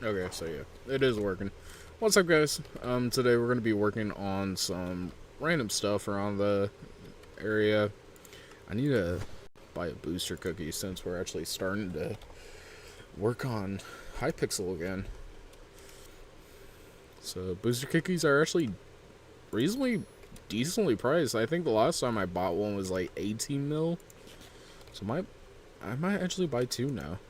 Okay, so yeah, it is working. What's up, guys? Today we're gonna be working on some random stuff around the area. I need to buy a booster cookie since we're actually starting to work on hypixel again. So booster cookies are actually reasonably decently priced. I think the last time I bought one was like 18 mil. So I might actually buy two now.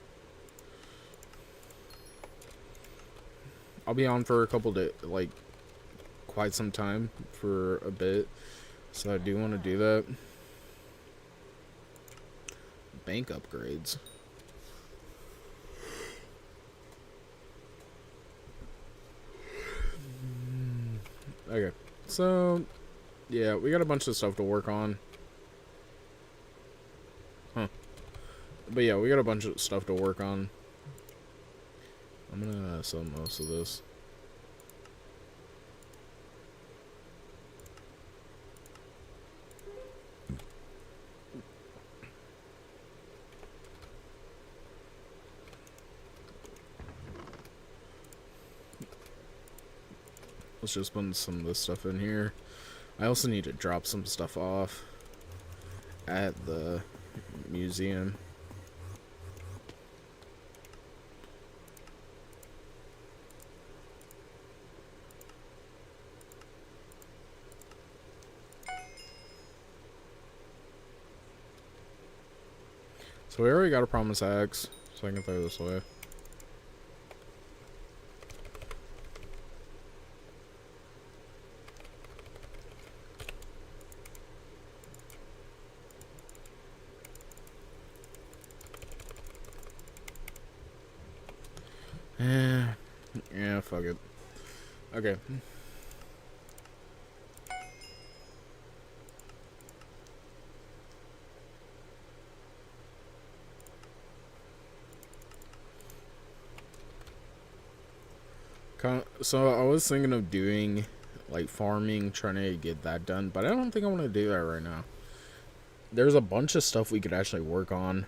I'll be on for a couple days, like quite some time for a bit. So I do want to do that. Bank upgrades. Okay, so yeah, we got a bunch of stuff to work on. But yeah, we got a bunch of stuff to work on. I'm gonna sell most of this. Let's just put some of this stuff in here. I also need to drop some stuff off at the museum. So we already got a promise axe, so I can throw this away. Yeah, fuck it. Okay. So I was thinking of doing like farming, trying to get that done, but I don't think I want to do that right now. There's a bunch of stuff we could actually work on.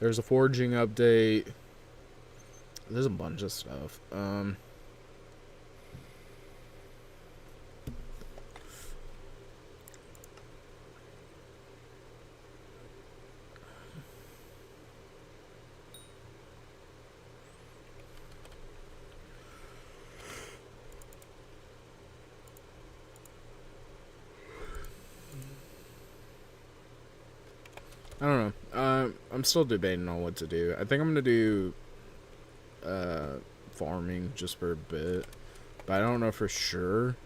There's a foraging update. There's a bunch of stuff. I don't know. I'm still debating on what to do. I think I'm gonna do farming just for a bit, but I don't know for sure.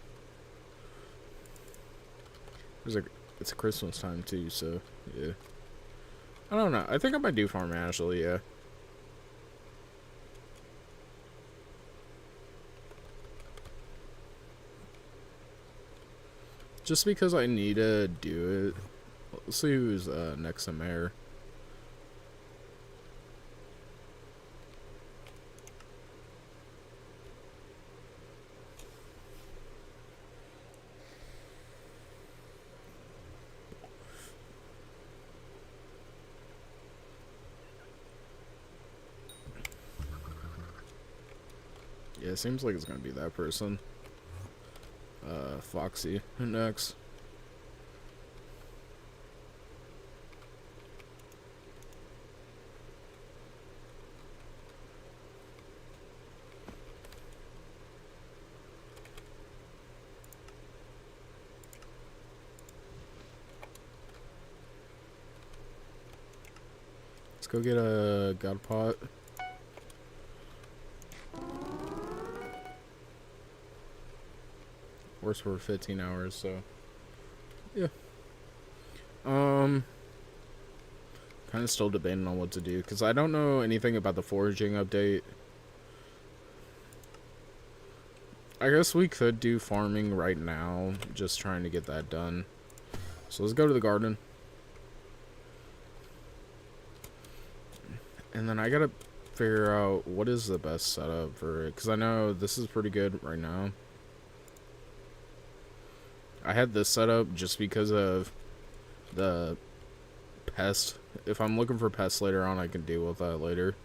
It's a Christmas time too, so yeah. I don't know. I think I might do farming actually. Yeah. Just because I need to do it. Let's see who's next to mayor. Yeah, it seems like it's gonna be that person. Foxy next. Let's go get a god pot. Works for 15 hours, so yeah. Kind of still debating on what to do because I don't know anything about the foraging update. I guess we could do farming right now, just trying to get that done. So let's go to the garden. And then I gotta figure out what is the best setup for it, because I know this is pretty good right now. I had this set up just because of the pest. If I'm looking for pests later on, I can deal with that later.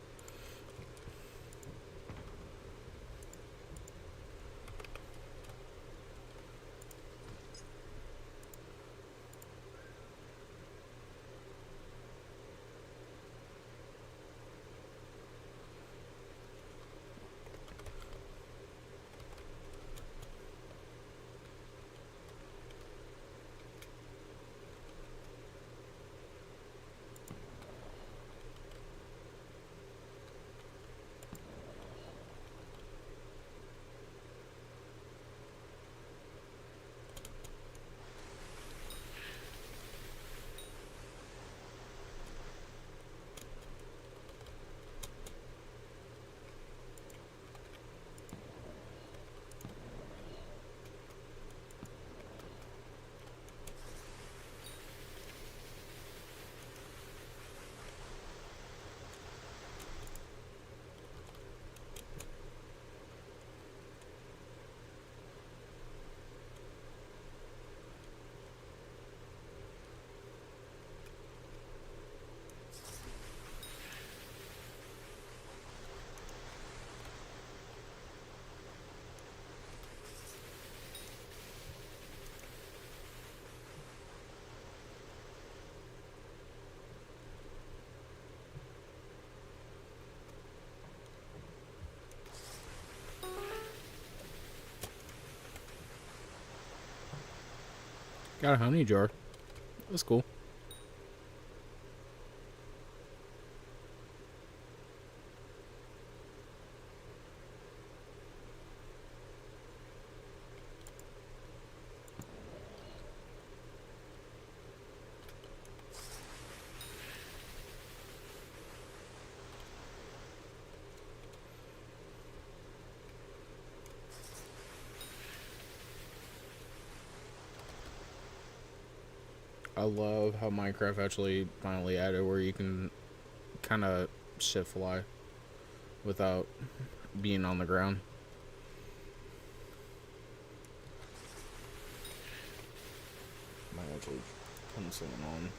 Got a honey jar. That's cool. I love how Minecraft actually finally added where you can kind of shift fly without being on the ground. Might actually put something on.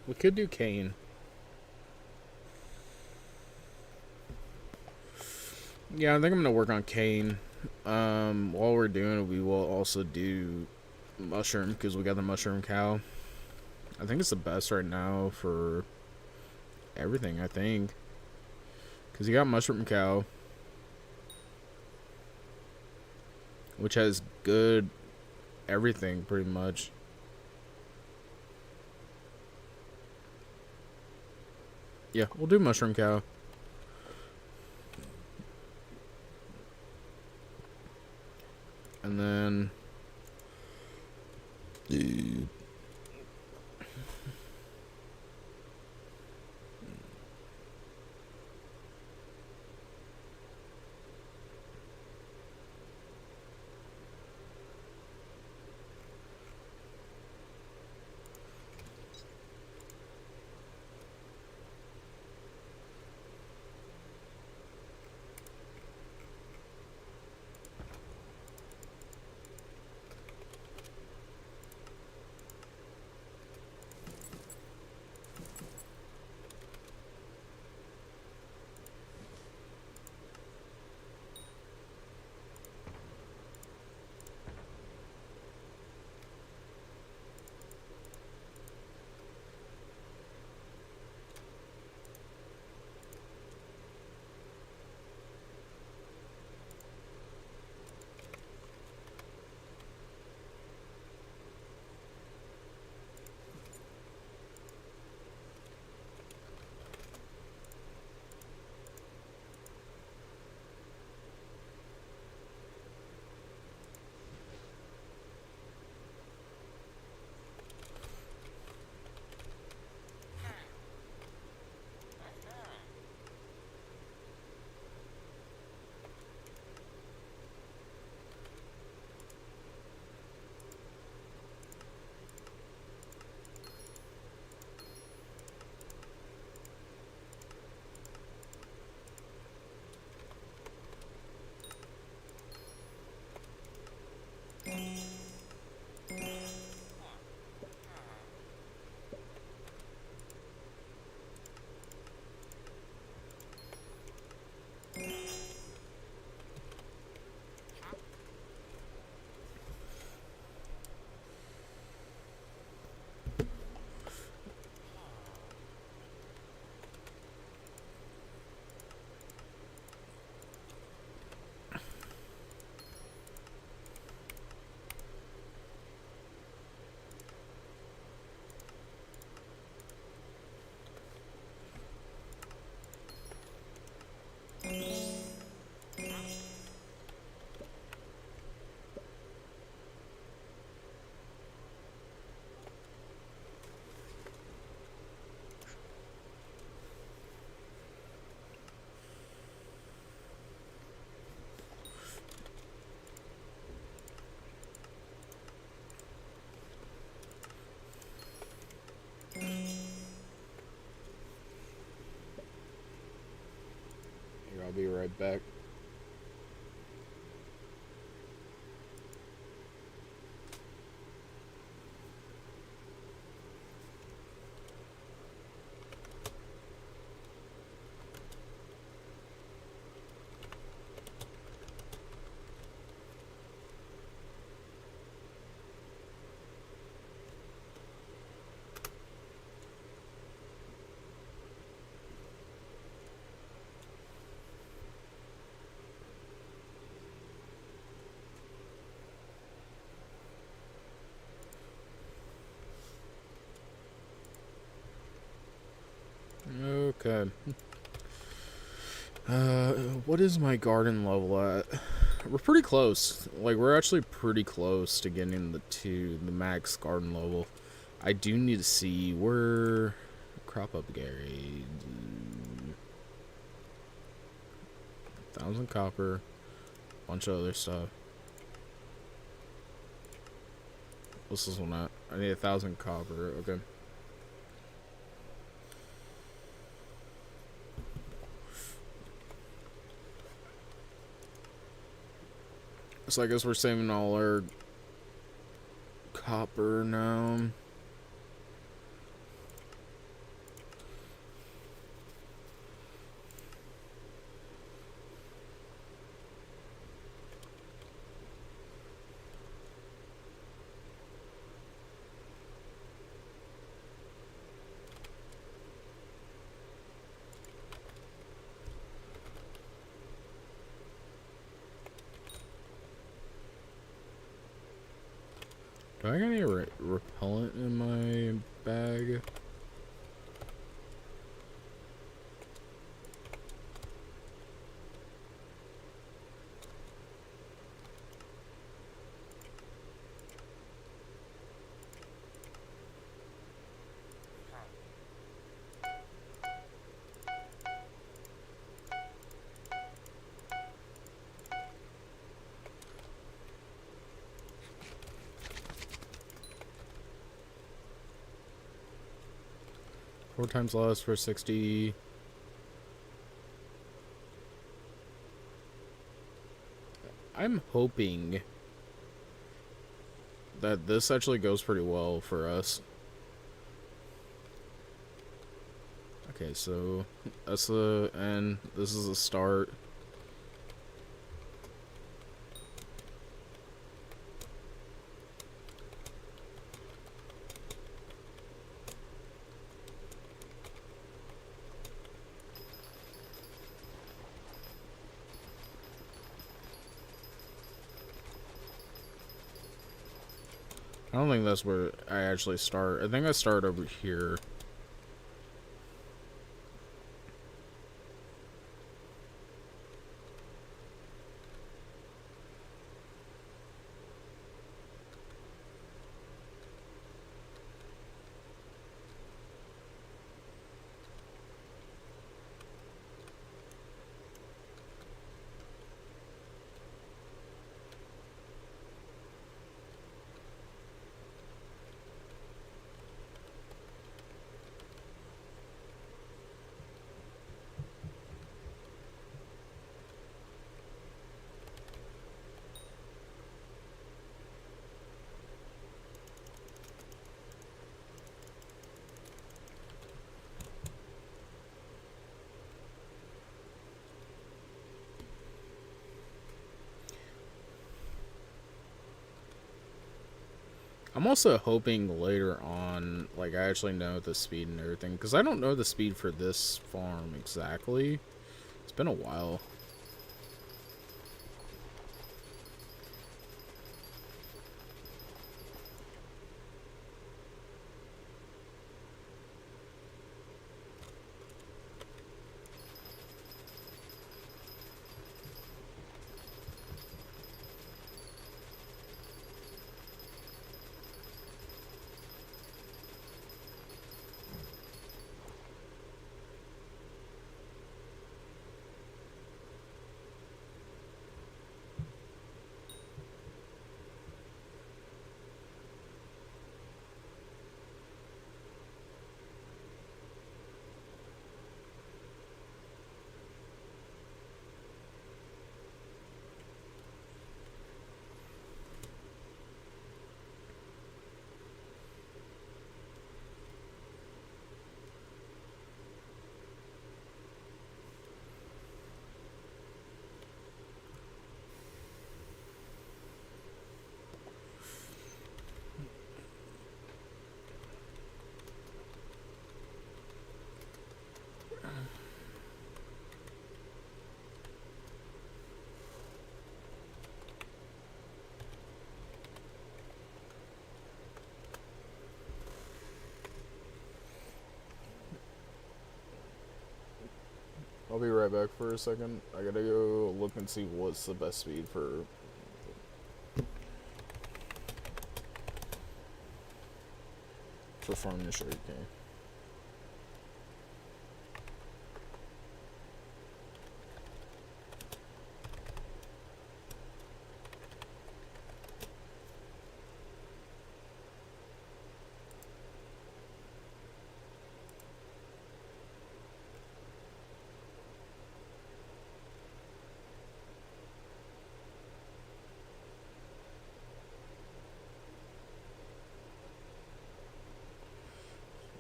We could do cane. Yeah, I think I'm gonna work on cane. While we're doing it, we will also do mushroom because we got the mushroom cow. I think it's the best right now for everything. I think because you got mushroom cow, which has good everything pretty much. Yeah, we'll do mushroom cow. And then be right back. Okay. What is my garden level at? We're pretty close. Like, we're actually pretty close to getting the max garden level. I do need to see where crop up Gary. 1,000 copper, bunch of other stuff. What's this one at? I need 1,000 copper. Okay. So I guess we're saving all our copper now. Do I got any repellent in my bag? Four times less for 60. I'm hoping that this actually goes pretty well for us. Okay, so that's the end. This is the start. I don't think that's where I actually start. I think I start over here. I'm also hoping later on, like, I actually know the speed and everything, because I don't know the speed for this farm exactly. It's been a while. I'll be right back for a second. I gotta go look and see what's the best speed for farming the sugar cane.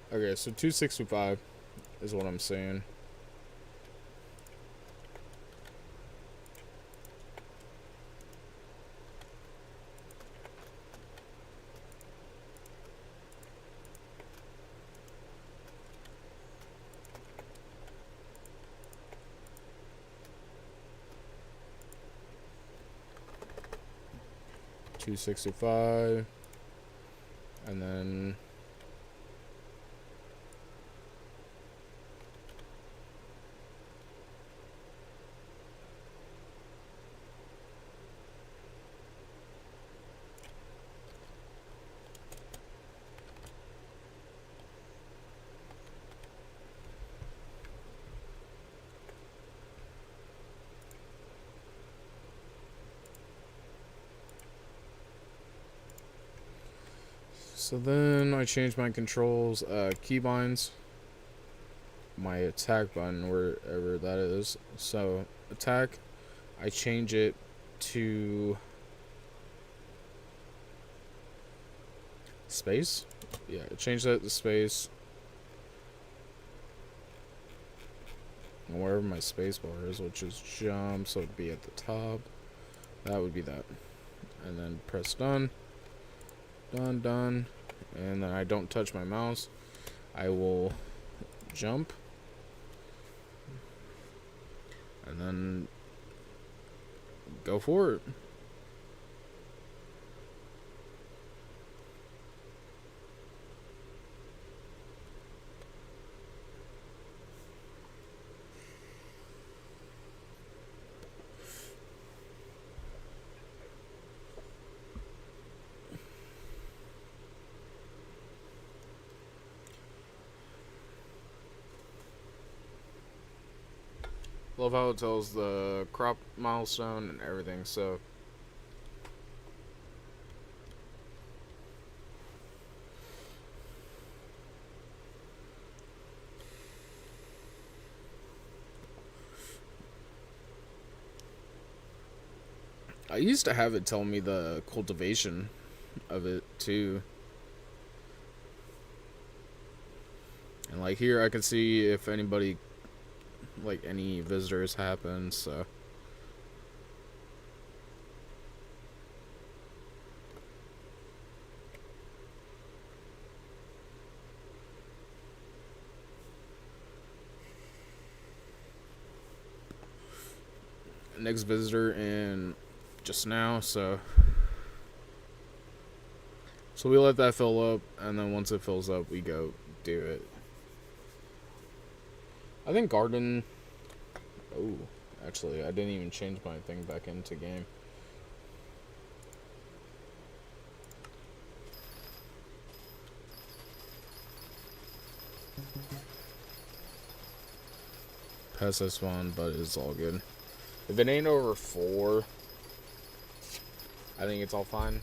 Okay, so 265 is what I'm saying. $265, and then so then I changed my controls, keybinds, my attack button, wherever that is. So attack, I change it to space. Yeah, change that to space. And wherever my space bar is, which is jump, so it'd be at the top. That would be that. And then press done. Done. And then I don't touch my mouse. I will jump. And then go for it. Love how it tells the crop milestone and everything, so I used to have it tell me the cultivation of it too. And like here I can see if anybody, like any visitors happen, so next visitor in just now, so we let that fill up, and then once it fills up we go do it. I think garden, oh, actually I didn't even change my thing back into game. Past this one, but it's all good. If it ain't over 4, I think it's all fine.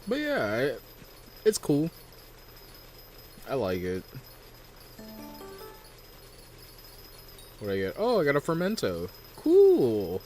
But yeah, It's cool. I like it. What do I get? Oh, I got a fermento. Cool.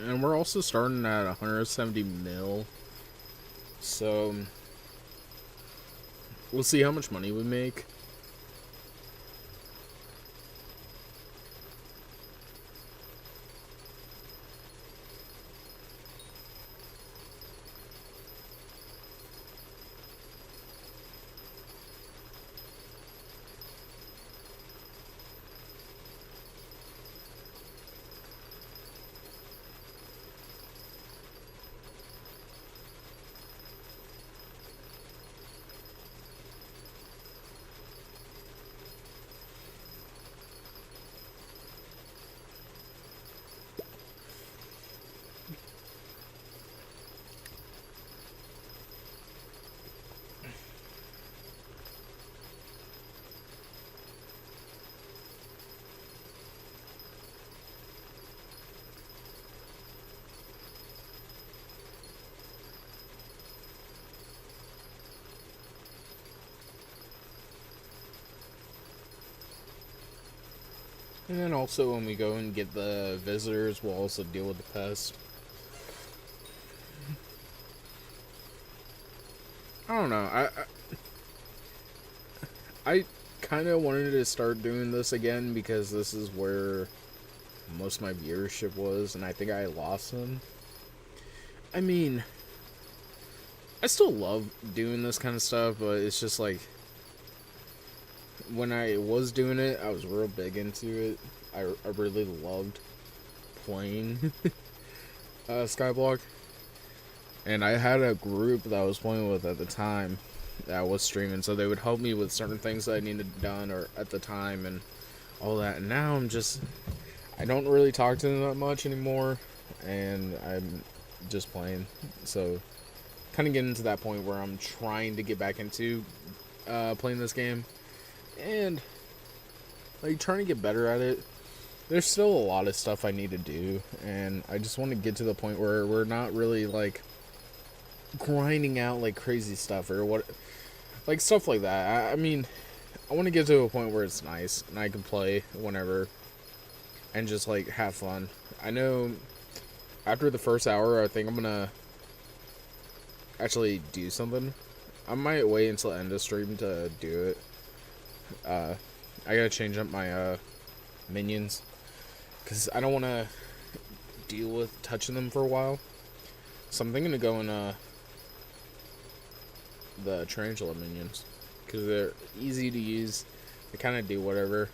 And we're also starting at 170 mil. So we'll see how much money we make. And then also when we go and get the visitors, we'll also deal with the pests. I don't know. I kind of wanted to start doing this again because this is where most of my viewership was, and I think I lost them. I mean, I still love doing this kind of stuff, but it's just like, when I was doing it, I was real big into it. I really loved playing skyblock. And I had a group that I was playing with at the time that was streaming, so they would help me with certain things that I needed done or at the time and all that. And now I don't really talk to them that much anymore, and I'm just playing. So kind of getting to that point where I'm trying to get back into playing this game and like trying to get better at it. There's still a lot of stuff I need to do, and I just want to get to the point where we're not really like grinding out like crazy stuff or what, like stuff like that. I mean, I want to get to a point where it's nice and I can play whenever and just like have fun. I know after the first hour, I think I'm gonna actually do something. I might wait until the end of stream to do it. I gotta change up my minions because I don't want to deal with touching them for a while. So I'm thinking to go in the tarantula minions because they're easy to use. They kind of do whatever.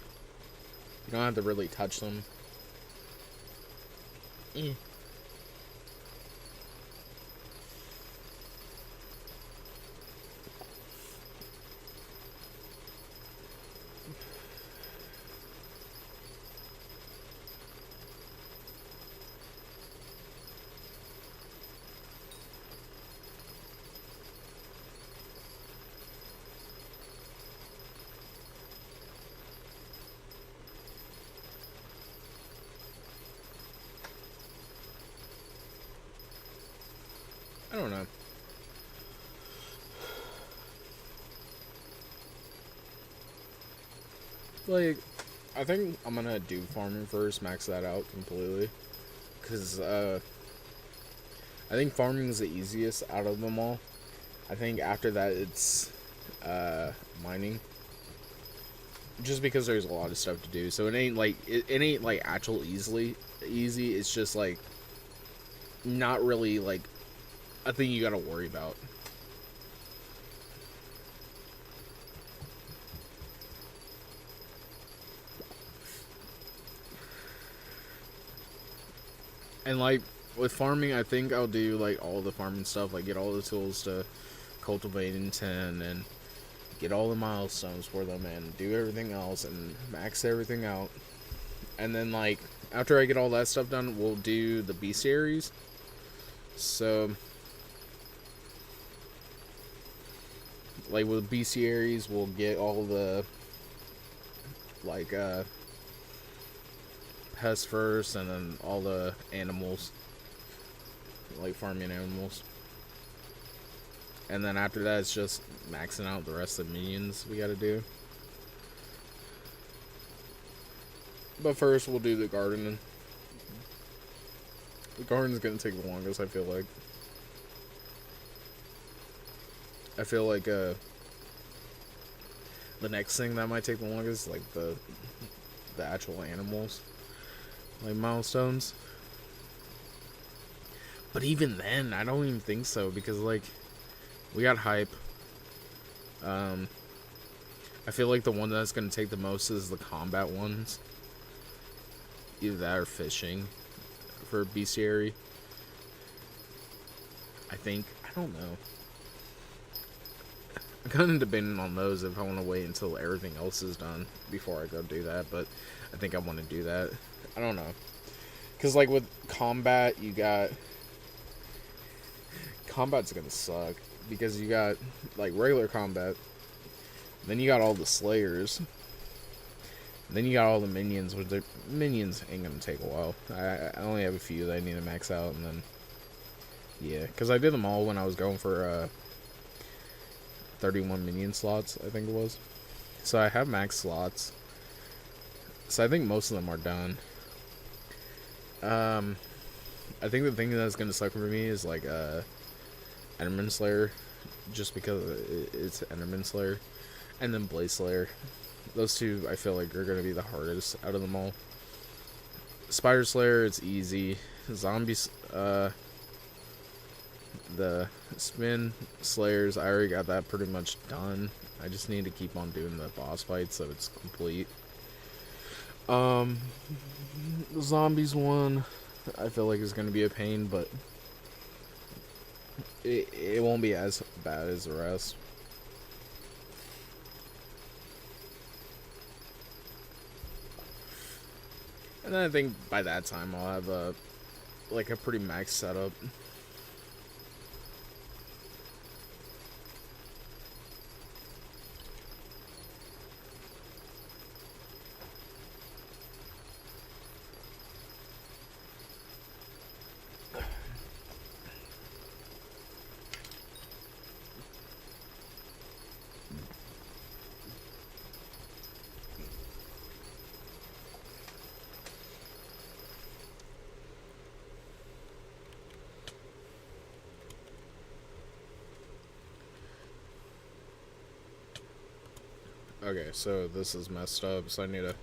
You don't have to really touch them. I don't know. Like, I think I'm gonna do farming first, max that out completely. Because, I think farming is the easiest out of them all. I think after that it's, mining. Just because there's a lot of stuff to do. So it ain't like, it ain't like actual easy. It's just like, not really like a thing you gotta worry about. And like with farming, I think I'll do like all the farming stuff, like get all the tools to cultivate in 10 and get all the milestones for them and do everything else and max everything out. And then like after I get all that stuff done, we'll do the bestiaries. So like with bestiaries, we'll get all the like pests first, and then all the animals, like farming animals. And then after that, it's just maxing out the rest of the minions we gotta do. But first, we'll do the gardening. The garden's gonna take the longest, I feel like. The next thing that might take the longest is like the actual animals, like milestones. But even then, I don't even think so, because like we got hype. I feel like the one that's gonna take the most is the combat ones. Either that or fishing for bestiary. I think. I don't know. I'm kind of debating on those if I want to wait until everything else is done before I go do that, but I think I want to do that. I don't know. Because, like, with combat, you got... Combat's gonna suck. Because you got, like, regular combat. Then you got all the slayers. Then you got all the minions, which the minions ain't gonna take a while. I only have a few that I need to max out, and then... Yeah, because I did them all when I was going for, 31 minion slots, I think it was. So I have max slots. So I think most of them are done. I think the thing that's gonna suck for me is like Enderman Slayer, just because it's Enderman Slayer, and then Blaze Slayer. Those two I feel like are gonna be the hardest out of them all. Spider Slayer, it's easy. Zombies, the Spin Slayers, I already got that pretty much done. I just need to keep on doing the boss fight so it's complete. The Zombies one, I feel like is going to be a pain, but it won't be as bad as the rest. And then I think by that time I'll have a pretty max setup. Okay, so this is messed up, so I need to...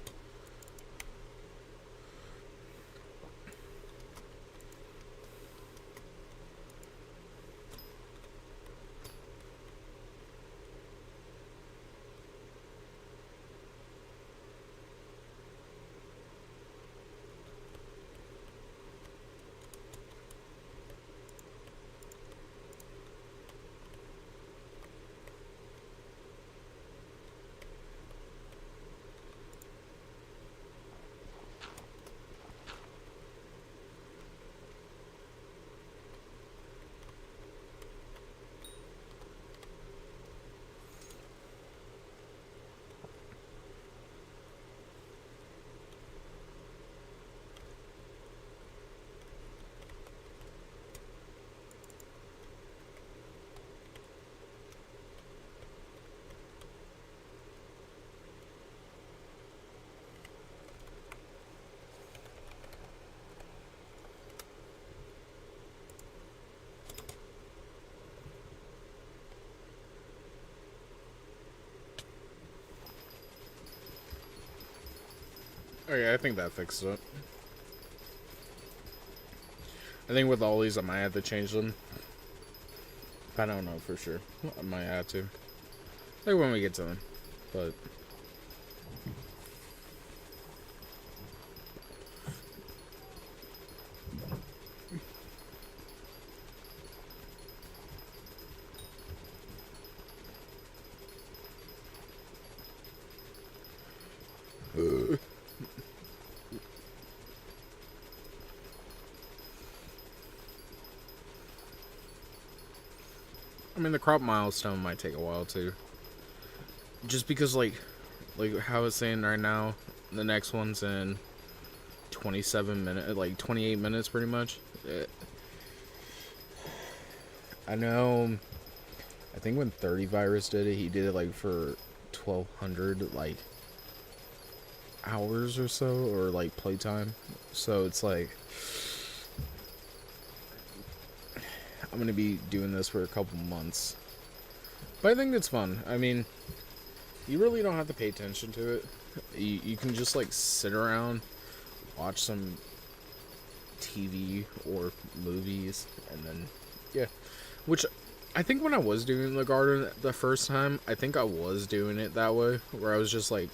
Okay, I think that fixes it. I think with all these I might have to change them. I don't know for sure. I might have to. Like when we get to them. But... crop milestone might take a while too. Just because like how it's saying right now, the next one's in 27 minutes, like 28 minutes pretty much. I know, I think when 30 Virus did it, he did it like for 1200 like hours or so, or like playtime. So it's like I'm gonna be doing this for a couple months, but I think it's fun. I mean, you really don't have to pay attention to it. You can just like sit around, watch some TV or movies, and then yeah. Which I think when I was doing the garden the first time, I think I was doing it that way, where I was just like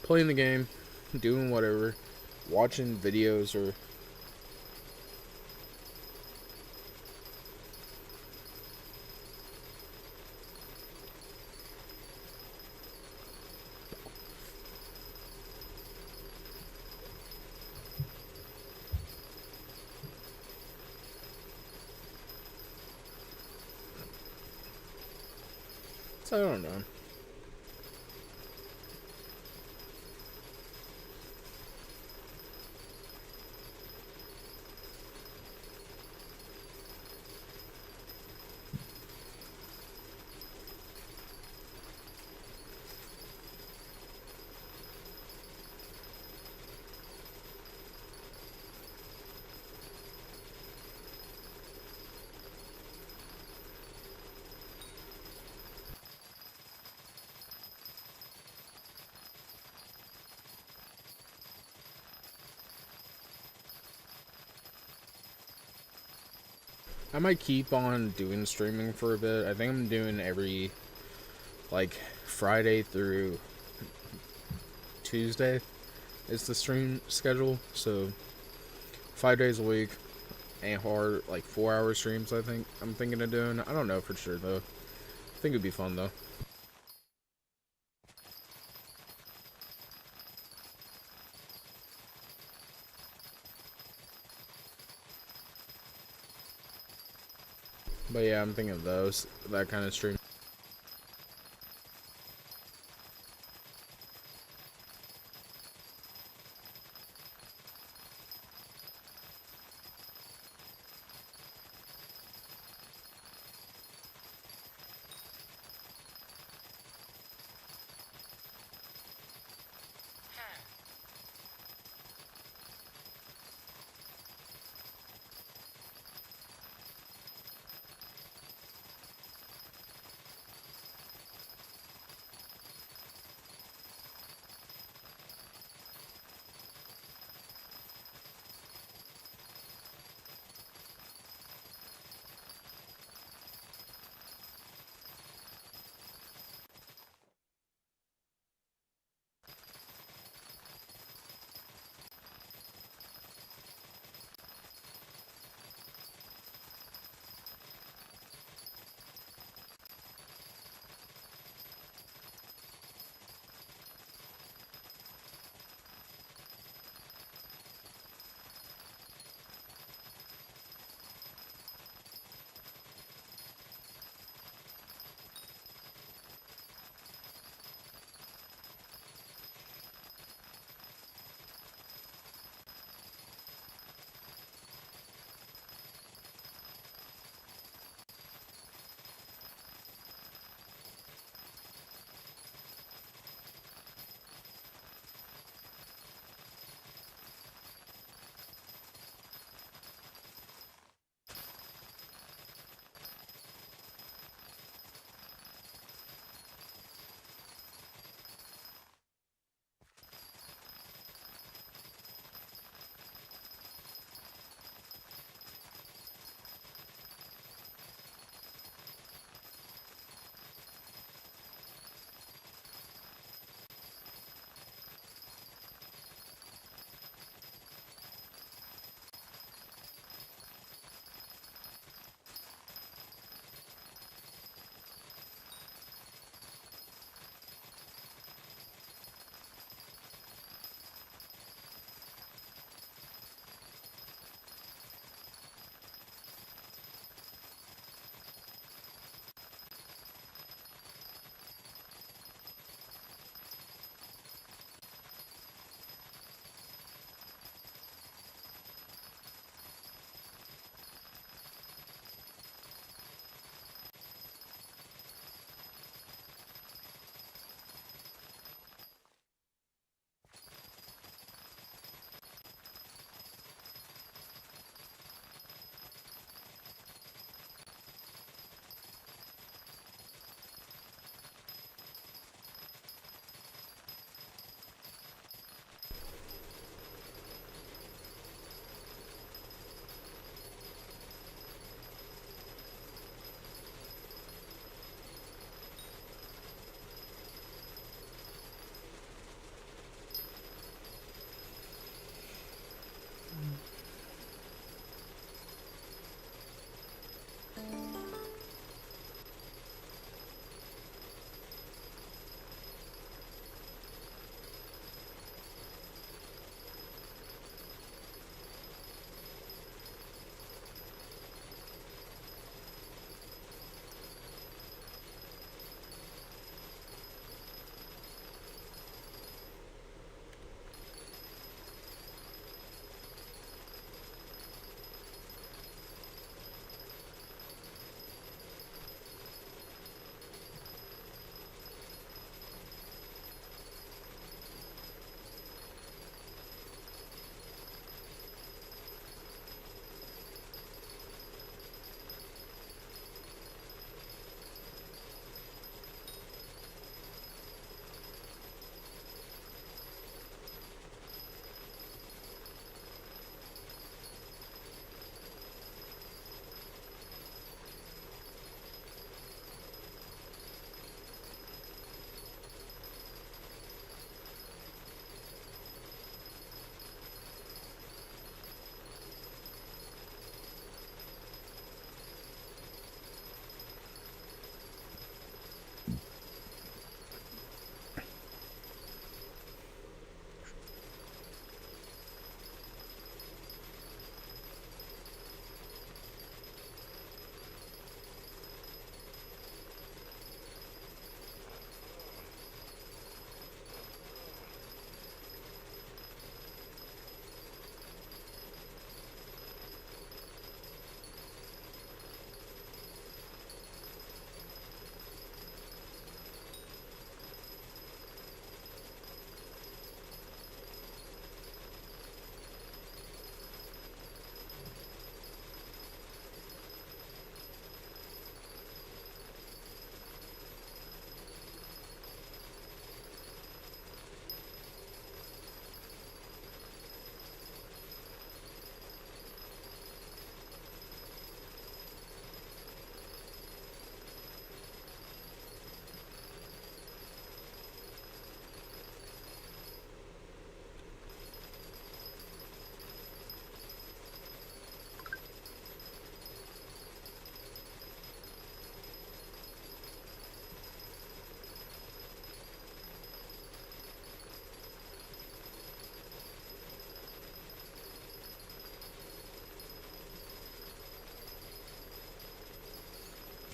playing the game, doing whatever, watching videos or so I don't know. I might keep on doing streaming for a bit. I think I'm doing every like Friday through Tuesday is the stream schedule. So 5 days a week, ain't hard. Like 4-hour streams. I think I'm thinking of doing. I don't know for sure though. I think it'd be fun though. But yeah, I'm thinking of that kind of stream.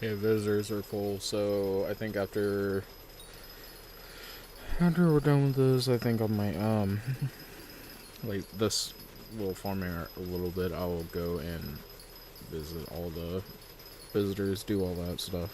Okay, visitors are full, so I think after we're done with this, I think I might like this little farming a little bit. I will go and visit all the visitors, do all that stuff.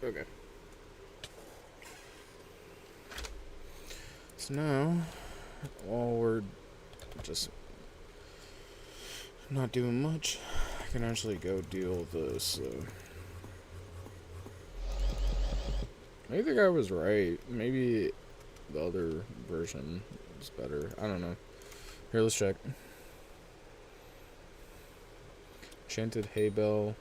Okay. So now, while we're just not doing much, I can actually go deal with this. Maybe the guy was right. Maybe the other version is better. I don't know. Here, let's check. Enchanted hay bale.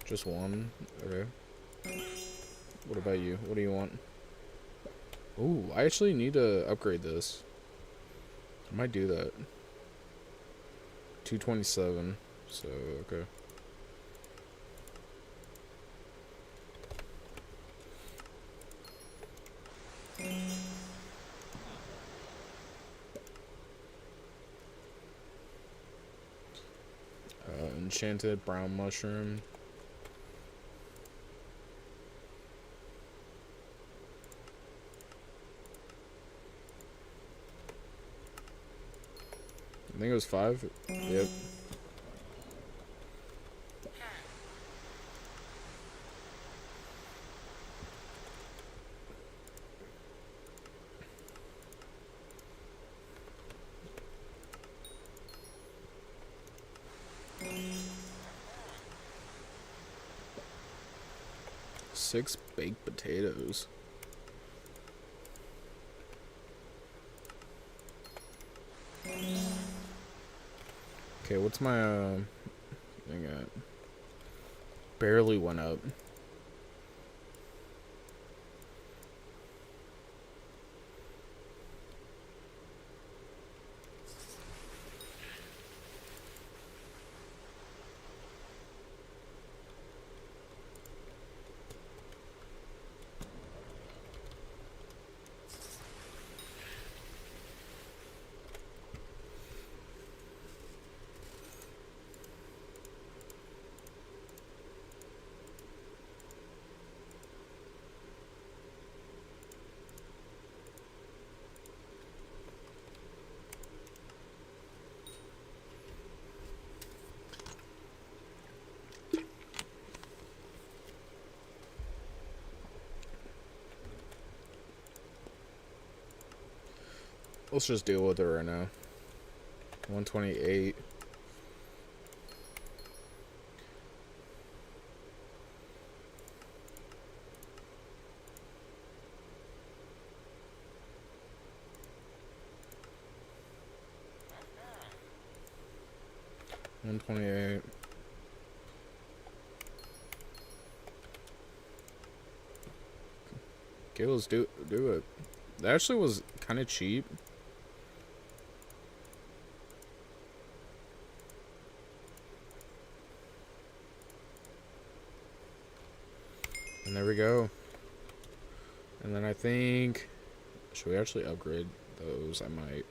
Just one? Okay. What about you? What do you want? Ooh, I actually need to upgrade this. I might do that. 227. So, okay. Enchanted brown mushroom. I think it was 5. Yep. Six baked potatoes. Okay, what's my thing at? Barely went up. Let's just deal with it right now. 128. $128. Okay, let's do it. That actually was kind of cheap. And there we go. And then I think Should we actually upgrade those? I might.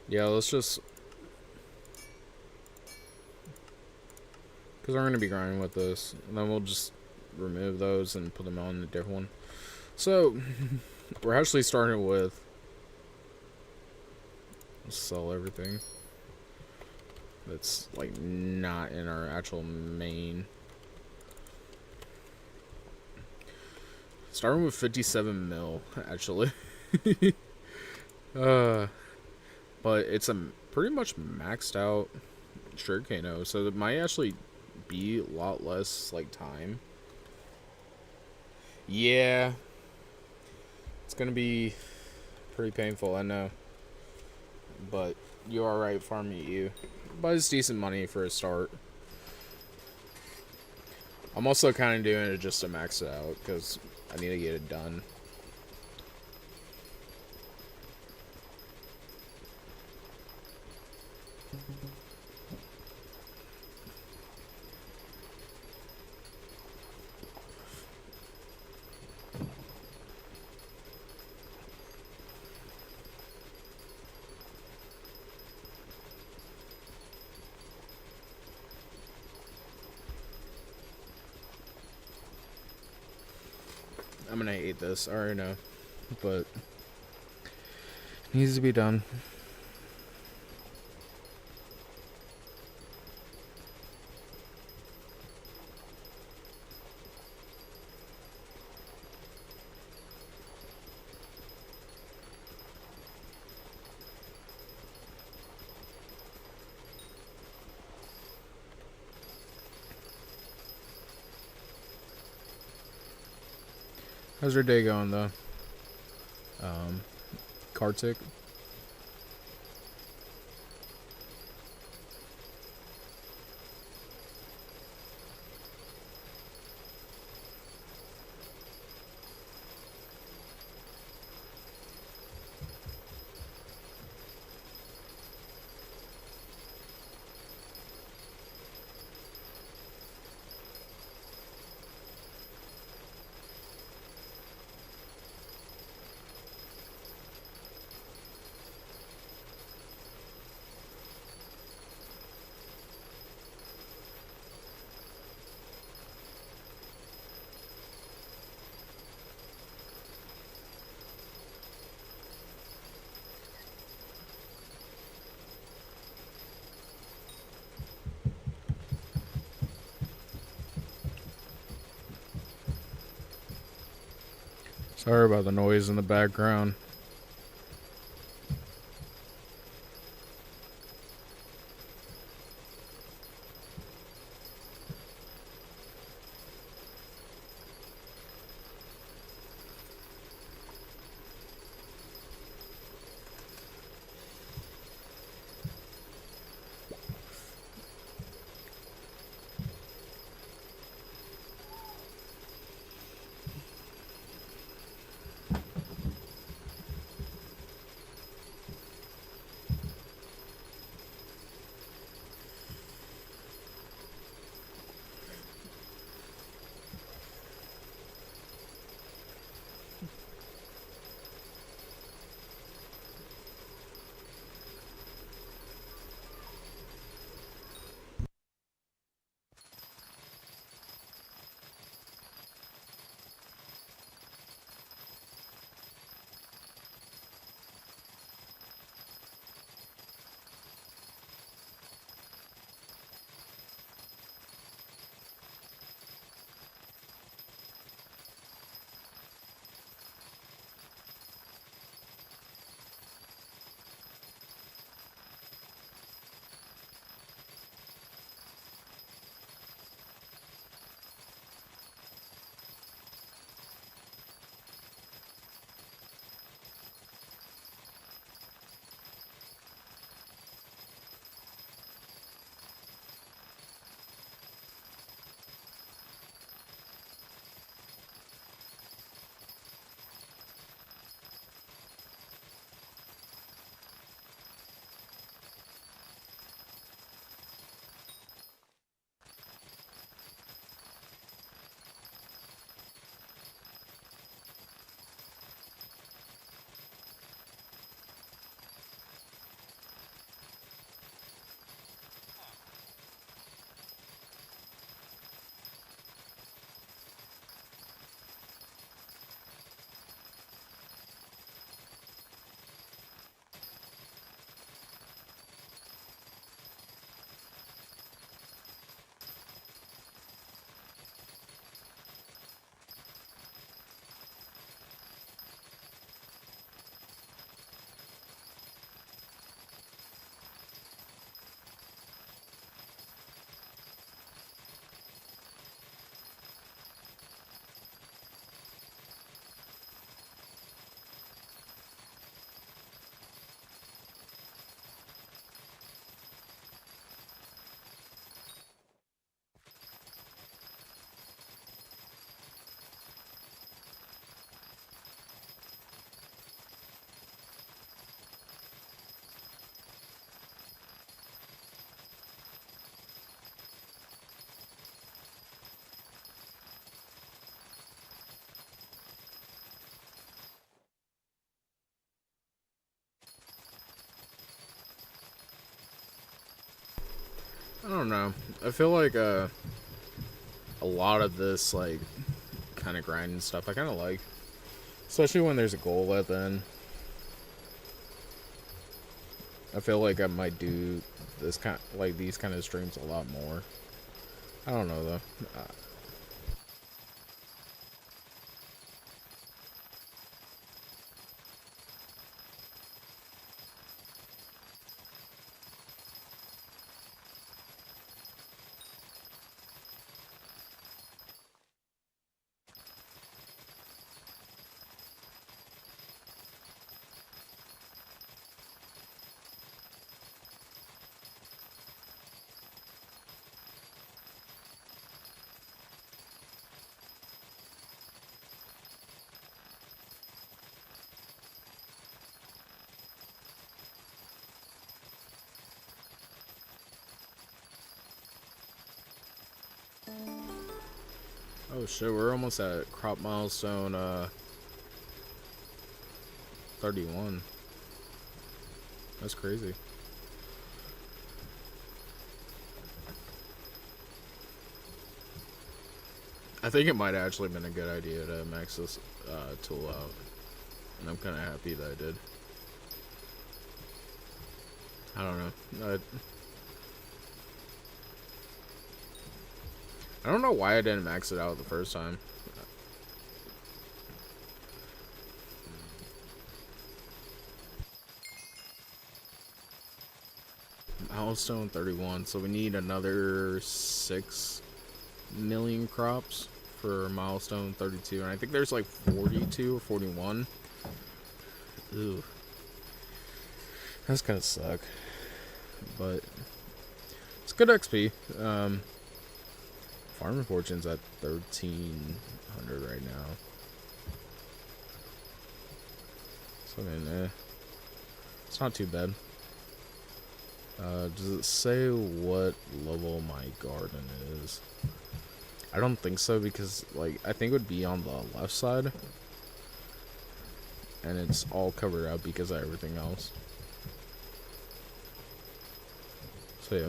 Yeah, let's just... Because we're going to be grinding with this. And then we'll just remove those and put them on a different one. So, we're actually starting with... Sell everything. That's, like, not in our actual main. Starting with 57 mil, actually. But it's a pretty much maxed out sugarcane, so it might actually be a lot less, like, time. Yeah. It's gonna be pretty painful, I know. But you are right, farm you. But it's decent money for a start. I'm also kind of doing it just to max it out, because I need to get it done. I'm gonna hate this, I already know. But it needs to be done. How's your day going, though? Kartik? Sorry about the noise in the background. I don't know. I feel like a lot of this like kind of grinding stuff I kind of like, especially when there's a goal at the end. I feel like I might do this kind like these kind of streams a lot more. I don't know though. Oh shit, we're almost at crop milestone 31. That's crazy. I think it might have actually been a good idea to max this tool out. And I'm kind of happy that I did. I don't know. I don't know why I didn't max it out the first time. Milestone 31, so we need another 6 million crops for milestone 32, and I think there's like 42 or 41. Ooh. That's gonna suck. But it's good XP. Farming Fortune's at 1300 right now. So I mean, it's not too bad. Does it say what level my garden is? I don't think so, because like I think it would be on the left side, and it's all covered up because of everything else. So yeah.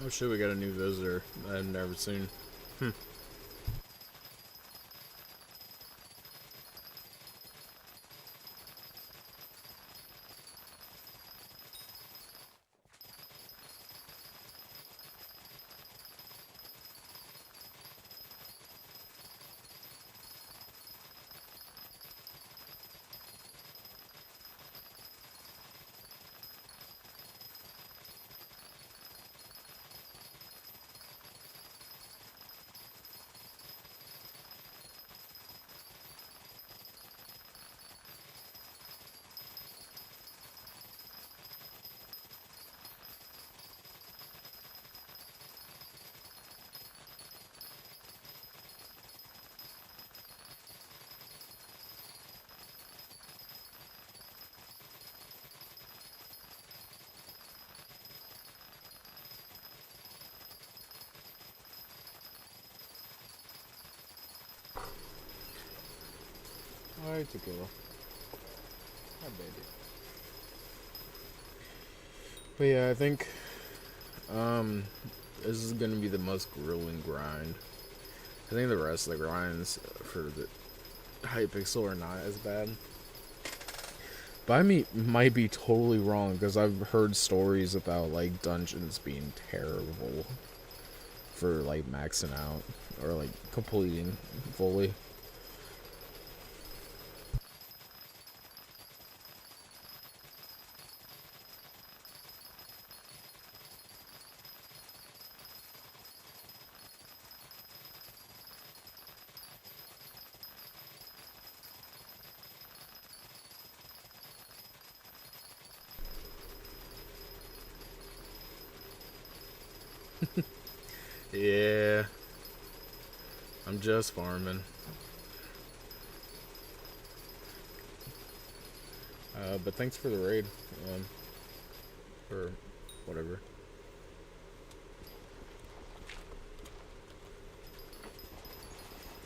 Oh shit, we got a new visitor I've never seen. Alright, tequila. Hi, baby. But yeah, I think this is gonna be the most grueling grind. I think the rest of the grinds for the hypixel are not as bad. But I might be totally wrong, because I've heard stories about like dungeons being terrible for like maxing out or like completing fully. Yeah, I'm just farming. But thanks for the raid. Or whatever.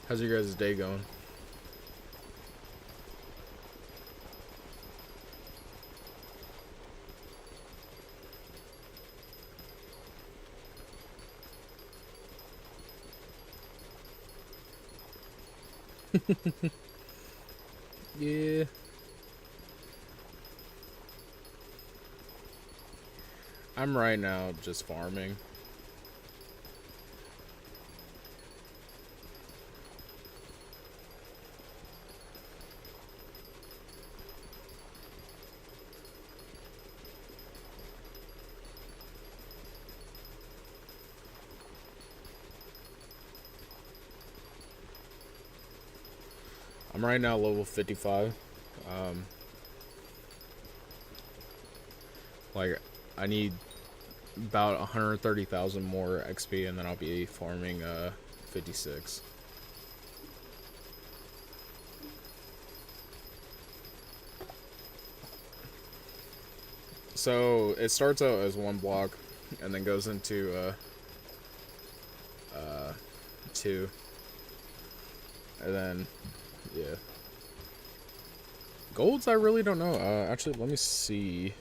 How's your guys' day going? Yeah. I'm right now just farming. I'm right now level 55. Um, like, I need about 130,000 more XP and then I'll be farming 56. So it starts out as one block and then goes into two. And then, yeah. Golds, I really don't know. Actually, let me see.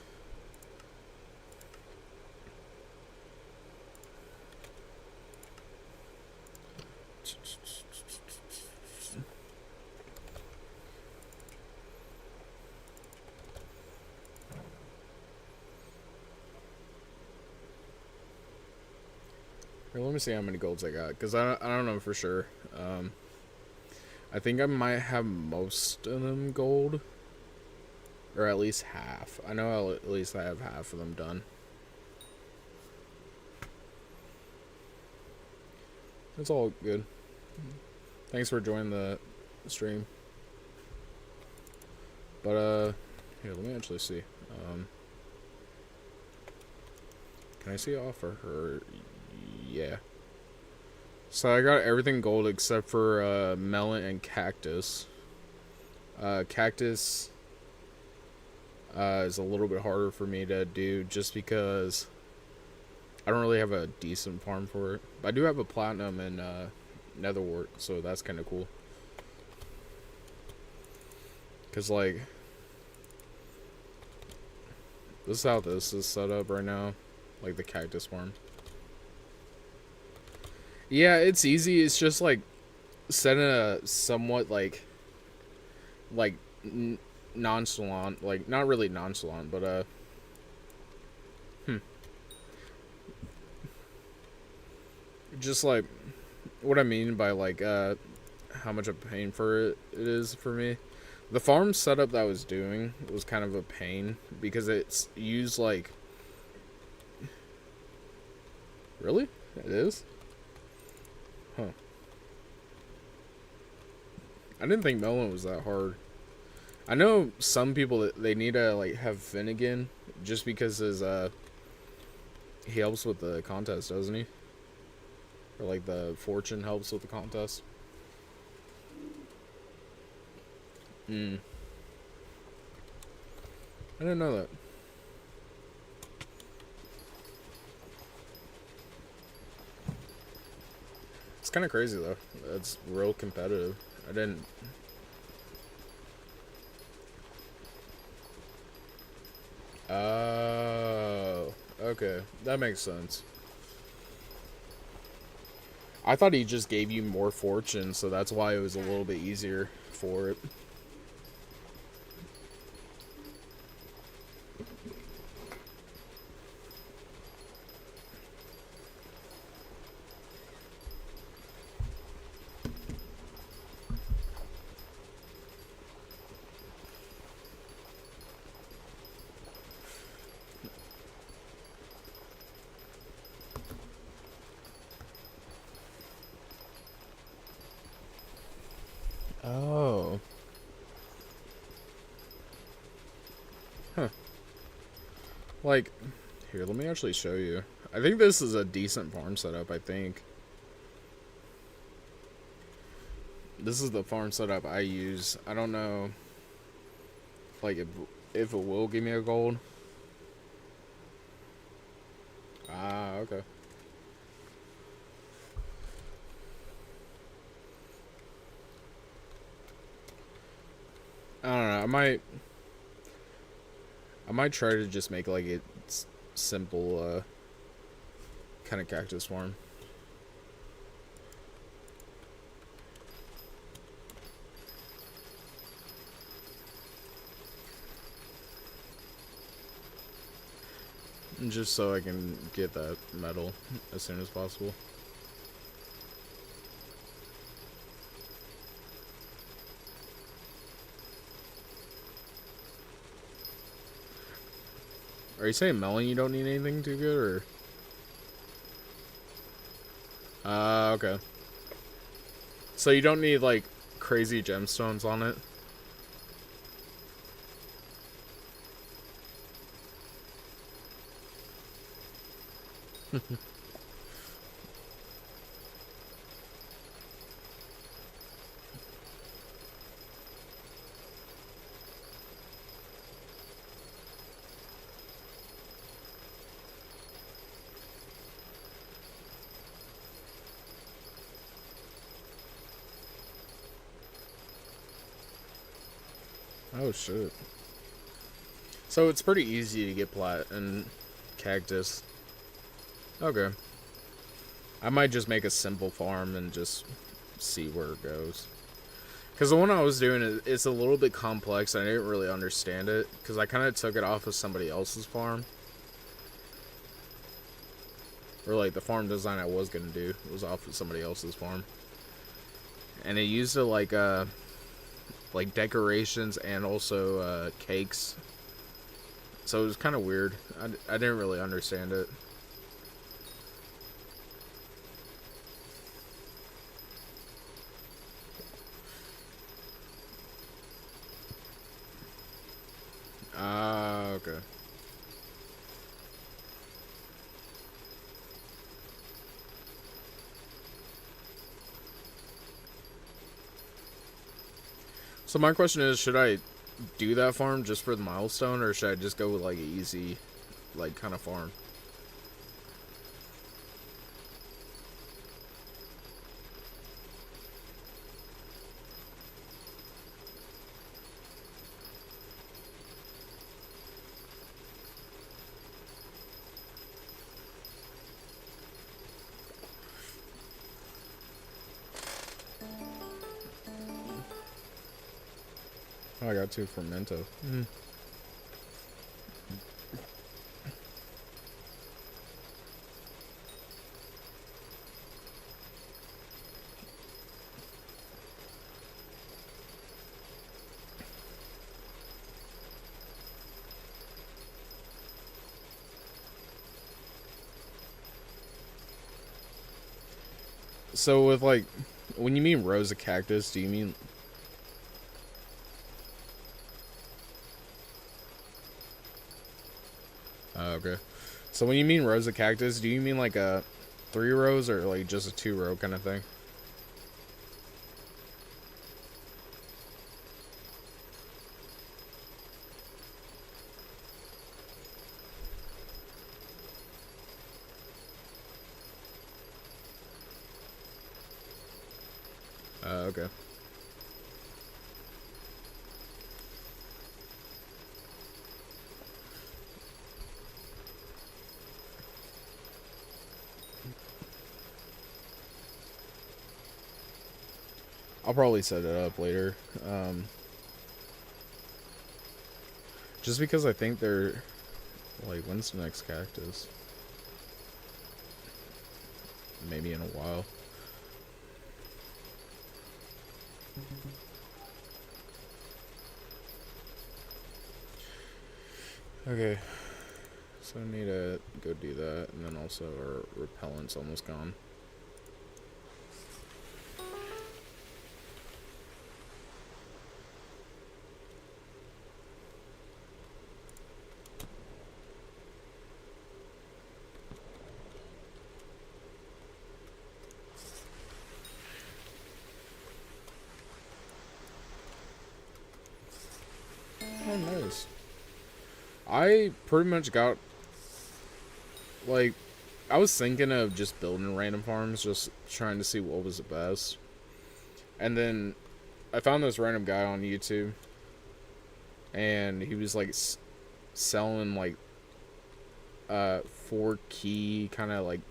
Here, let me see how many golds I got, because I don't know for sure. I think I might have most of them gold. Or at least half. I know at least I have half of them done. It's all good. Thanks for joining the stream. But, here, let me actually see. Can I see offer? Or, yeah. So I got everything gold except for, melon and cactus. Cactus, is a little bit harder for me to do just because I don't really have a decent farm for it. But I do have a platinum and, netherwort, so that's kind of cool. Because, like, this is how this is set up right now. Like, the cactus farm. Yeah, it's easy. It's just, like, setting a somewhat, like nonchalant. Like, not really nonchalant, but, just, like, what I mean by, like, how much of a pain for it is for me. The farm setup that I was doing was kind of a pain because it's used, like... Really? It is? Huh. I didn't think melon was that hard. I know some people that they need to, like, have Finnegan just because his, he helps with the contest, doesn't he? Or, like, the fortune helps with the contest. I didn't know that. It's kind of crazy, though. It's real competitive. I didn't... Oh, okay. That makes sense. I thought he just gave you more fortune, so that's why it was a little bit easier for it. Oh. Huh. Like, here, let me actually show you. I think this is a decent farm setup, I think. This is the farm setup I use. I don't know, like, if it will give me a gold. Ah, okay. I don't know. I might try to just make like a simple kind of cactus farm. Just so I can get that metal as soon as possible. Are you saying melon you don't need anything too good, or? Okay. So you don't need, like, crazy gemstones on it? Oh, shit. So it's pretty easy to get plat and cactus. Okay. I might just make a simple farm and just see where it goes. Because the one I was doing, it's a little bit complex. I didn't really understand it. Because I kind of took it off of somebody else's farm. Or like the farm design I was going to do was off of somebody else's farm. And it used it like decorations and also cakes. So it was kind of weird. I didn't really understand it. Ah, okay. So my question is, should I do that farm just for the milestone, or should I just go with like an easy, like, kind of farm? Oh, I got 2 fermento. So with, like, when you mean rows of cactus, do you mean... okay. So when you mean rows of cactus, do you mean like a 3 rows or like just a 2 row kind of thing? Okay. I'll probably set it up later. Just because I think they're... Like, when's the next cactus? Maybe in a while. Okay. So I need to go do that, and then also our repellent's almost gone. Nice. I pretty much got, like, I was thinking of just building random farms, just trying to see what was the best. And then I found this random guy on YouTube, and he was like selling like 4-key kind of like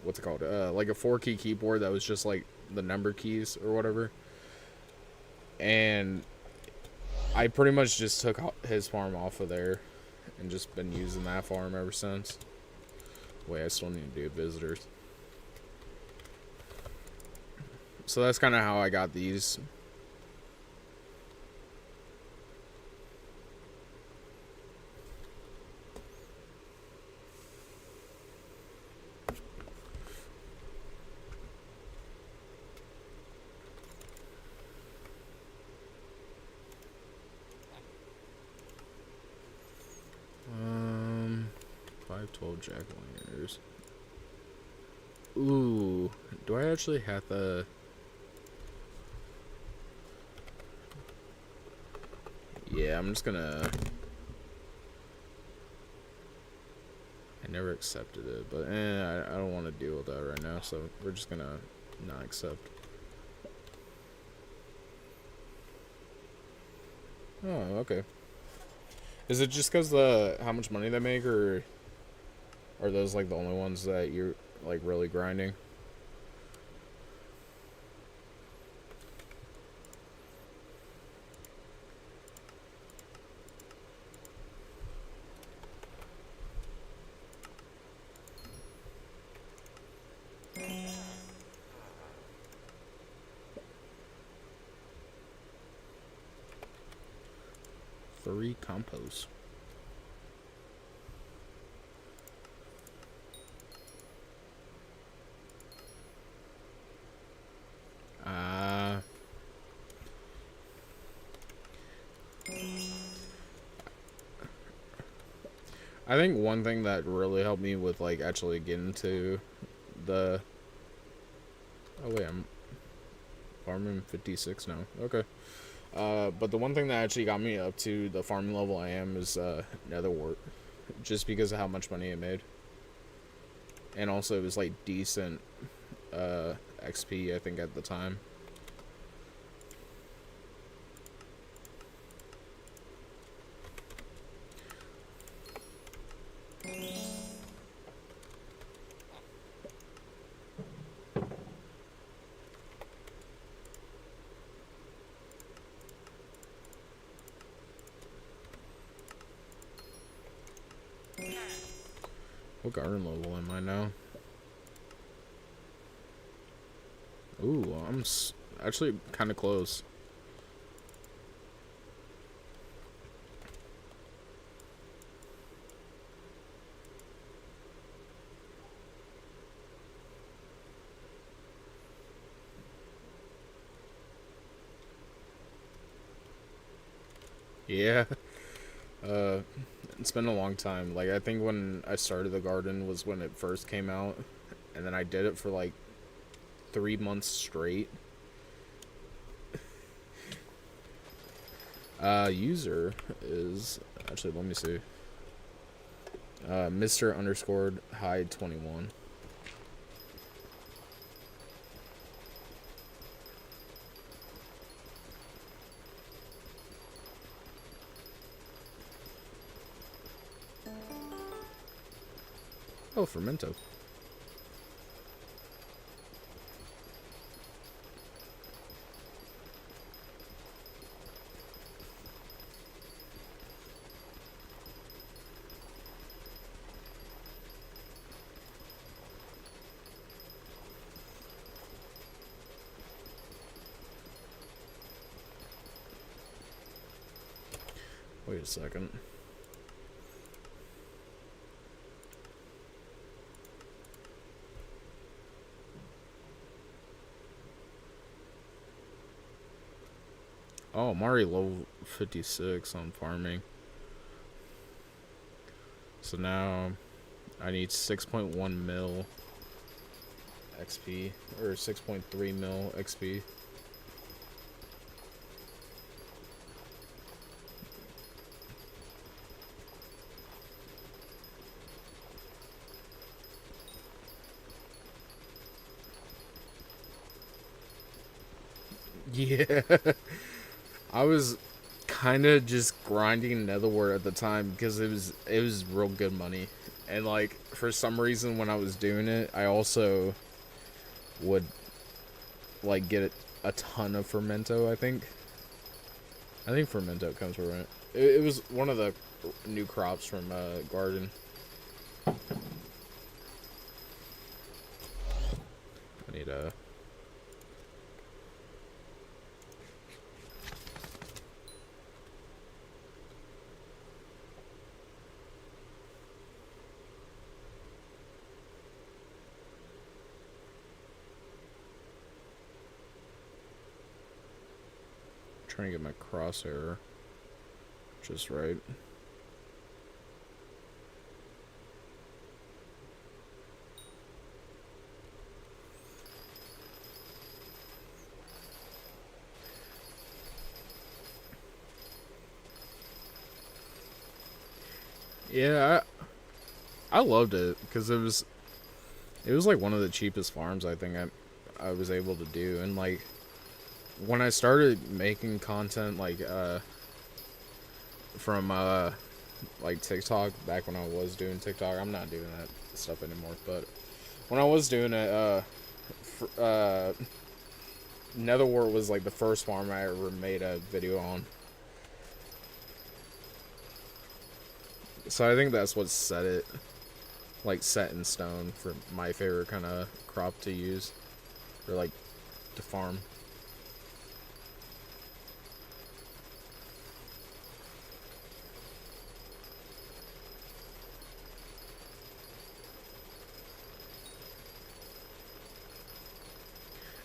what's it called? Like a 4-key keyboard that was just like the number keys or whatever. And I pretty much just took his farm off of there and just been using that farm ever since. Wait, I still need to do visitors. So that's kind of how I got these. Um, 512 jack-o'-lanterns. Ooh, do I actually have to? Yeah, I'm just gonna. I never accepted it, but I don't want to deal with that right now, so we're just gonna not accept. Oh, okay. Is it just because how much money they make, or are those like the only ones that you're like really grinding? Three compost. I think one thing that really helped me with like actually getting to the. Oh wait, I'm farming 56 now. Okay. But the one thing that actually got me up to the farming level I am is nether wart, just because of how much money it made, and also it was like decent XP I think at the time. What garden level am I now? Ooh, I'm actually kind of close. Yeah. It's been a long time. Like, I think when I started the garden was when it first came out, and then I did it for like 3 months straight. User is actually, let me see. Mr. underscored Hyde 21. Oh, Fermento. Wait a second. Oh, I'm already level 56 on farming. So now I need 6.1 mil XP, or 6.3 mil XP. Yeah. I was kind of just grinding netherware at the time because it was real good money. And like for some reason when I was doing it, I also would like get a ton of fermento, I think fermento comes from it. It was one of the new crops from garden. I need a trying to get my crosshair just right. Yeah, I loved it because it was like one of the cheapest farms I was able to do. And like when I started making content from like TikTok, back when I was doing TikTok, I'm not doing that stuff anymore, but when I was doing it, Netherwart was like the first farm I ever made a video on. So I think that's what set it, like, set in stone for my favorite kind of crop to use, or like to farm.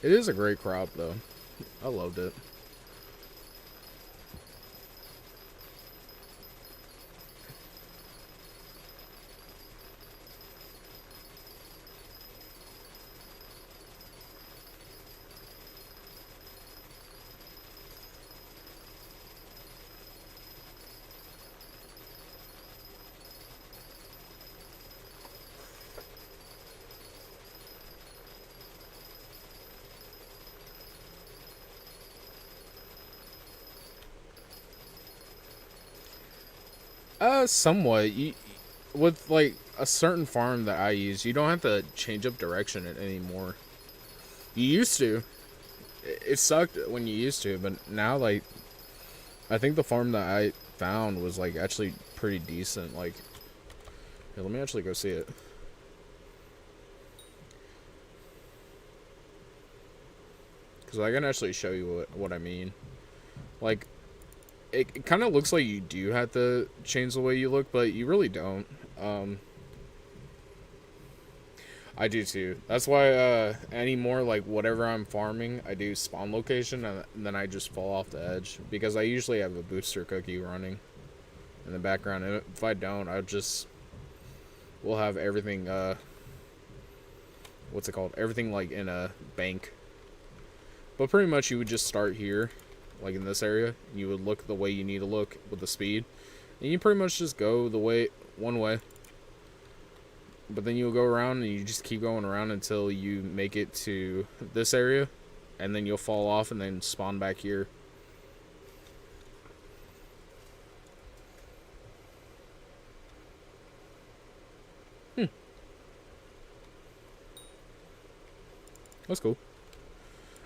It is a great crop though. I loved it. Somewhat. With like a certain farm that I use, you don't have to change up direction anymore. You used to. It sucked when you used to, but now like I think the farm that I found was like actually pretty decent. Like, here, let me actually go see it. Because I can actually show you what I mean. Like, it kind of looks like you do have to change the way you look, but you really don't. I do too. That's why anymore, like whatever I'm farming, I do spawn location and then I just fall off the edge because I usually have a booster cookie running in the background. And if I don't, we'll have everything what's it called? Everything like in a bank. But pretty much you would just start here, like in this area. You would look the way you need to look with the speed, and you pretty much just go one way. But then you'll go around and you just keep going around until you make it to this area. And then you'll fall off and then spawn back here. That's cool.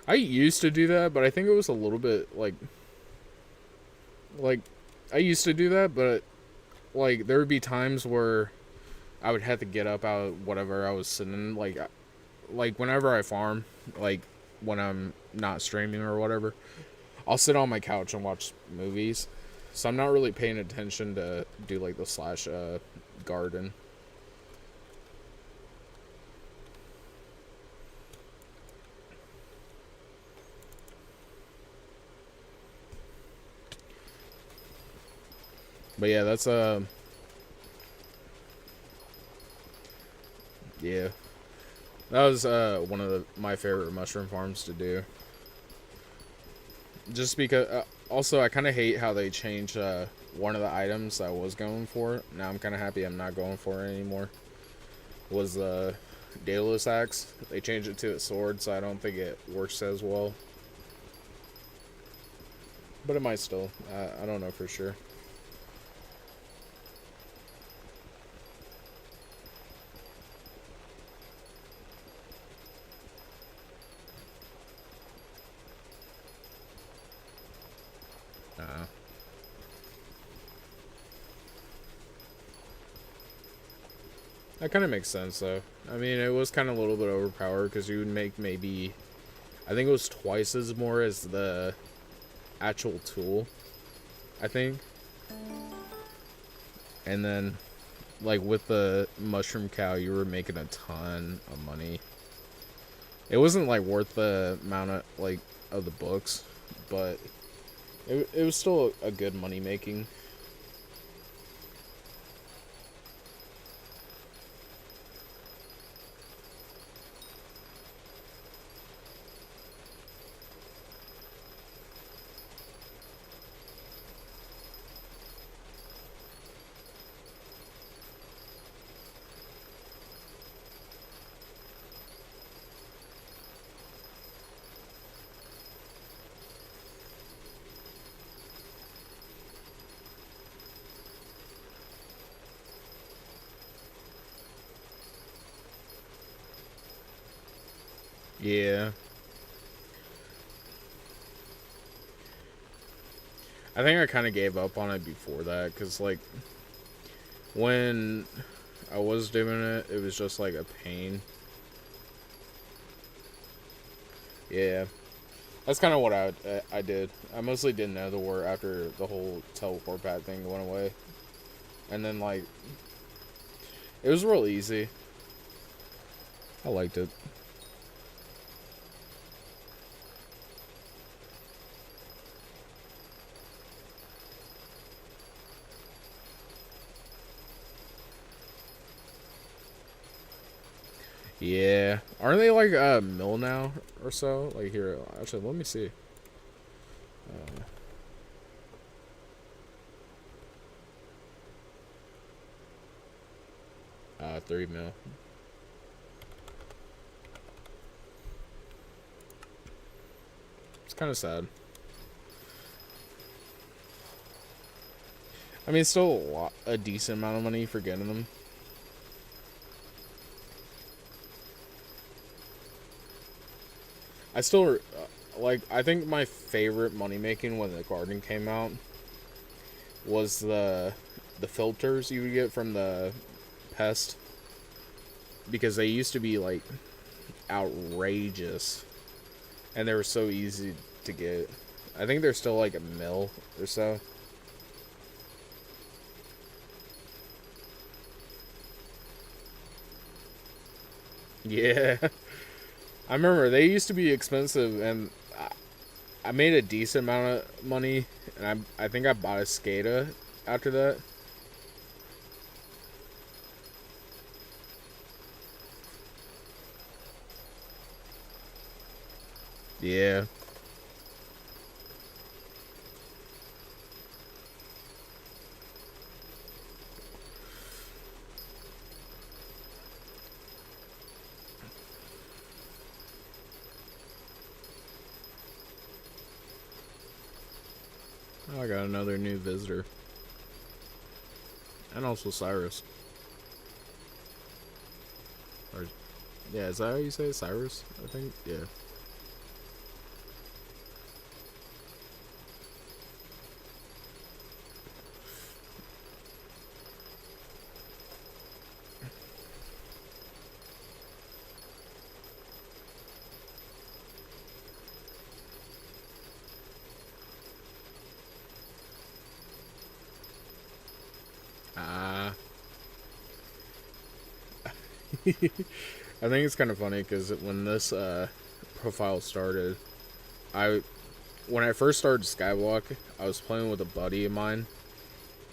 I used to do that, but I think it was a little bit like I used to do that, but like there would be times where I would have to get up out of whatever I was sitting in. Like whenever I farm, like when I'm not streaming or whatever, I'll sit on my couch and watch movies. So I'm not really paying attention to do like the slash garden. But yeah, that's yeah. That was one of my favorite mushroom farms to do. Just because, also I kind of hate how they changed one of the items I was going for. Now I'm kind of happy I'm not going for it anymore. Was the Daedalus axe. They changed it to a sword, so I don't think it works as well. But it might still. I don't know for sure. Uh, that kind of makes sense, though. I mean, it was kind of a little bit overpowered because you would make maybe, I think it was twice as more as the actual tool, I think. And then, like, with the mushroom cow, you were making a ton of money. It wasn't, like, worth the amount of, like, of the books, but it was still a good money making. Yeah. I think I kind of gave up on it before that, because, like, when I was doing it, it was just, like, a pain. Yeah. That's kind of what I did. I mostly didn't know the word after the whole teleport pad thing went away. And then, like, it was real easy. I liked it. Yeah. Aren't they like a mill now or so? Like here, actually, let me see. 3 mil. It's kind of sad. I mean, it's still a decent amount of money for getting them. I still like. I think my favorite money making when the garden came out was the filters you would get from the pest, because they used to be like outrageous and they were so easy to get. I think they're still like a mil or so. Yeah. I remember they used to be expensive, and I made a decent amount of money, and I think I bought a SCADA after that. Yeah. Oh, I got another new visitor. And also Cyrus. Or, yeah, is that how you say it? Cyrus? I think? Yeah. Ah. I think it's kind of funny because when this profile started, I when I first started skyblock, I was playing with a buddy of mine,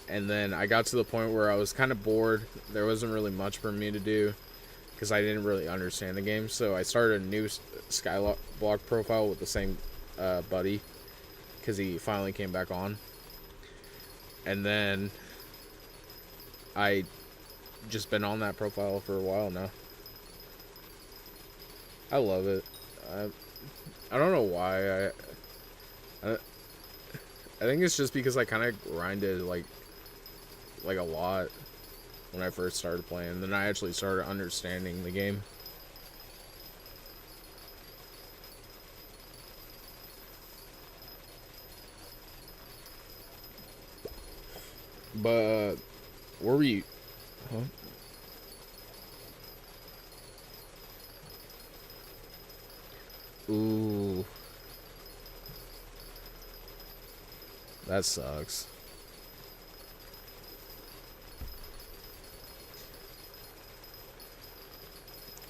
and then I got to the point where I was kind of bored. There wasn't really much for me to do because I didn't really understand the game. So I started a new skyblock profile with the same buddy because he finally came back on, and then I just been on that profile for a while now. I love it. I don't know why. I I think it's just because I kind of grinded like a lot when I first started playing. Then I actually started understanding the game. But where were you? Huh? Ooh, that sucks.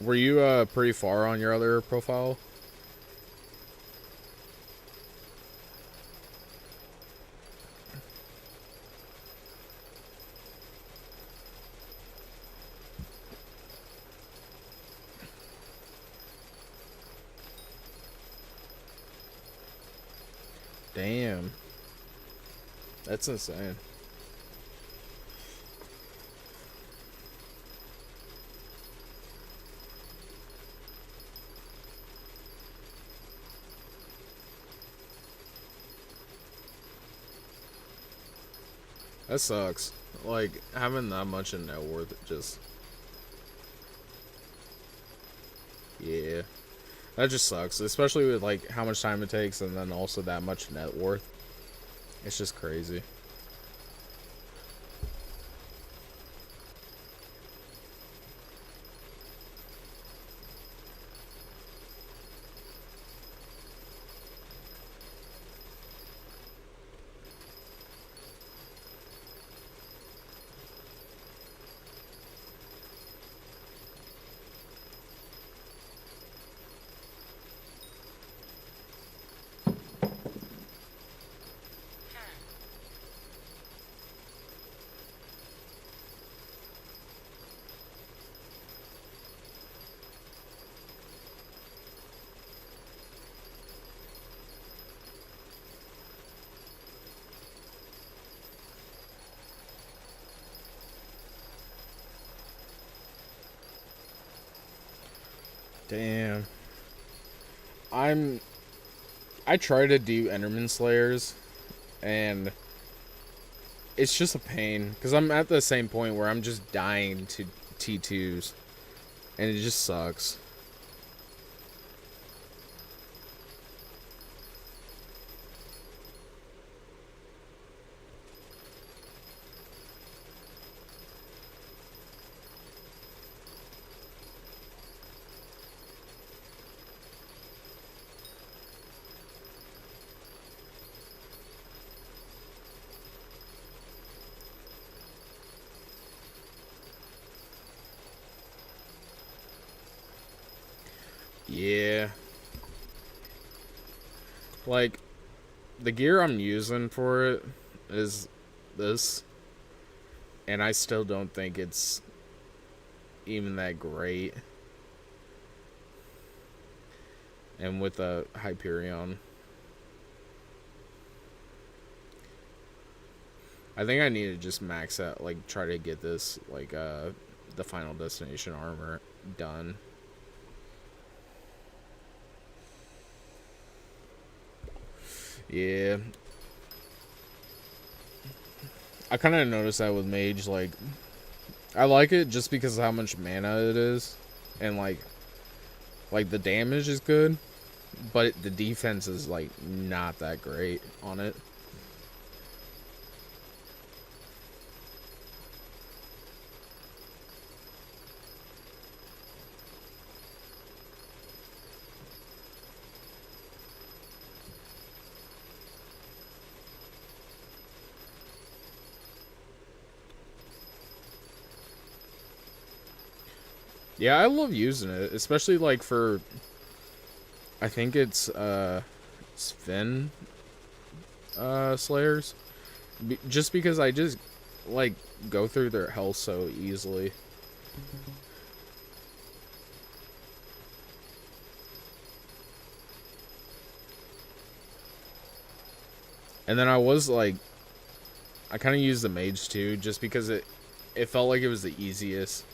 Were you pretty far on your other profile? Damn, that's insane. That sucks. Like having that much in net worth, just yeah, that just sucks. Especially with like how much time it takes, and then also that much net worth. It's just crazy. Damn. I'm I try to do Enderman Slayers, and it's just a pain because I'm at the same point where I'm just dying to T2s, and it just sucks. Yeah. Like, the gear I'm using for it is this, and I still don't think it's even that great. And with a Hyperion, I think I need to just max out, like, try to get this, like, the Final Destination armor done. Yeah. I kind of noticed that with Mage, like, I like it just because of how much mana it is, and, like the damage is good, but the defense is, like, not that great on it. Yeah, I love using it, especially, like, for, I think it's, Sven, Slayers. Just because I just, like, go through their health so easily. And then I was, like, I kind of used the mage, too, just because it felt like it was the easiest.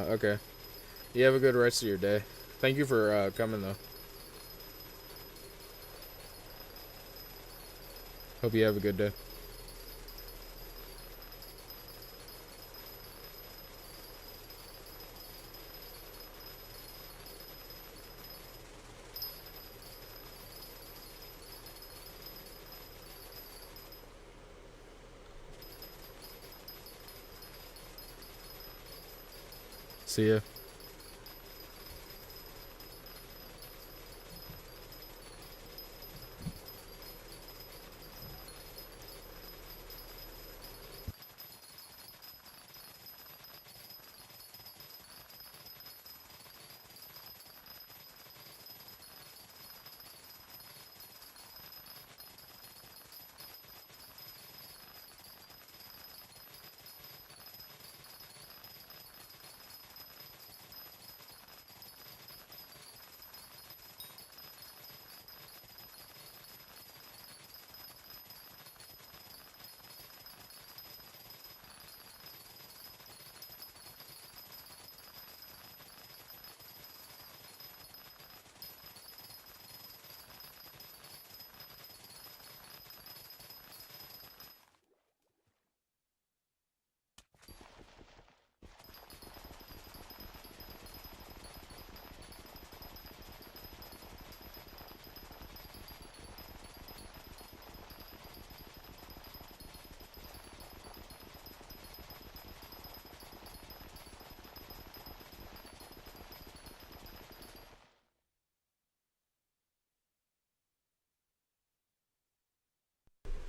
Okay. You have a good rest of your day. Thank you for, coming, though. Hope you have a good day. See ya.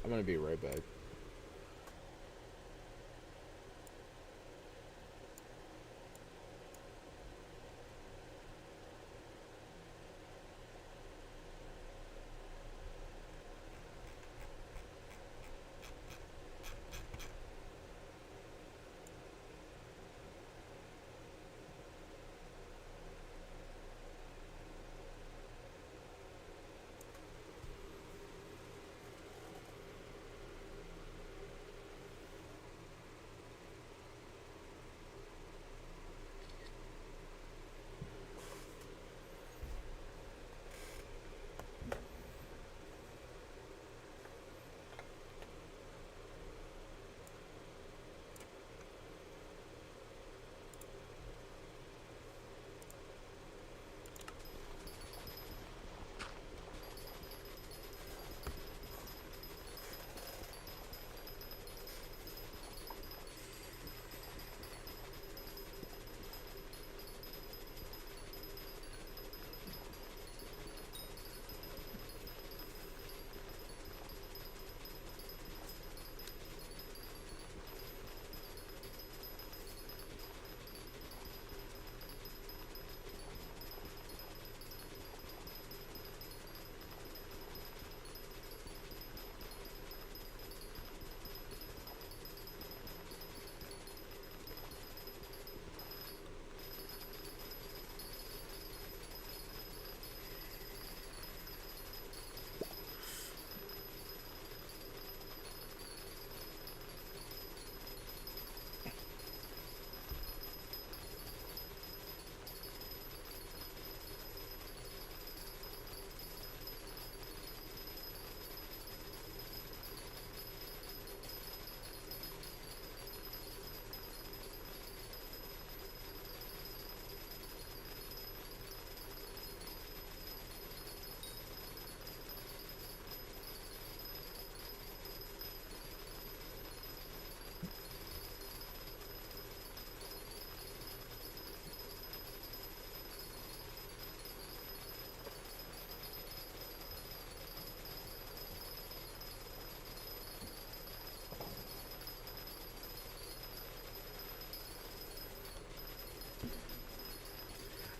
I'm gonna be right back.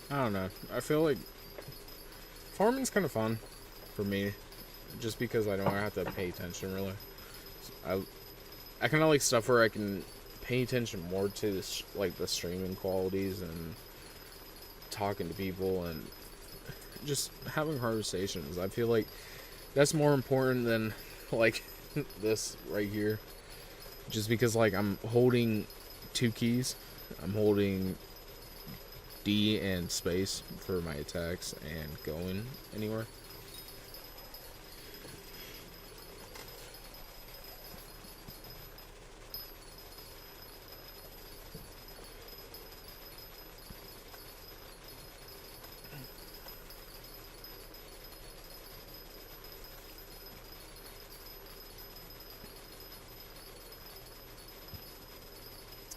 I don't know. I feel like farming's kind of fun for me, just because I don't have to pay attention really. I I kind of like stuff where I can pay attention more to this, like the streaming qualities and talking to people and just having conversations. I feel like that's more important than like this right here. Just because like I'm holding two keys. I'm holding D and space for my attacks and going anywhere.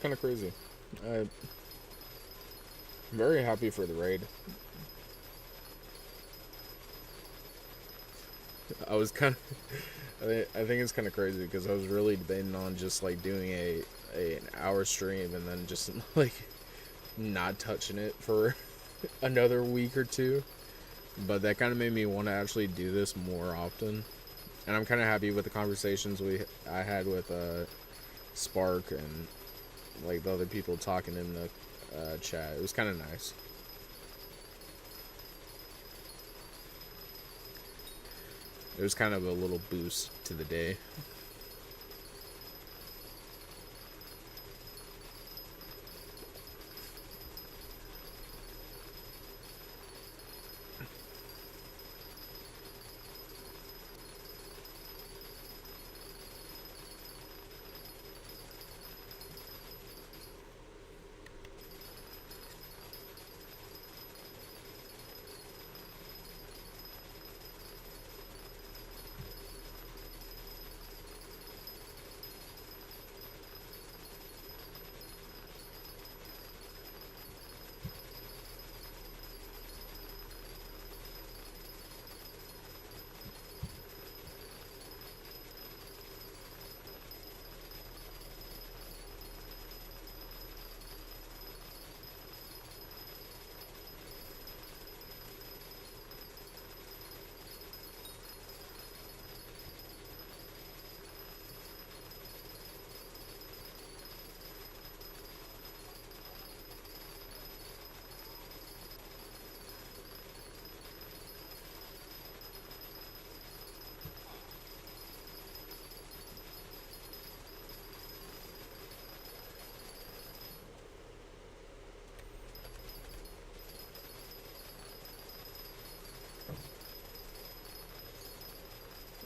kind of crazy. I'm very happy for the raid. I was kind of, I think it's kind of crazy because I was really debating on just like doing an hour stream and then just like not touching it for another week or two. But that kind of made me want to actually do this more often. And I'm kind of happy with the conversations I had with Spark and like the other people talking in the chat. It was kind of nice. It was kind of a little boost to the day.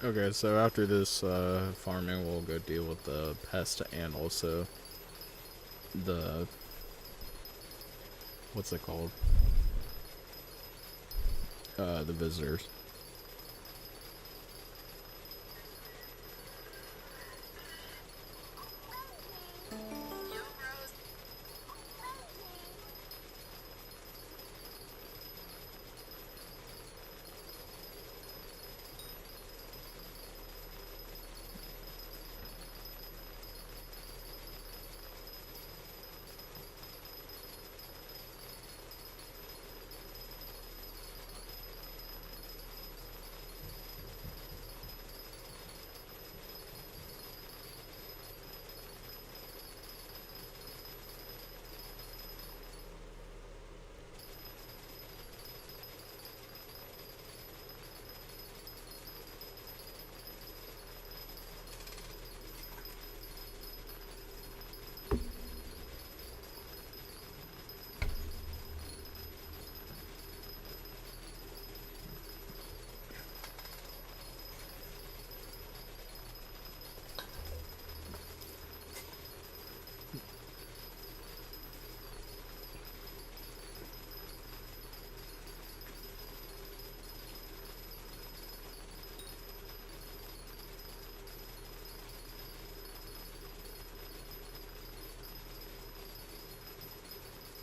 Okay, so after this farming, we'll go deal with the pest and also the, what's it called? The visitors.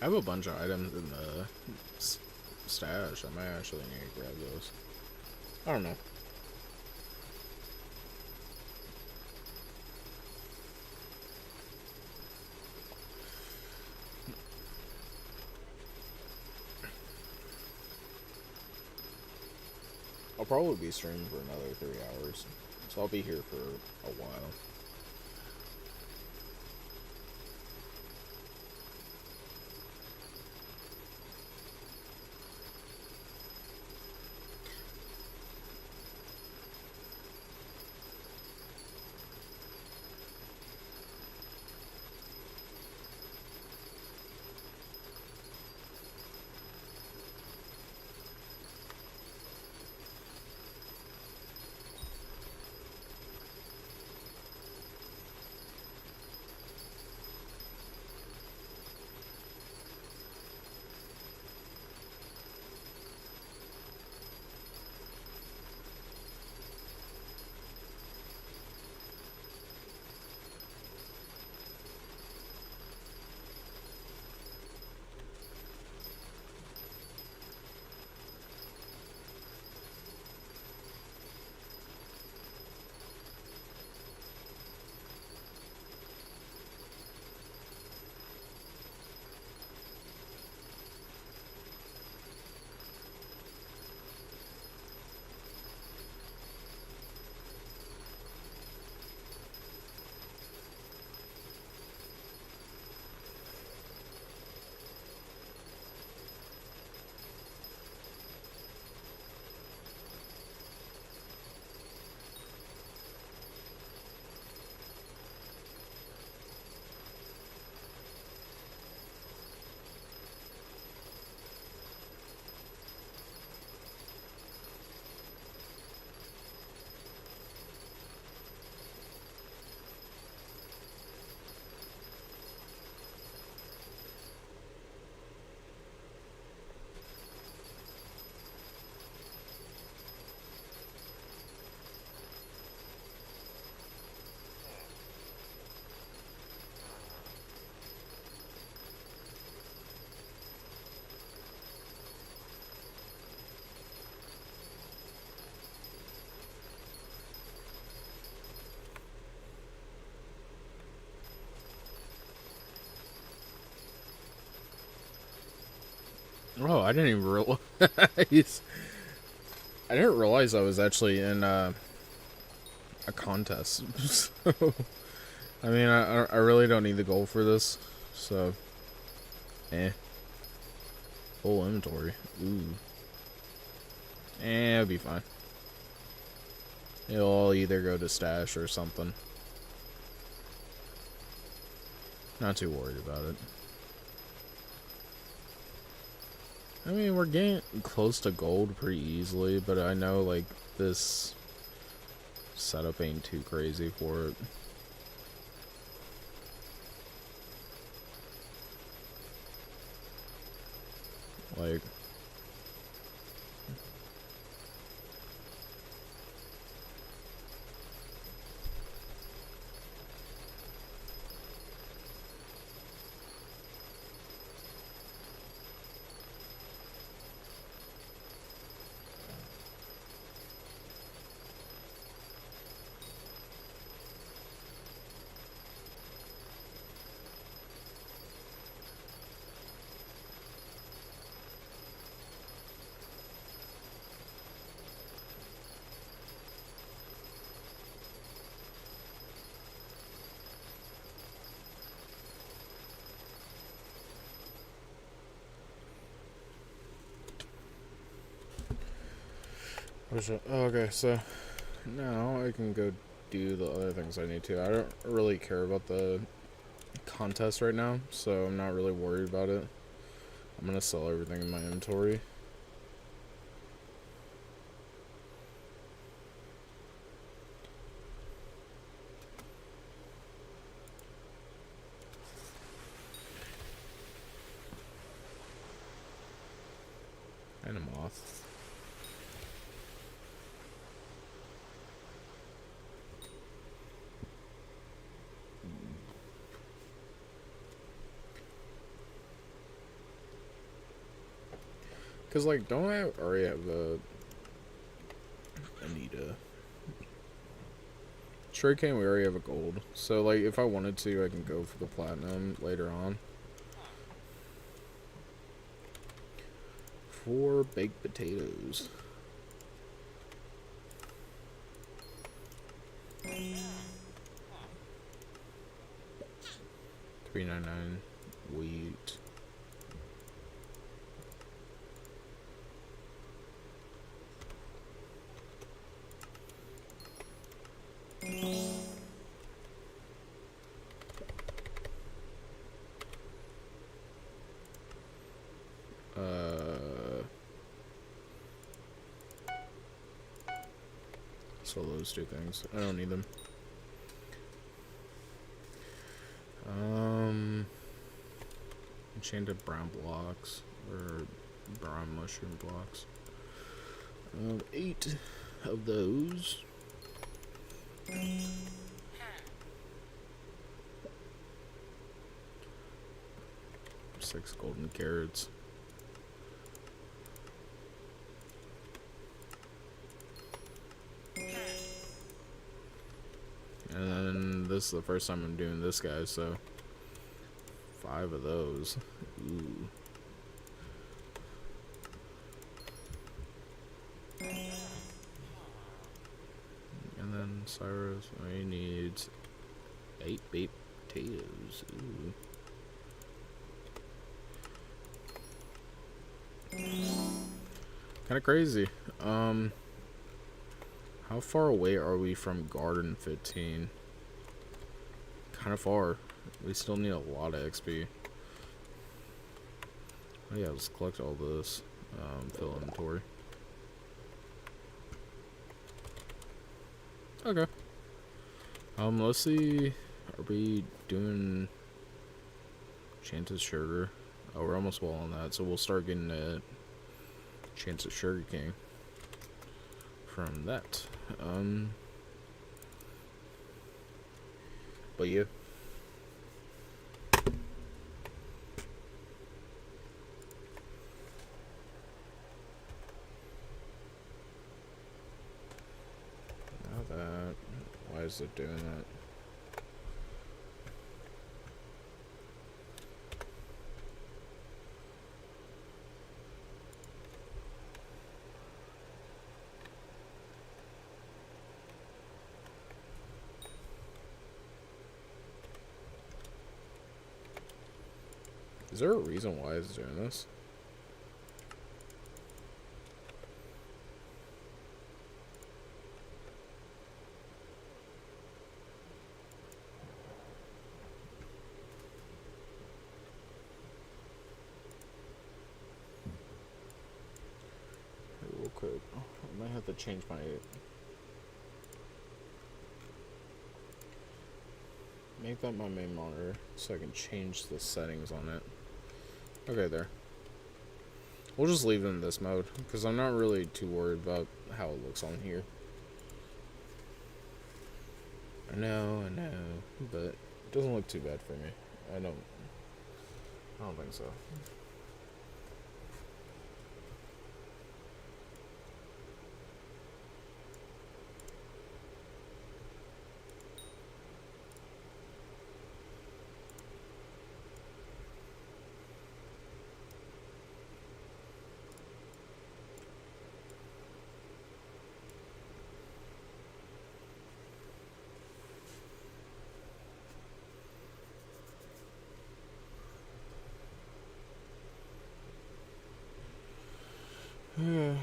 I have a bunch of items in the stash. I might actually need to grab those. I don't know. I'll probably be streaming for another 3 hours, so I'll be here for a while. Oh, I didn't even realize. I didn't realize I was actually in a contest. So, I mean, I really don't need the gold for this. So, full inventory. Ooh. It'll be fine. It'll all either go to stash or something. Not too worried about it. I mean, we're getting close to gold pretty easily, but I know, like, this setup ain't too crazy for it. Like... Oh, okay, so now I can go do the other things I need to. I don't really care about the contest right now, so I'm not really worried about it. I'm gonna sell everything in my inventory. And a moth. Cause like, don't I already have a Anita? Trade cane, we already have a gold. So like, if I wanted to, I can go for the platinum later on. 4 baked potatoes. $3.99 wheat. So those 2 things. I don't need them. Enchanted brown blocks or brown mushroom blocks. 8 of those. 6 golden carrots. And then this is the first time I'm doing this guy, so 5 of those. Ooh. And then Cyrus, I need 8 baked potatoes. Ooh. Kind of crazy. How far away are we from Garden 15? Kind of far. We still need a lot of XP. Oh yeah, let's collect all this. Fill inventory. Okay. Let's see. Are we doing Chanted Sugar? Oh, we're almost well on that, so we'll start getting a Chanted Sugar King from that. But yeah. Now that, why is it doing that? Is there a reason why it's doing this? Real quick, I might have to change my... Make that my main monitor so I can change the settings on it. Okay, there. We'll just leave it in this mode because I'm not really too worried about how it looks on here. I know, but it doesn't look too bad for me. I don't think so. um,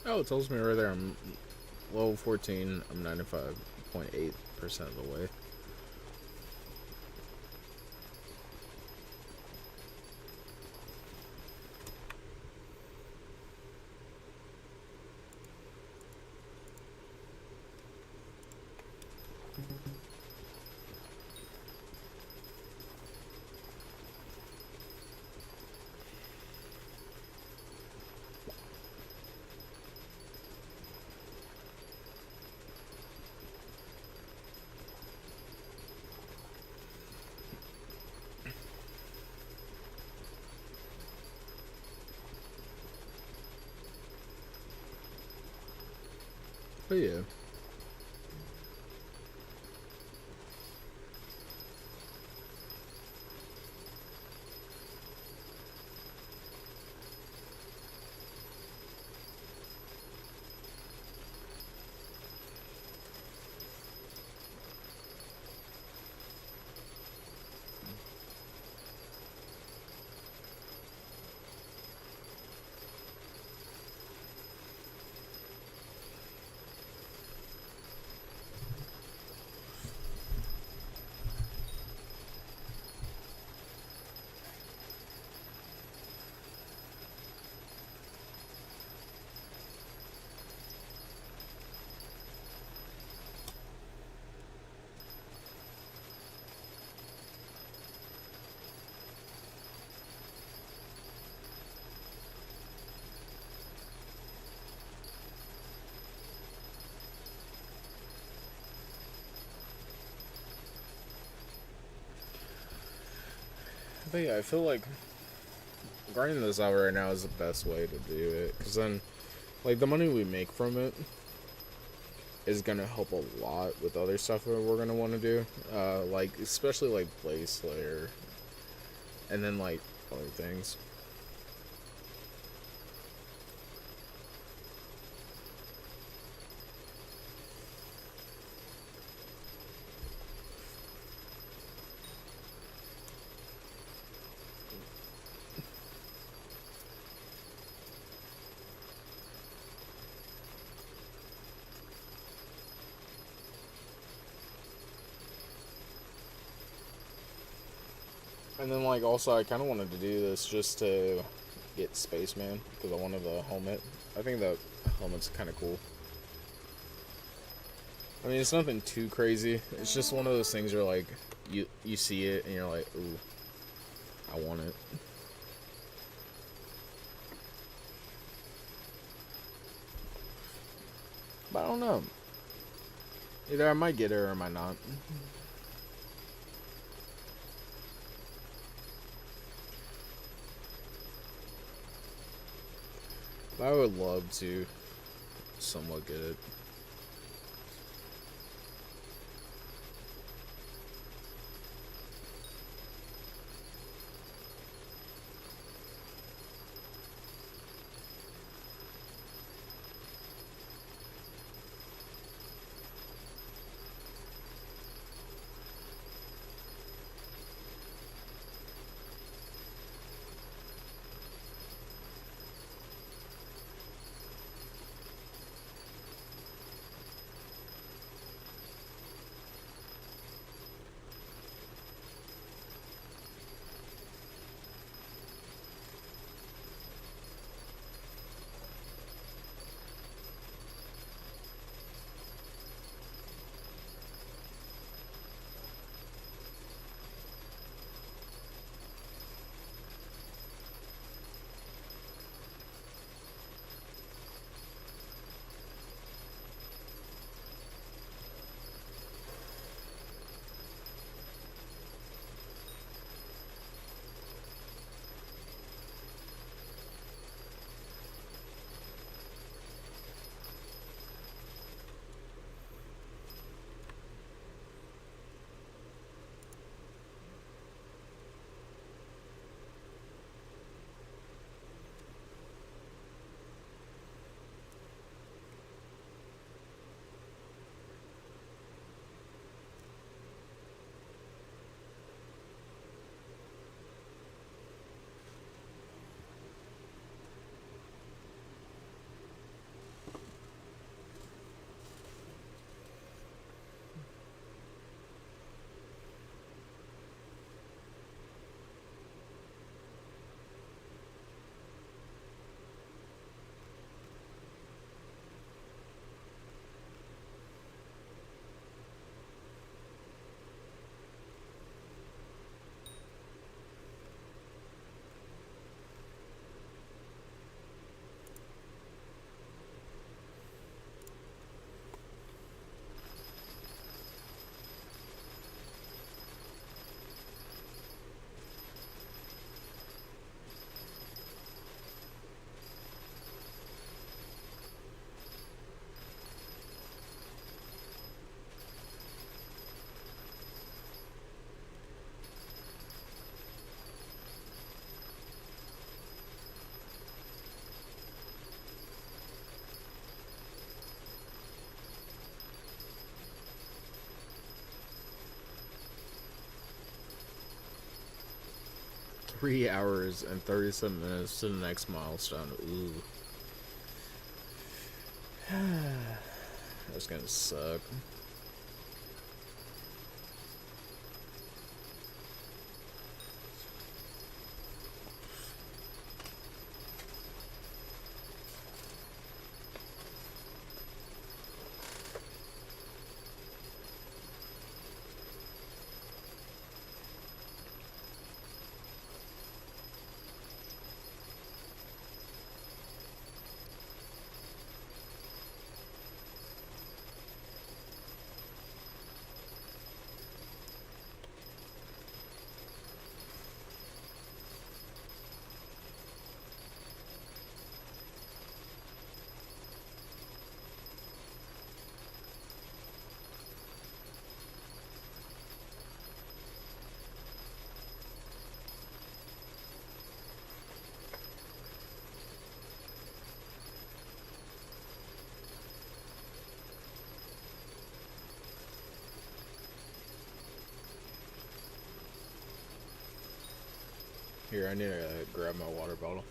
oh, it tells me right there I'm level 14. I'm 95.8% of the way. But yeah. But yeah, I feel like grinding this out right now is the best way to do it. Because then, like, the money we make from it is going to help a lot with other stuff that we're going to want to do. Like, especially, like, Blaze Slayer. And then, like, other things. And then, like, also, I kind of wanted to do this just to get Spaceman, because I wanted the helmet. I think the helmet's kind of cool. I mean, it's nothing too crazy. It's just one of those things where, like, you see it, and you're like, ooh, I want it. But I don't know. Either I might get it or I might not. But I would love to somewhat get it. $3 and 37 minutes to the next milestone. Ooh. That's gonna suck. Here, I need to grab my water bottle.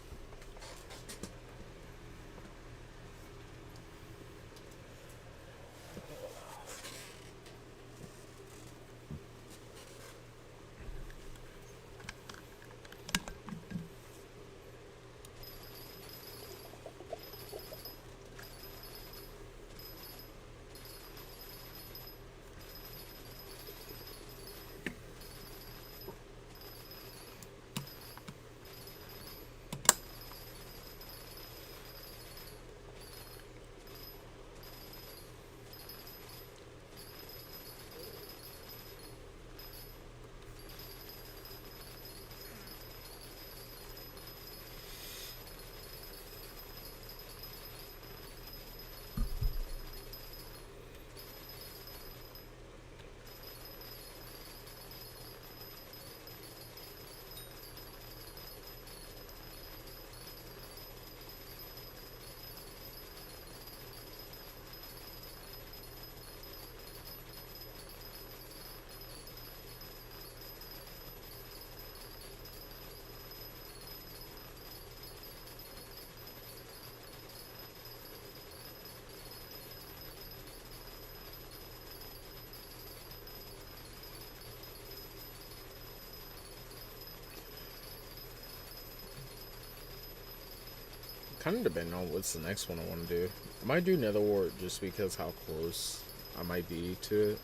Kind of depending on what's the next one I want to do. I might do Nether Wart just because how close I might be to it.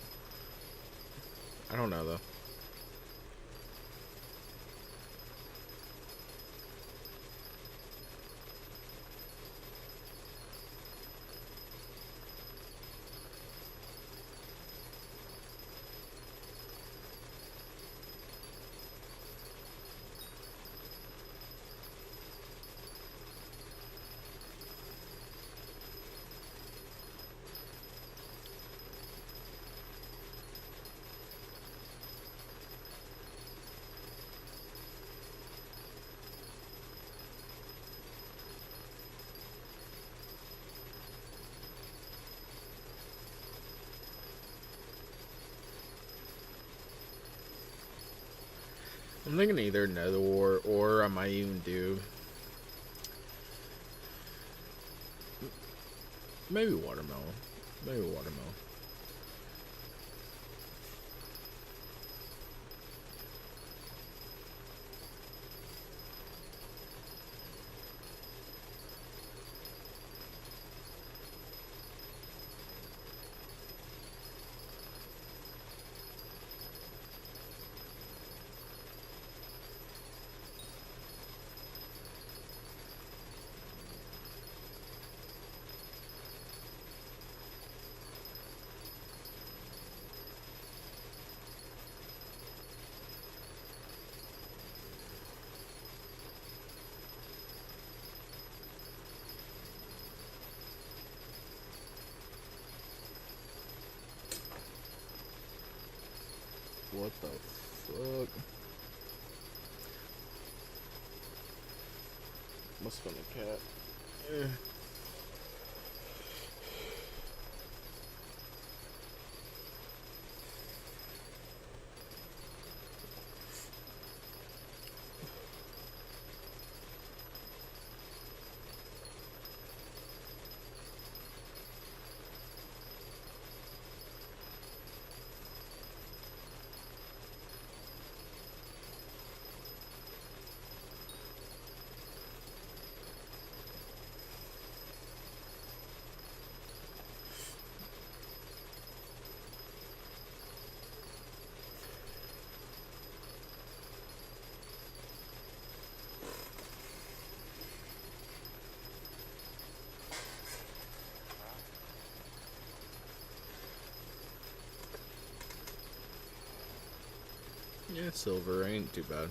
I don't know though. I'm thinking either Nether Wart or I might even do maybe watermelon. Maybe watermelon. What the fuck? Must have been a cat. Eh. Yeah, silver ain't too bad.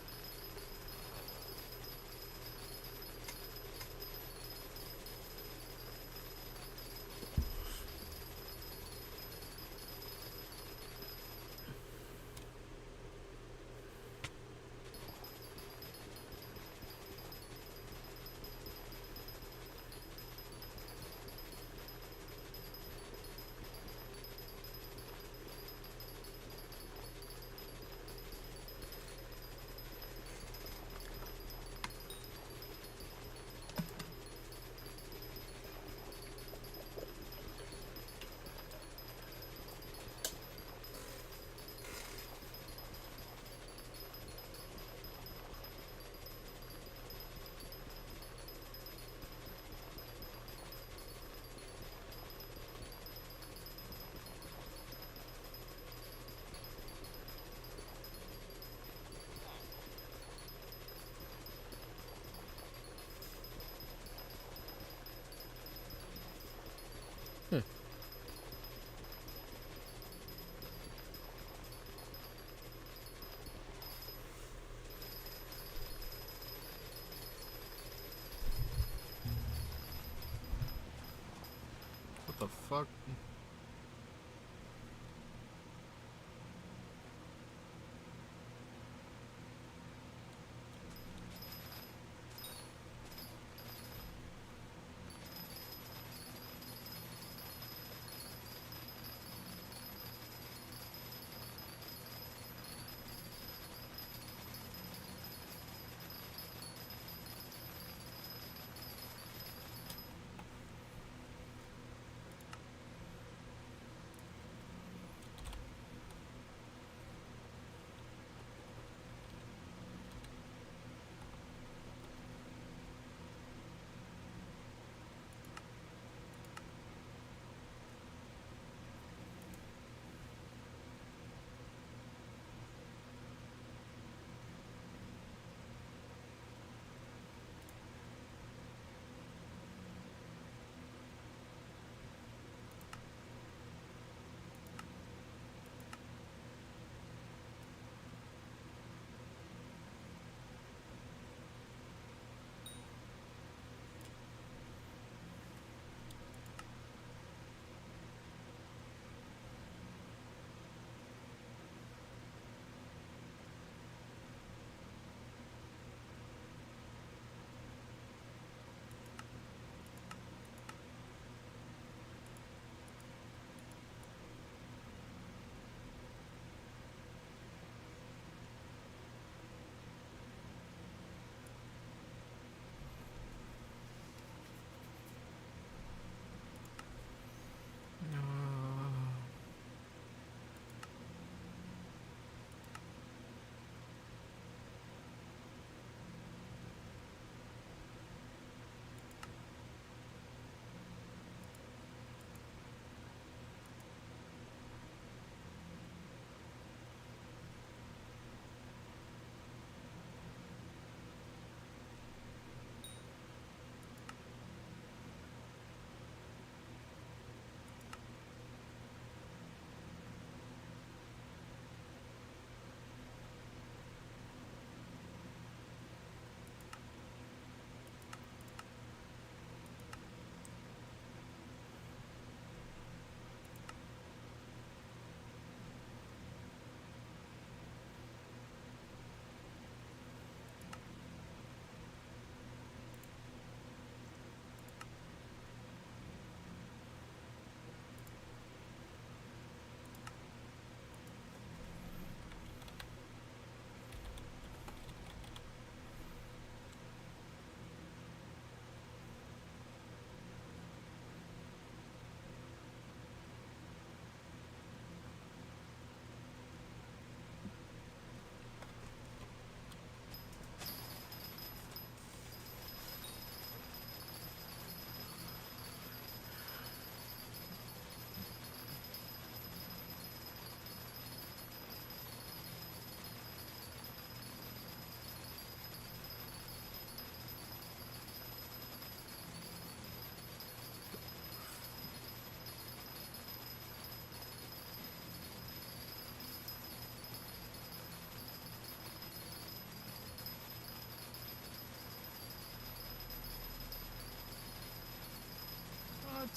What the fuck?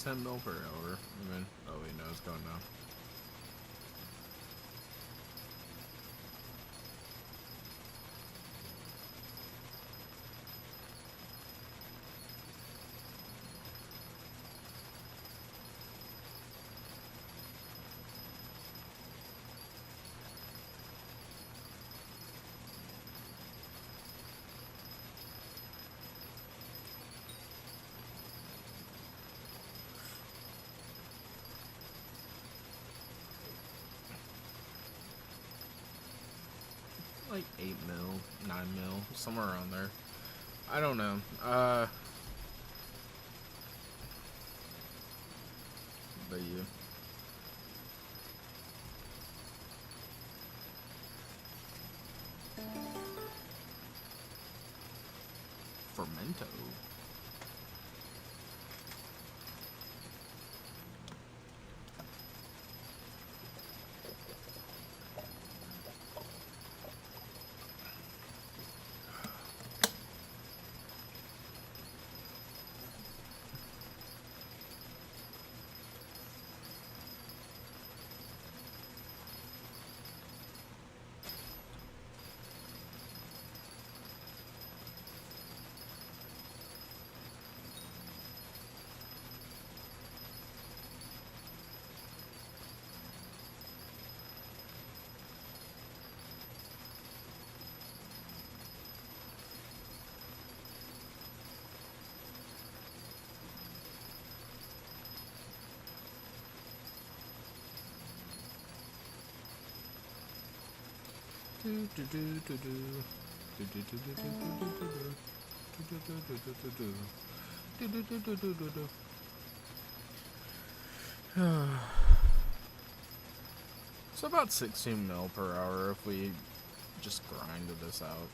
10 mil per hour. Even, oh wait, no, it's going down. Like 8 mil, 9 mil, somewhere around there. I don't know. But yeah. Fermento. So about 16 mil per hour if we just grinded this out.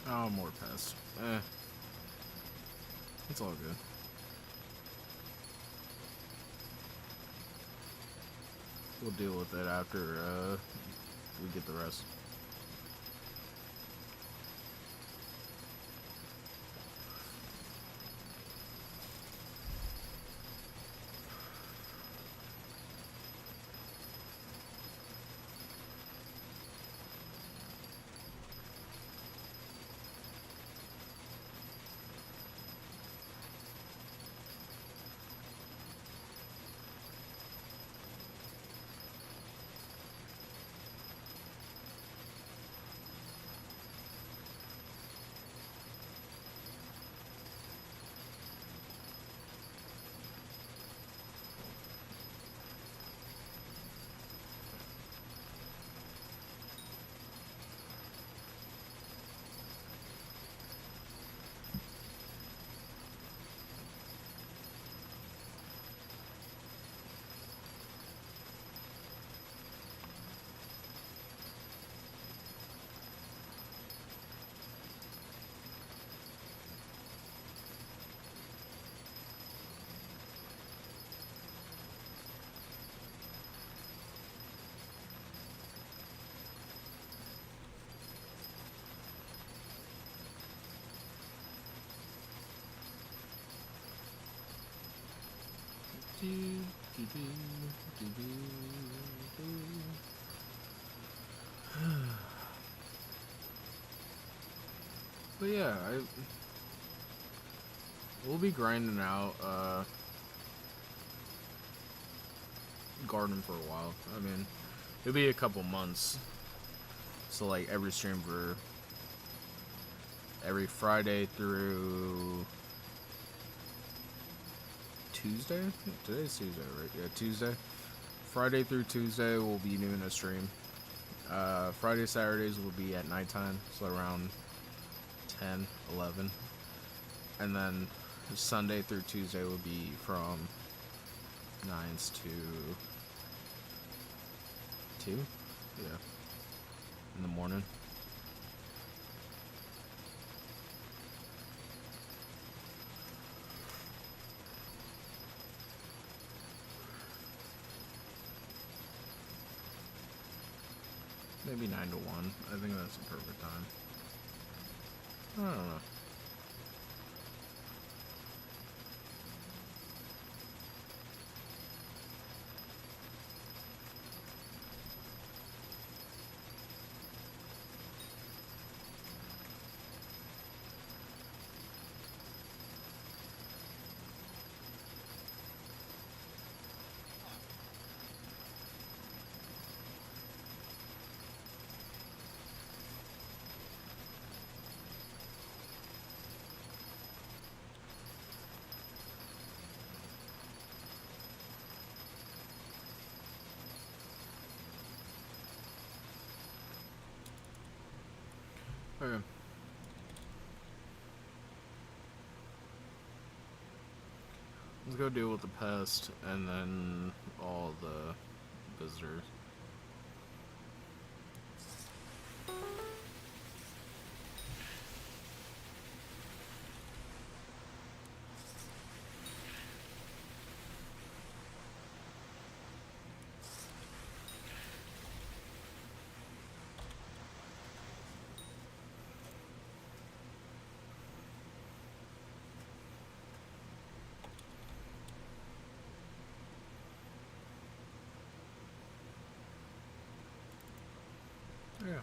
Oh, more pests. It's all good. We'll deal with it after we get the rest. But yeah, we'll be grinding out garden for a while. I mean, it'll be a couple months. So like every stream for every Friday through Tuesday? Today's Tuesday, right? Yeah, Tuesday. Friday through Tuesday we'll be doing a stream. Friday, Saturdays will be at nighttime, so around 10, 11. And then Sunday through Tuesday will be from 9s to 2? Yeah. In the morning. Maybe 9 to 1. I think that's the perfect time. I don't know. Okay. Let's go deal with the pest and then all the visitors. Yeah.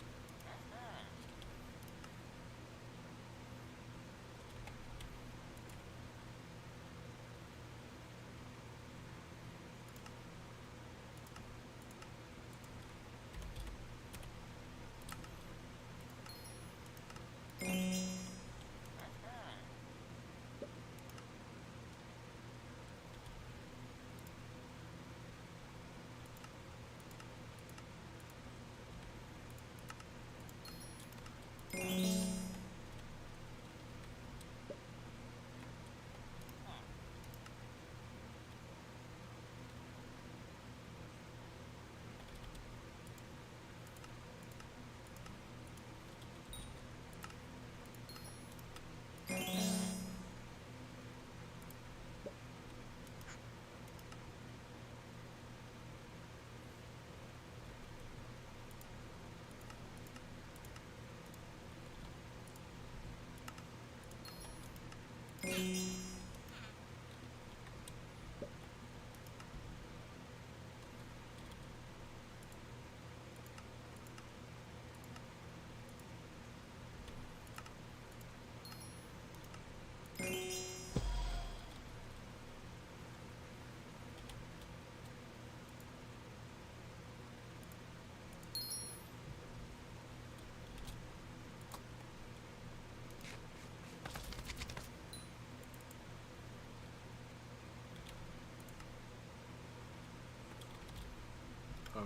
Oh.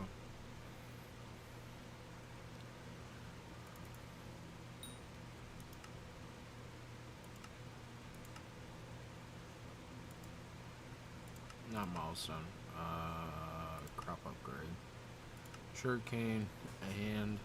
Not milestone. Crop upgrade. Sugarcane, a hand.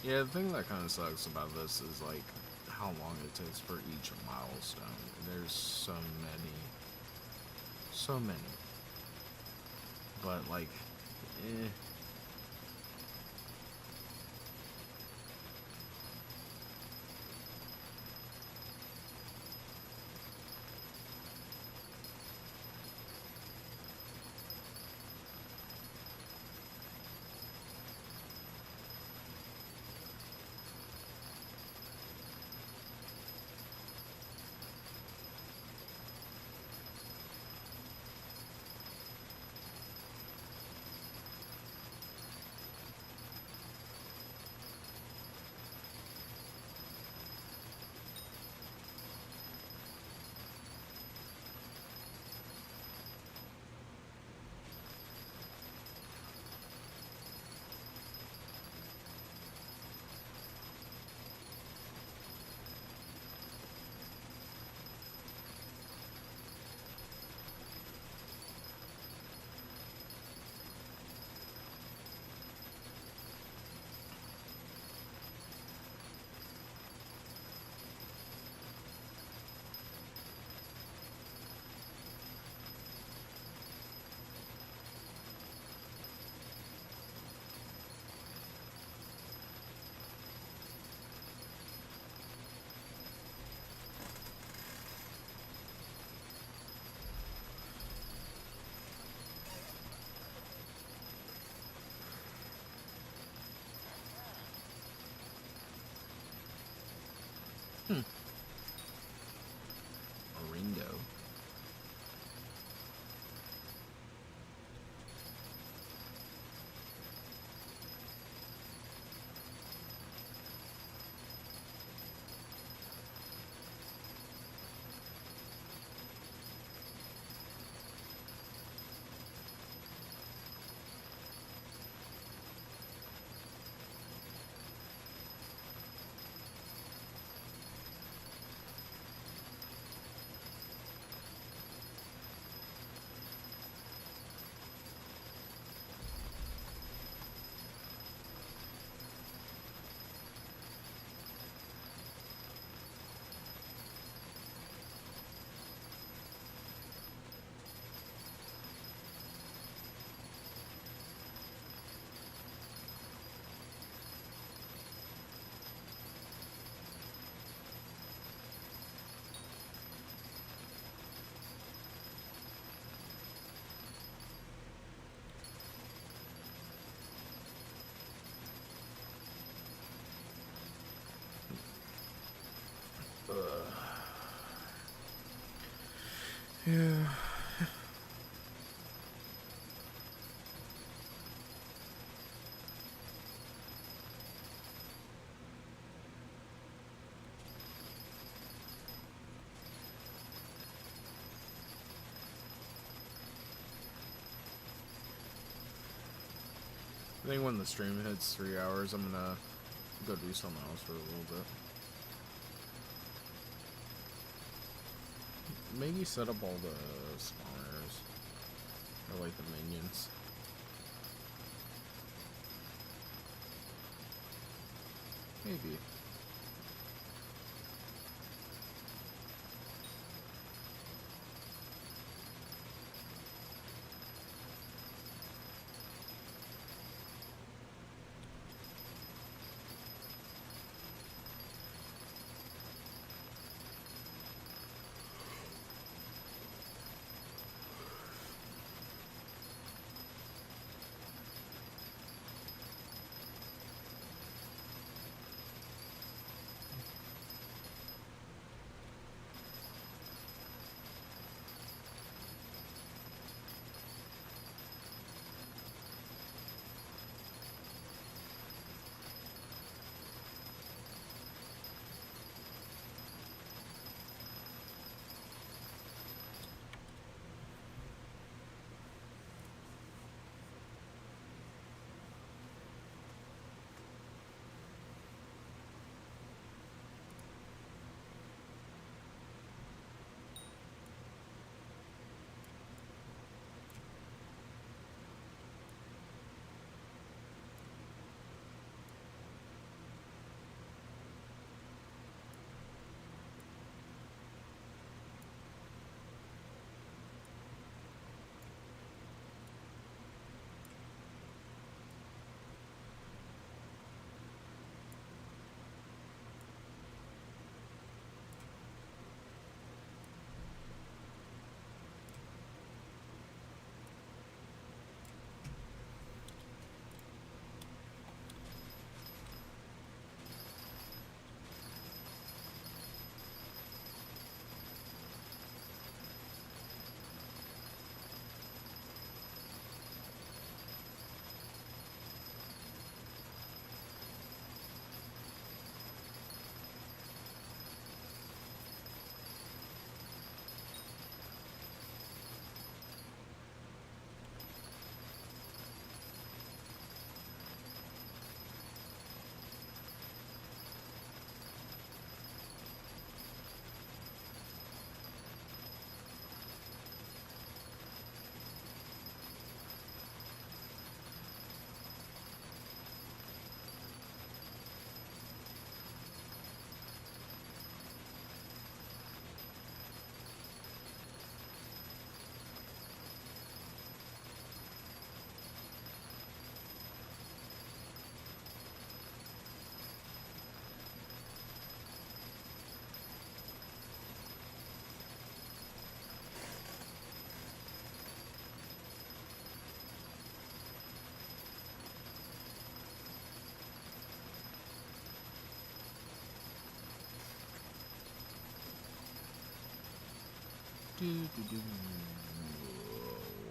Yeah, the thing that kind of sucks about this is like how long it takes for each milestone. There's so many. But like, eh. A Ringo. Yeah. I think when the stream hits 3 hours, I'm gonna go do something else for a little bit. Maybe set up all the spawners. Or like the minions. Maybe.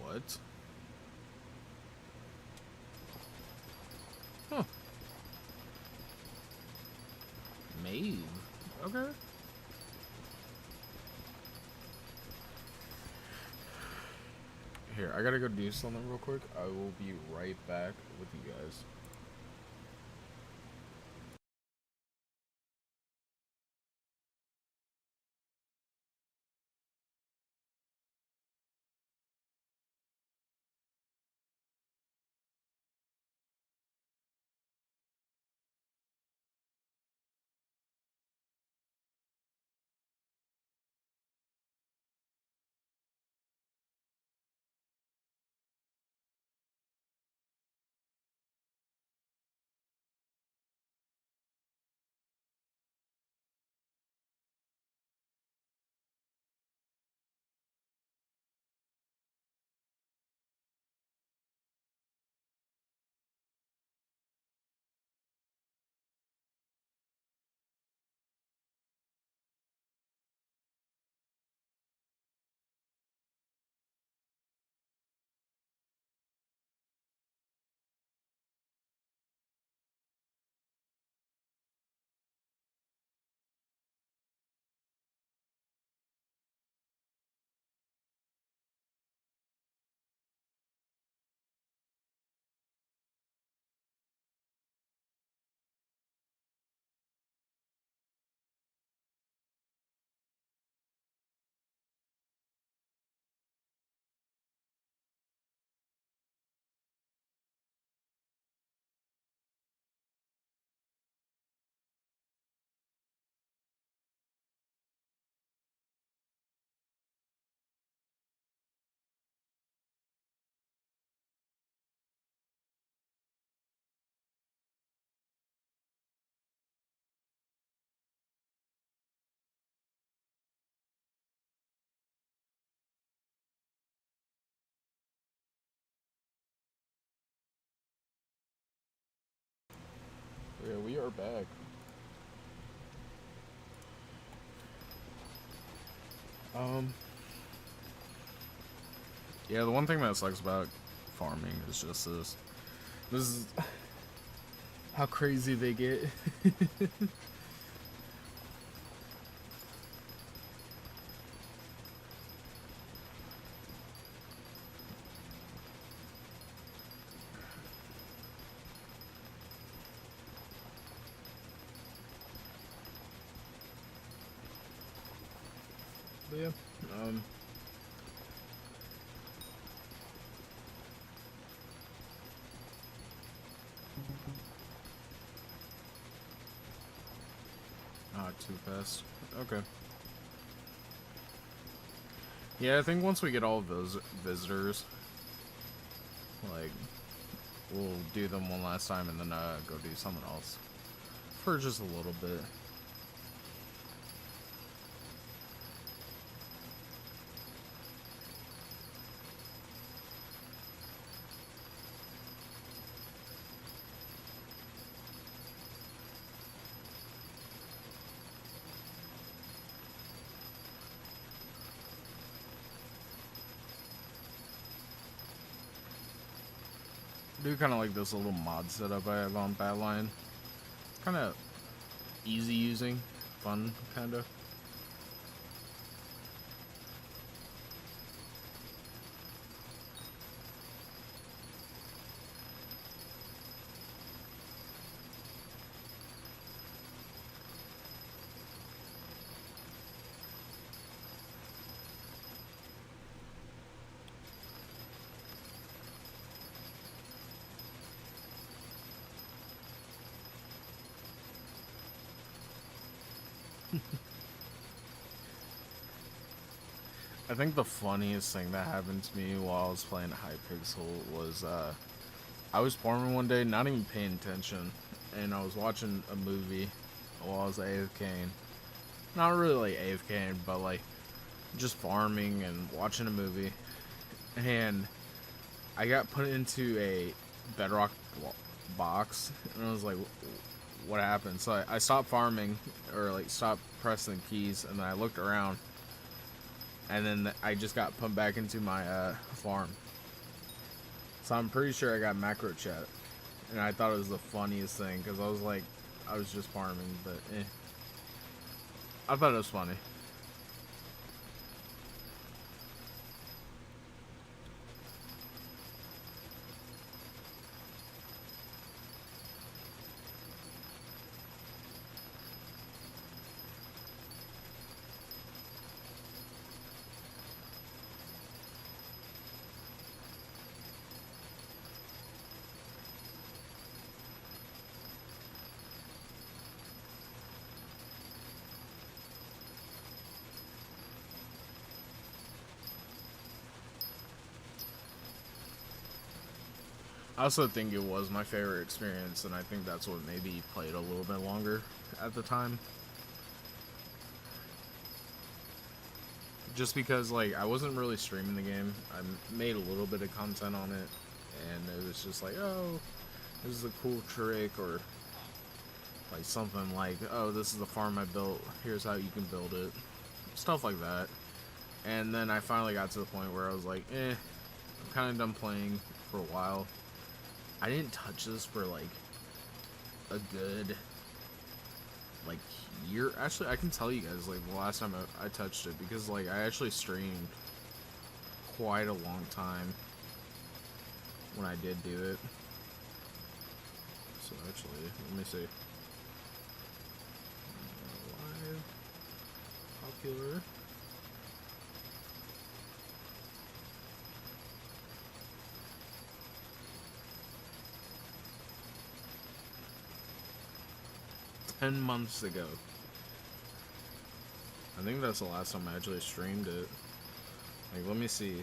What? Huh. Maeve. Okay. Here, I gotta go do something real quick. I will be right back with you guys. Yeah, we are back. Yeah, the one thing that sucks about farming is just this. This is how crazy they get. But yeah, not too fast. Okay. Yeah, I think once we get all of those visitors, like, we'll do them one last time and then go do something else for just a little bit. I do kind of like this little mod setup I have on Badline. Kind of easy using, fun, kind of. I think the funniest thing that happened to me while I was playing Hypixel was I was farming one day, not even paying attention, and I was watching a movie while I was AFKing. Not really like AFKing, but like just farming and watching a movie. And I got put into a bedrock box, and I was like, what happened? So I stopped farming, or like stopped pressing keys, and then I looked around, and then I just got put back into my farm. So I'm pretty sure I got macro chat, and I thought it was the funniest thing because I was like, I was just farming, but I thought it was funny. I also think it was my favorite experience, and I think that's what maybe played a little bit longer at the time. Just because, like, I wasn't really streaming the game. I made a little bit of content on it, and it was just like, oh, this is a cool trick, or like something like, oh, this is the farm I built, here's how you can build it. Stuff like that. And then I finally got to the point where I was like, I'm kind of done playing for a while. I didn't touch this for like a good like year. Actually, I can tell you guys like the last time I touched it, because like I actually streamed quite a long time when I did do it. So actually, let me see. Live popular. $10 months ago. I think that's the last time I actually streamed it. Like, let me see.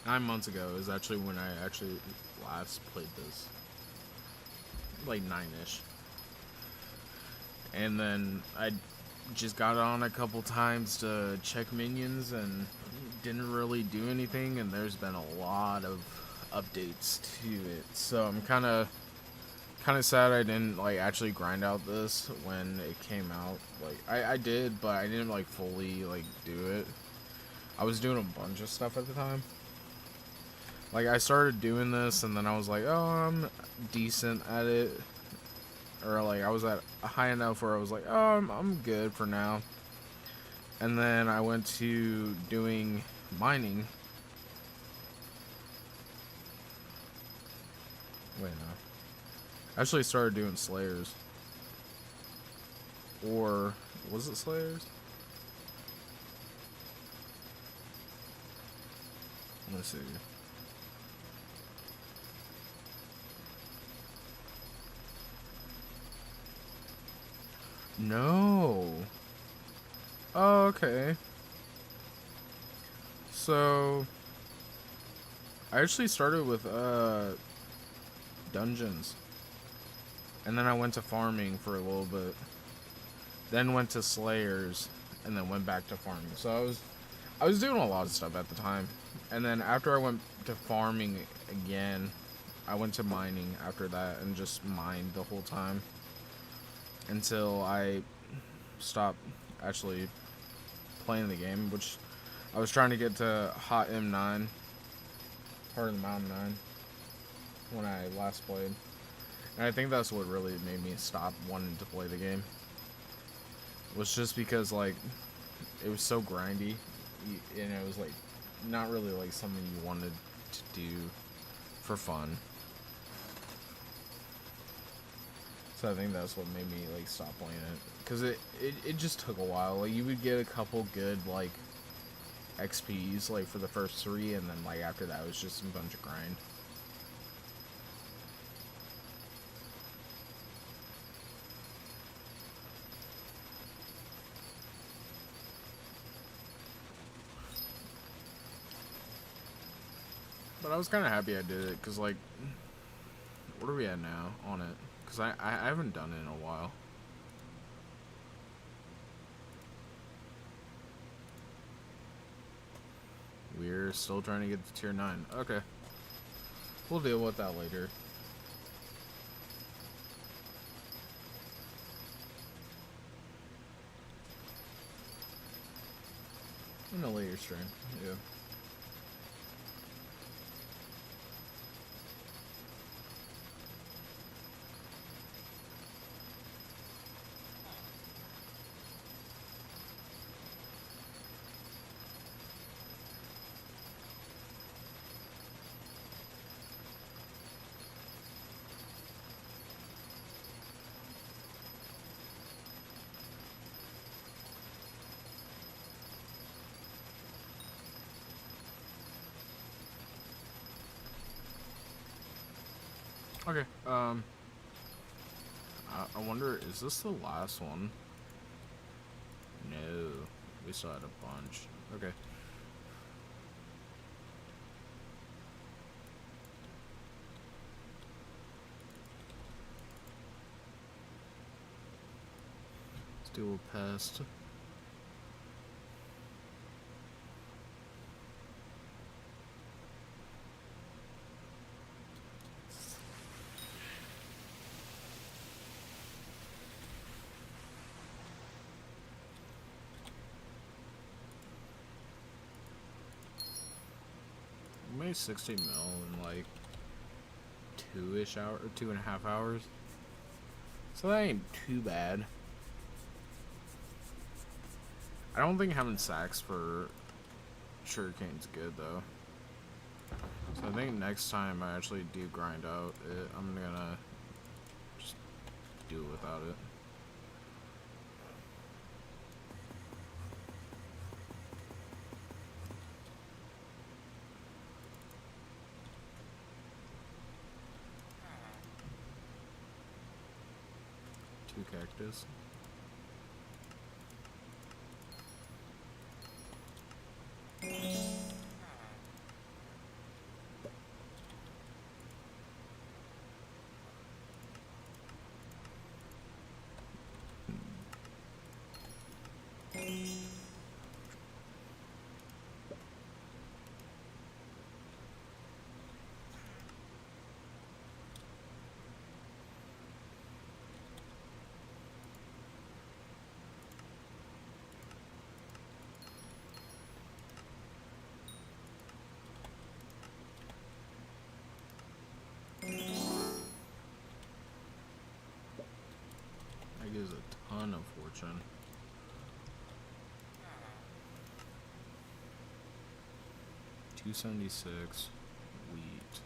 Nine months ago is actually when I actually last played this. Like 9-ish. And then I just got on a couple times to check minions and didn't really do anything, and there's been a lot of updates to it. So I'm kind of sad I didn't like actually grind out this when it came out. Like I did, but I didn't like fully like do it. I was doing a bunch of stuff at the time. Like, I started doing this, and then I was like, oh, I'm decent at it. Or, like, I was at high enough where I was like, oh, I'm good for now. And then I went to doing mining. Wait, no. I actually started doing Slayers. Or, was it Slayers? Let's see. No. Oh, okay. So I actually started with dungeons. And then I went to farming for a little bit. Then went to Slayers, and then went back to farming. So I was doing a lot of stuff at the time. And then after I went to farming again, I went to mining after that and just mined the whole time until I stopped actually playing the game, which I was trying to get to Hot M9, Heart of the Mountain 9, when I last played. And I think that's what really made me stop wanting to play the game. Was just because, like, it was so grindy, and it was, like, not really, like, something you wanted to do for fun. So I think that's what made me, like, stop playing it. Because it just took a while. Like, you would get a couple good, like, XPs, like, for the first 3, and then, like, after that, it was just a bunch of grind. But I was kind of happy I did it, because, like, what are we at now on it? Because I haven't done it in a while. We're still trying to get to tier 9. Okay. We'll deal with that later. In a later stream, yeah. Okay, I wonder, is this the last one? No, we still had a bunch. Okay. Let's do a pest. We made 60 mil in like 2-ish hours, or 2.5 hours. So that ain't too bad. I don't think having sacks for sugarcane's good though. So I think next time I actually do grind out it, I'm gonna just do it without it. Two cactus. That gives a ton of fortune. $276 wheat.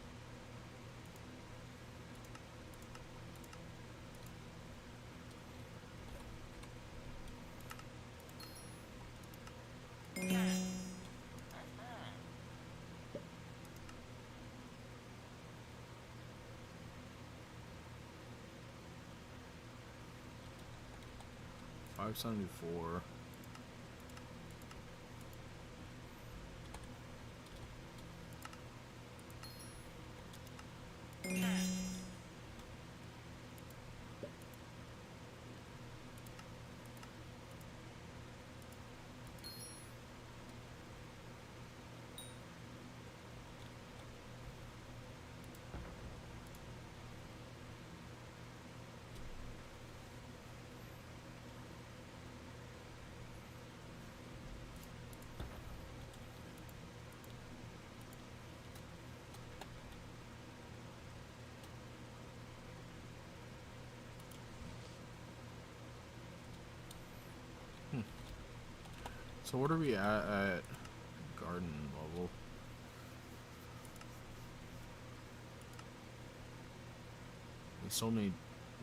$574. So what are we at garden level? We still need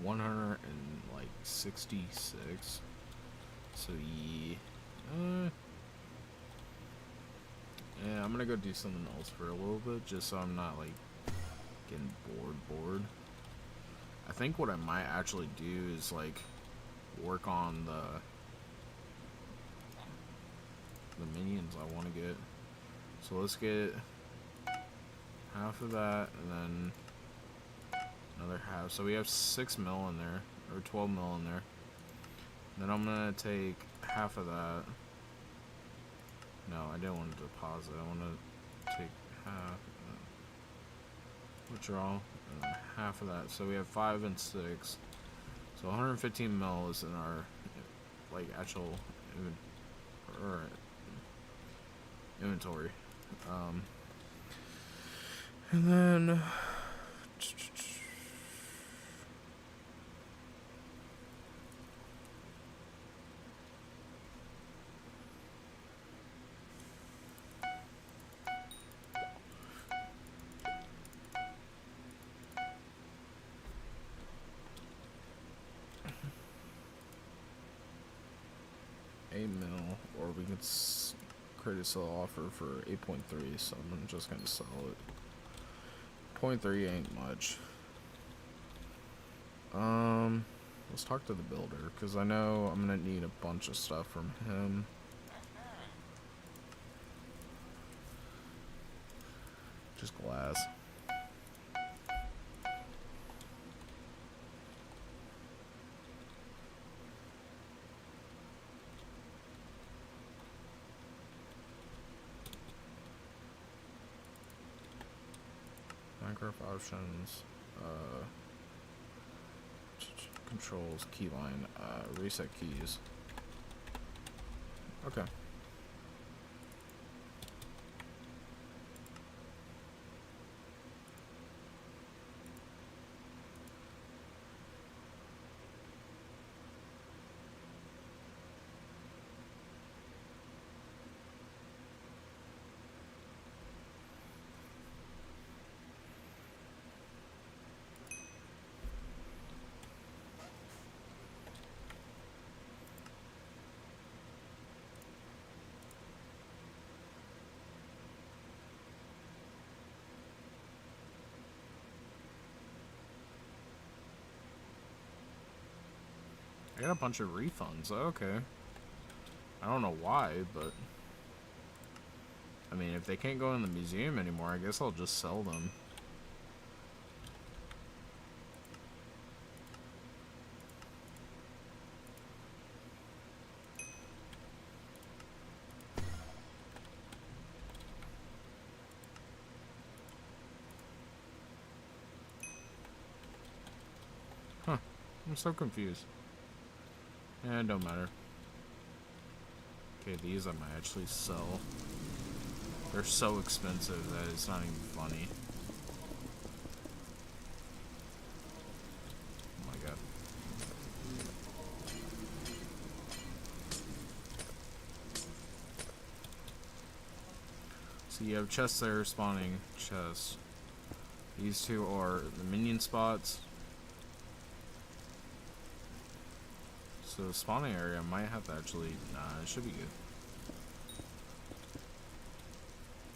166. So yeah, I'm gonna go do something else for a little bit, just so I'm not like getting bored. I think what I might actually do is like work on the minions I want to get. So let's get half of that, and then another half. So we have 6 mil in there, or 12 mil in there. Then I'm gonna take half of that. No, I didn't want to deposit. I want to take half, withdraw, and then half of that. So we have 5 and 6. So 115 mil is in our, like, actual inventory. And then $8 or we can create a sell offer for 8.3, so I'm just gonna sell it. 0.3 ain't much. Let's talk to the builder, because I know I'm gonna need a bunch of stuff from him. Just glass. Minecraft options, controls, keyline, reset keys. Okay. I got a bunch of refunds. Okay. I don't know why, but I mean, if they can't go in the museum anymore, I guess I'll just sell them. Huh. I'm so confused. Yeah, it don't matter. Okay, these I might actually sell. They're so expensive that it's not even funny. Oh my god. So you have chests there spawning chests. These two are the minion spots. So the spawning area might have to actually, nah, it should be good.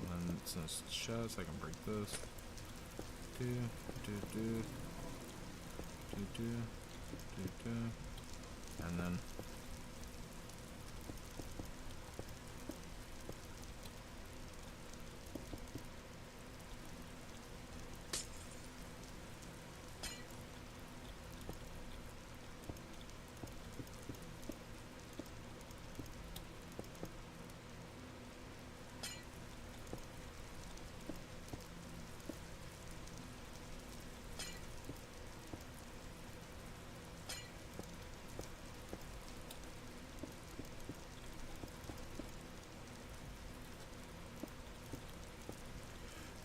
And then since it's chest, I can break this. And then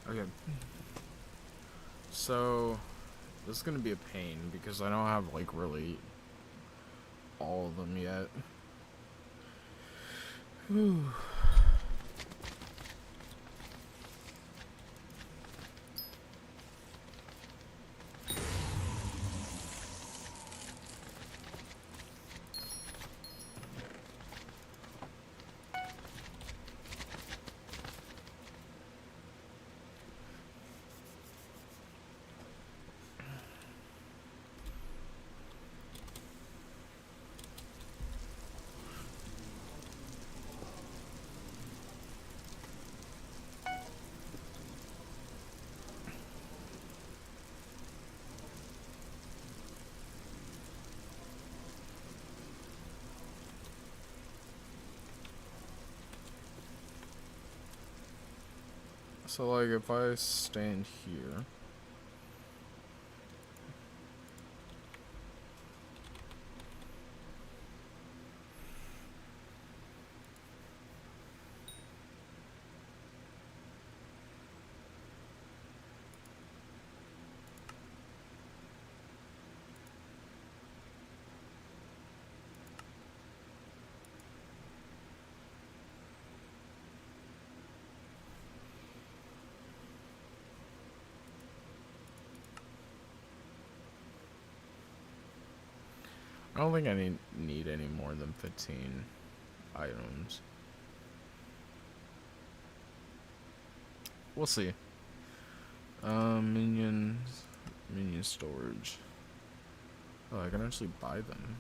okay. So this is gonna be a pain because I don't have like really all of them yet. Whew. So, like, if I stand here. I don't think I need any more than 15 items. We'll see. Minion storage. Oh, I can actually buy them.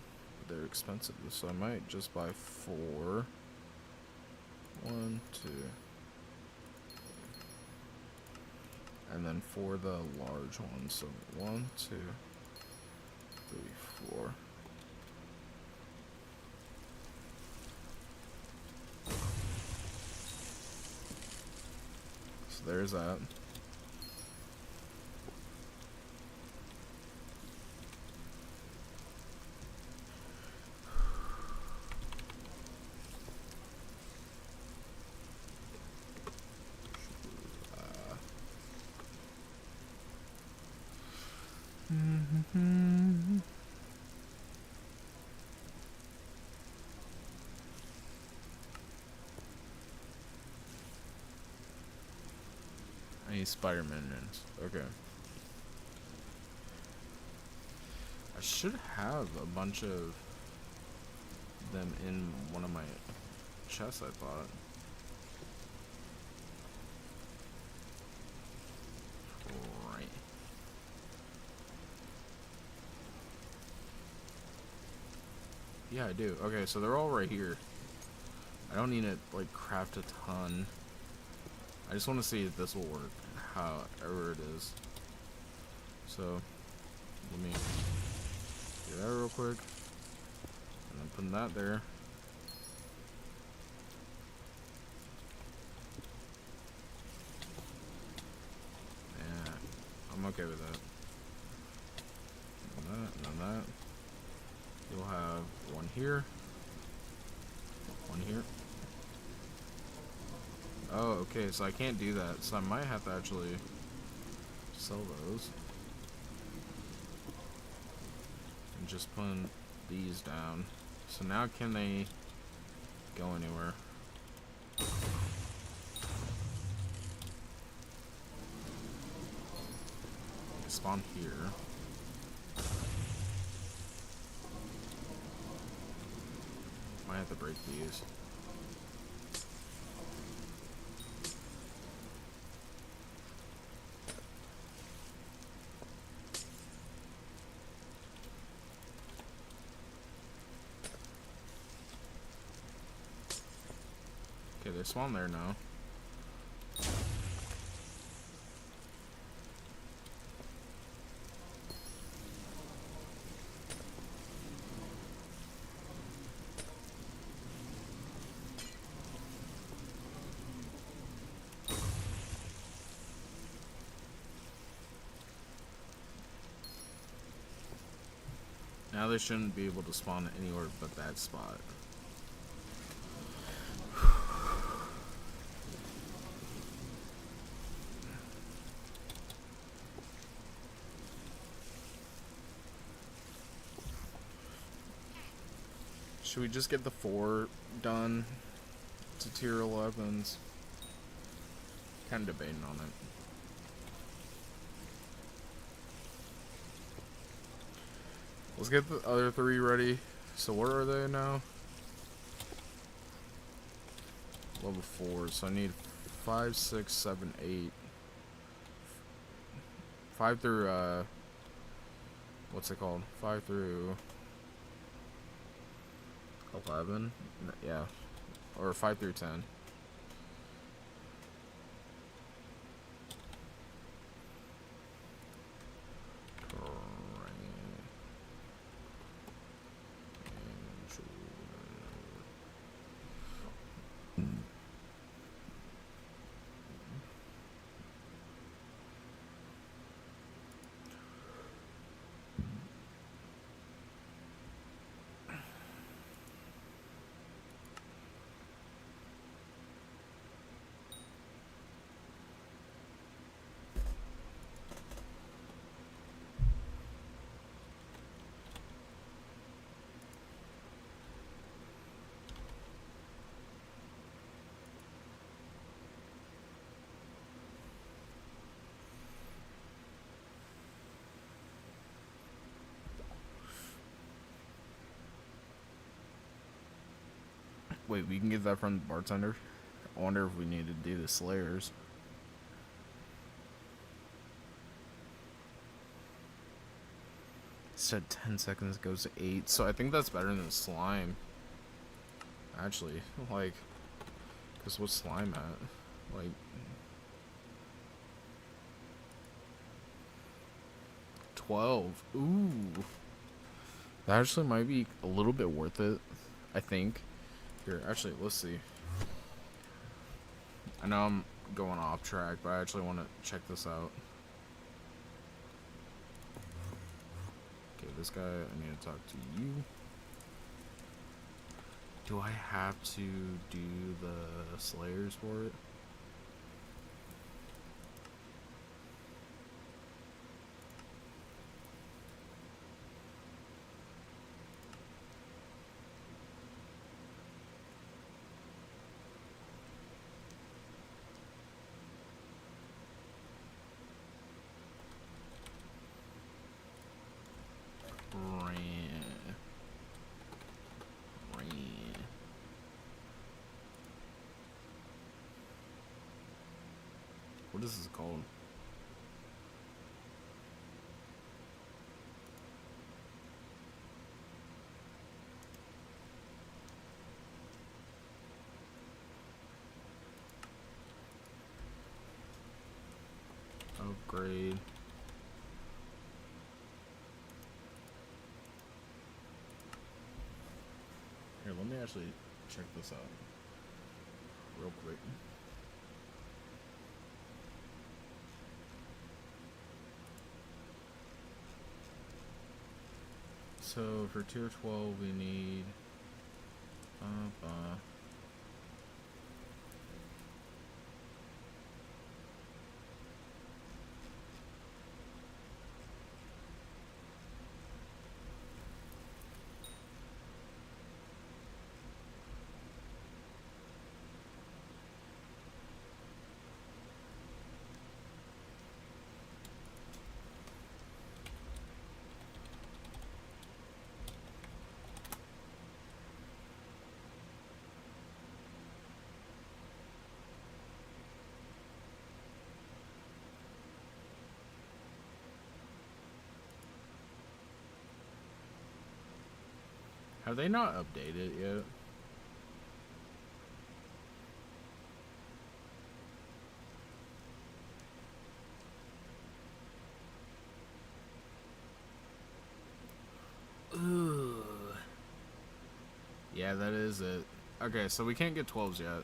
They're expensive, so I might just buy 4. 1, 2. And then 4 the large ones. So 1, 2, 3, 4. So there's that. I need spider minions. Okay. I should have a bunch of them in one of my chests, I thought. Right. Yeah, I do. Okay, so they're all right here. I don't need to, like, craft a ton. I just want to see if this will work, however it is. So, let me do that real quick. And then putting that there. Yeah, I'm okay with that. And that. You'll have one here. One here. Oh, okay, so I can't do that. So I might have to actually sell those. And just put these down. So now can they go anywhere? Spawn here. Might have to break these. Okay, they spawn there now. Now they shouldn't be able to spawn anywhere but that spot. Should we just get the 4 done to tier 11s? Kind of debating on it. Let's get the other 3 ready. So what are they now? Level 4. So I need 5, 6, 7, 8. 5 through, what's it called? 5 through 11? Yeah. Or 5 through 10. Wait, we can get that from the bartender? I wonder if we need to do the slayers. It said 10 seconds goes to 8, so I think that's better than slime. Actually, like, because what's slime at? Like, 12. Ooh. That actually might be a little bit worth it, I think. Here, actually, let's see. I know I'm going off track, but I actually want to check this out. Okay, this guy, I need to talk to you. Do I have to do the slayers for it? What is this called? Upgrade. Here, let me actually check this out real quick. So for tier 12 we need have they not updated yet? Ooh. Yeah, that is it. Okay, so we can't get 12s yet.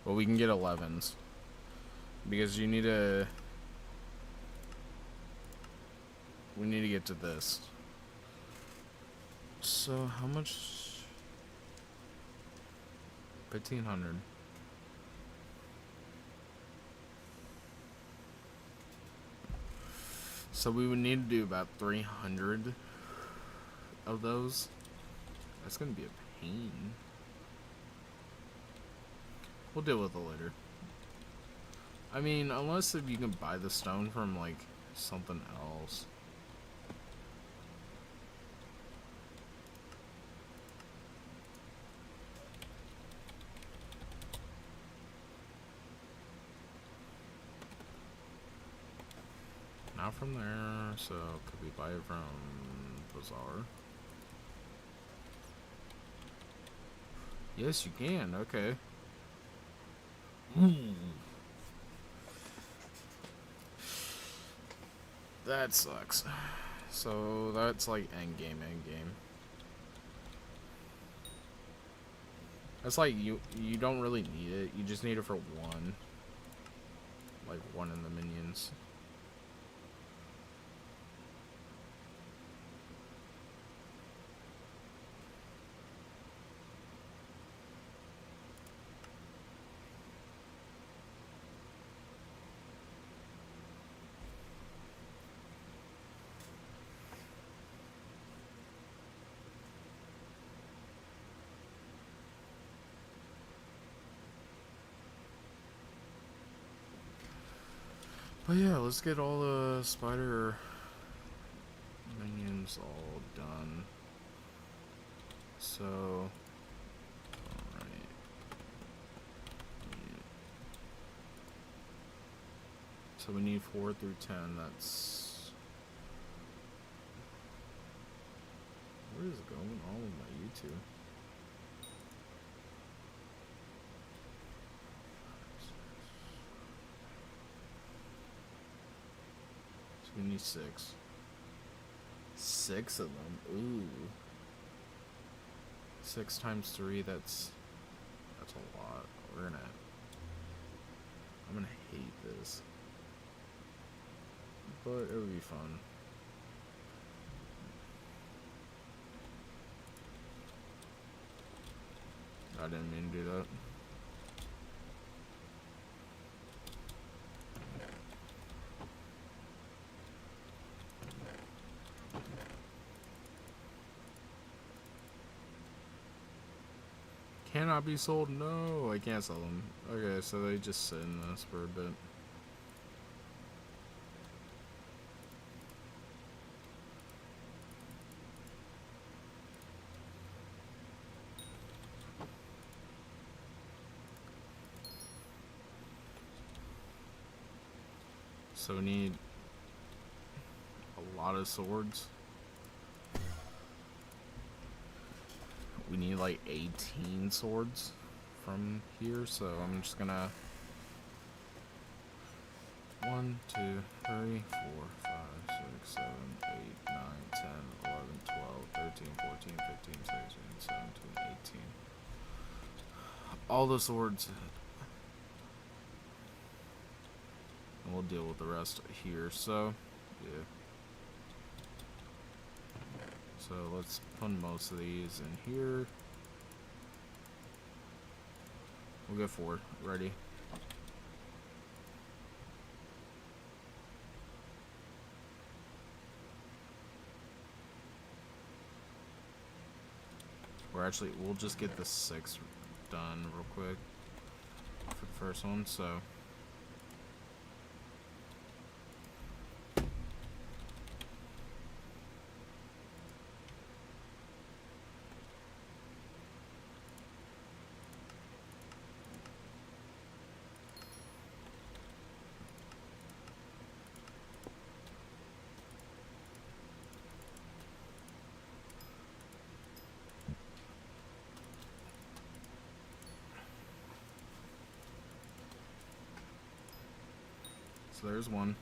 But we can get 11s. Because you need to... We need to get to this. So, how much... 1,500. So we would need to do about 300 of those. That's gonna be a pain. We'll deal with it later. I mean, unless if you can buy the stone from, like, something else. Not from there, so could we buy it from Bazaar? Yes, you can. Okay. That sucks. So that's like end game. That's like you don't really need it. You just need it for one. Like one in the minions. But yeah, let's get all the spider minions all done. So, alright. So we need 4 through 10. That's... What is going on with my YouTube? So we need 6. 6 of them. Ooh. 6 times 3, that's a lot. I'm gonna hate this. But it would be fun. I didn't mean to do that. Cannot be sold? No, I can't sell them. Okay, so they just sit in this for a bit. So we need a lot of swords. We need like 18 swords from here, so I'm just gonna 1, 2, 3, 4, 5, 6, 7, 8, 9, 10, 11, 12, 13, 14, 15, 16, 17, 18. All the swords. And we'll deal with the rest here, so yeah. So let's put most of these in here. We'll get 4 ready. Or actually, we'll just get the 6 done real quick for the first one, so. So there's one.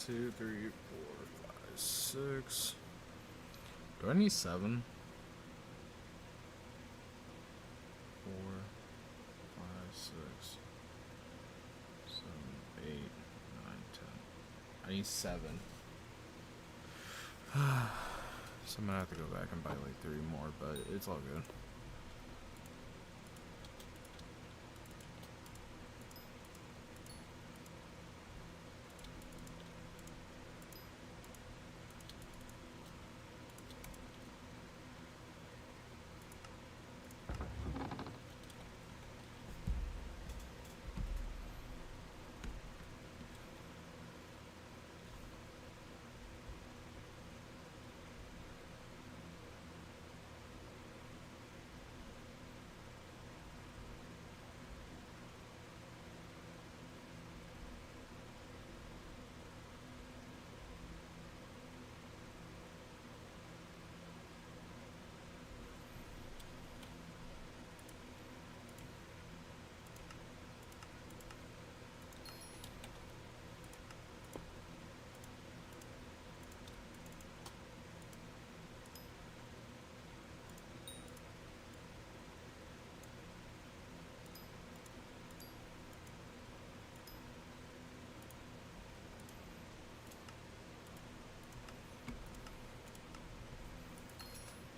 2, 3, 4, 5, 6. Do I need 7? 4, 5, 6, 7, 8, 9, 10. I need 7. So I'm gonna have to go back and buy like 3 more, but it's all good.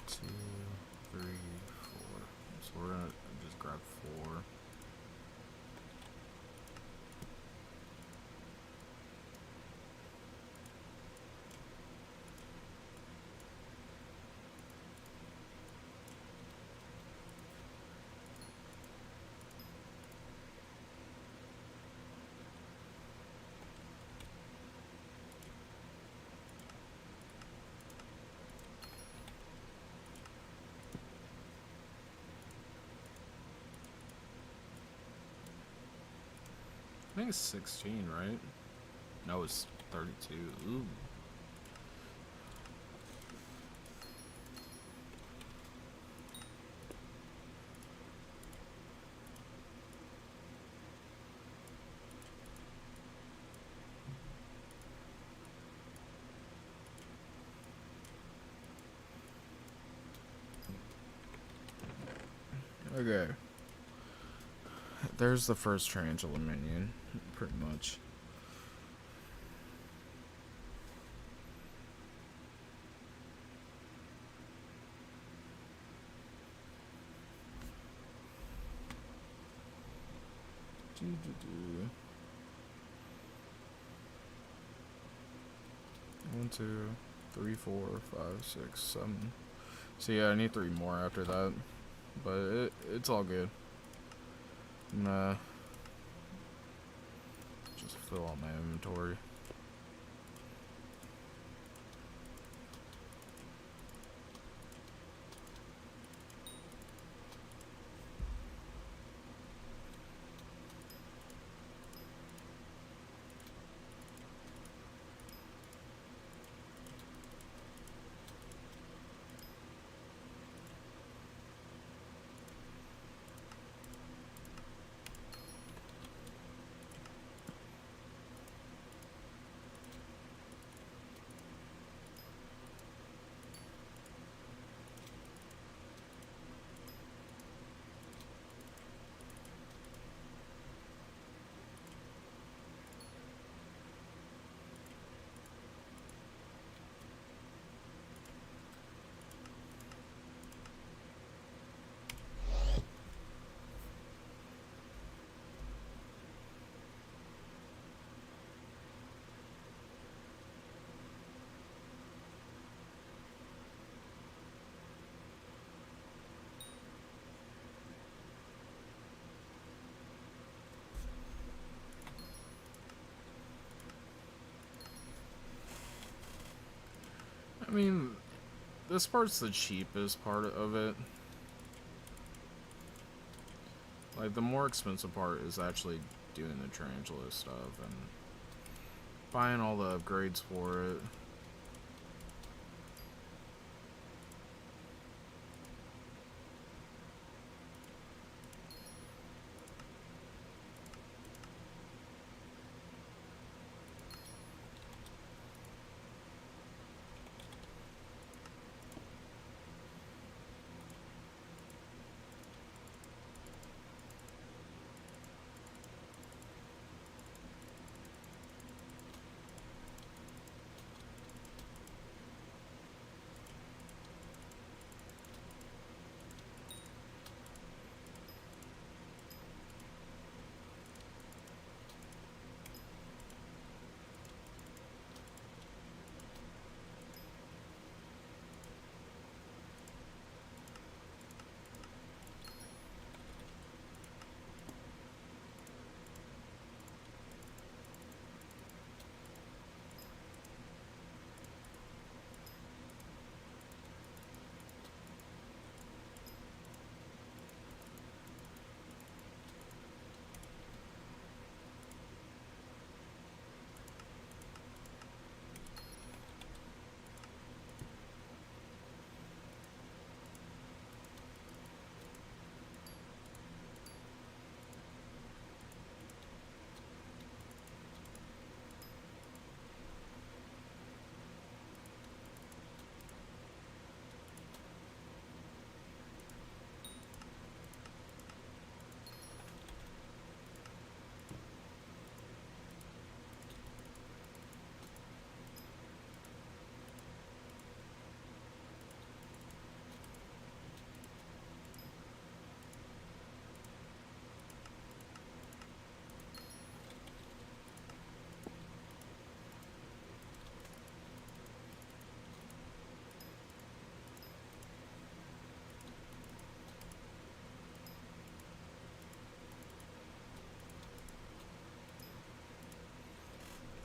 Two, 3, 4. So we're gonna just grab 4. I think it's 16, right? No, it's 32. Ooh. Okay. There's the first tarantula minion, pretty much. One, 2, 3, 4, 5, 6, 7. So yeah, I need 3 more after that, but it's all good. I'm gonna just fill out my inventory. I mean, this part's the cheapest part of it. Like, the more expensive part is actually doing the tarantula stuff and buying all the upgrades for it.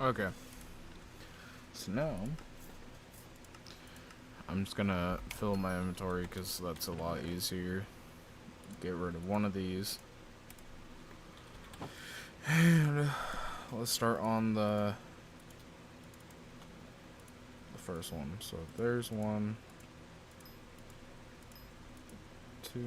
Okay. So now, I'm just gonna fill my inventory because that's a lot easier. Get rid of one of these. And let's start on the first one. So there's 1, 2.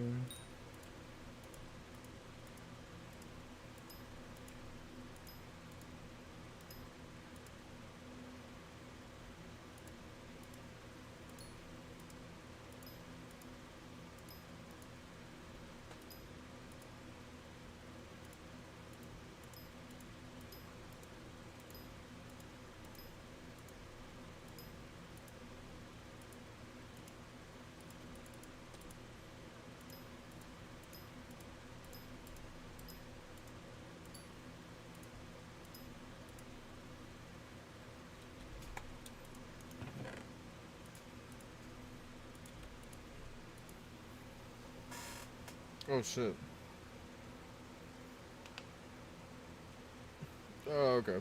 Oh shit. Oh, okay.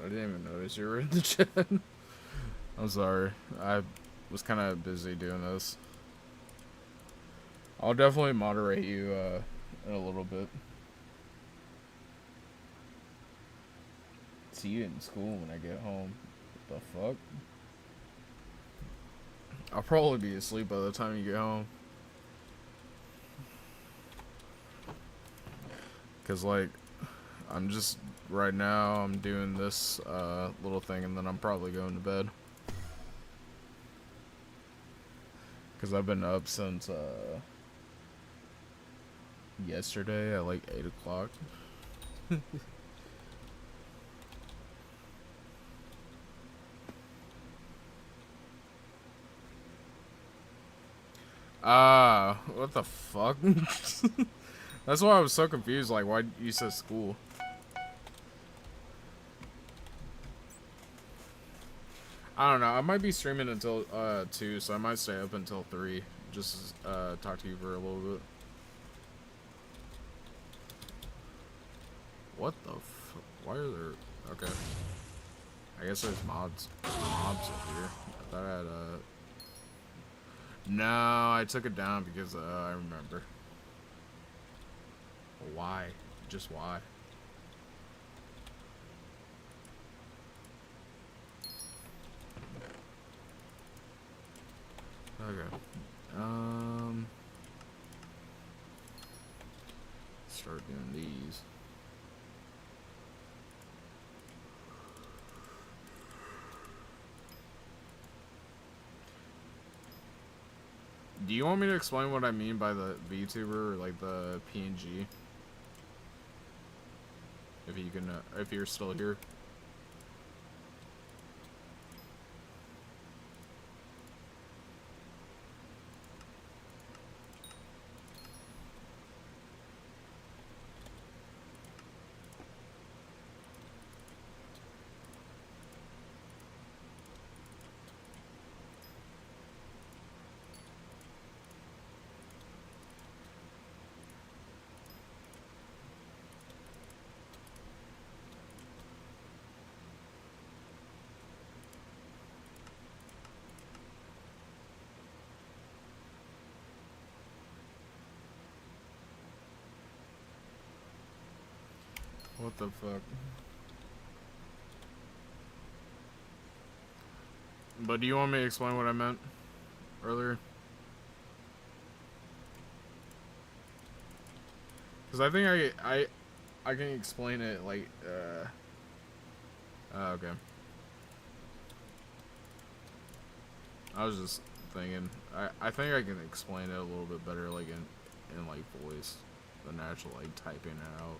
I didn't even notice you were in the chat. I'm sorry. I was kind of busy doing this. I'll definitely moderate you in a little bit. See you in school when I get home. What the fuck? I'll probably be asleep by the time you get home. Cause like, I'm just right now I'm doing this little thing and then I'm probably going to bed. Cause I've been up since yesterday at like 8 o'clock. What the fuck? That's why I was so confused, like, why you said school? I don't know, I might be streaming until, 2, so I might stay up until 3. Just, talk to you for a little bit. What the fuck? Why are there... Okay. I guess there's mobs up here. I thought I had, No, I took it down because, I remember. Why? Just why? Okay. Start doing these. Do you want me to explain what I mean by the VTuber or like the PNG? If you can, if you're still here. What the fuck? But do you want me to explain what I meant earlier? Because I think I can explain it like, okay. I was just thinking, I think I can explain it a little bit better, like in like voice, than actually like typing it out.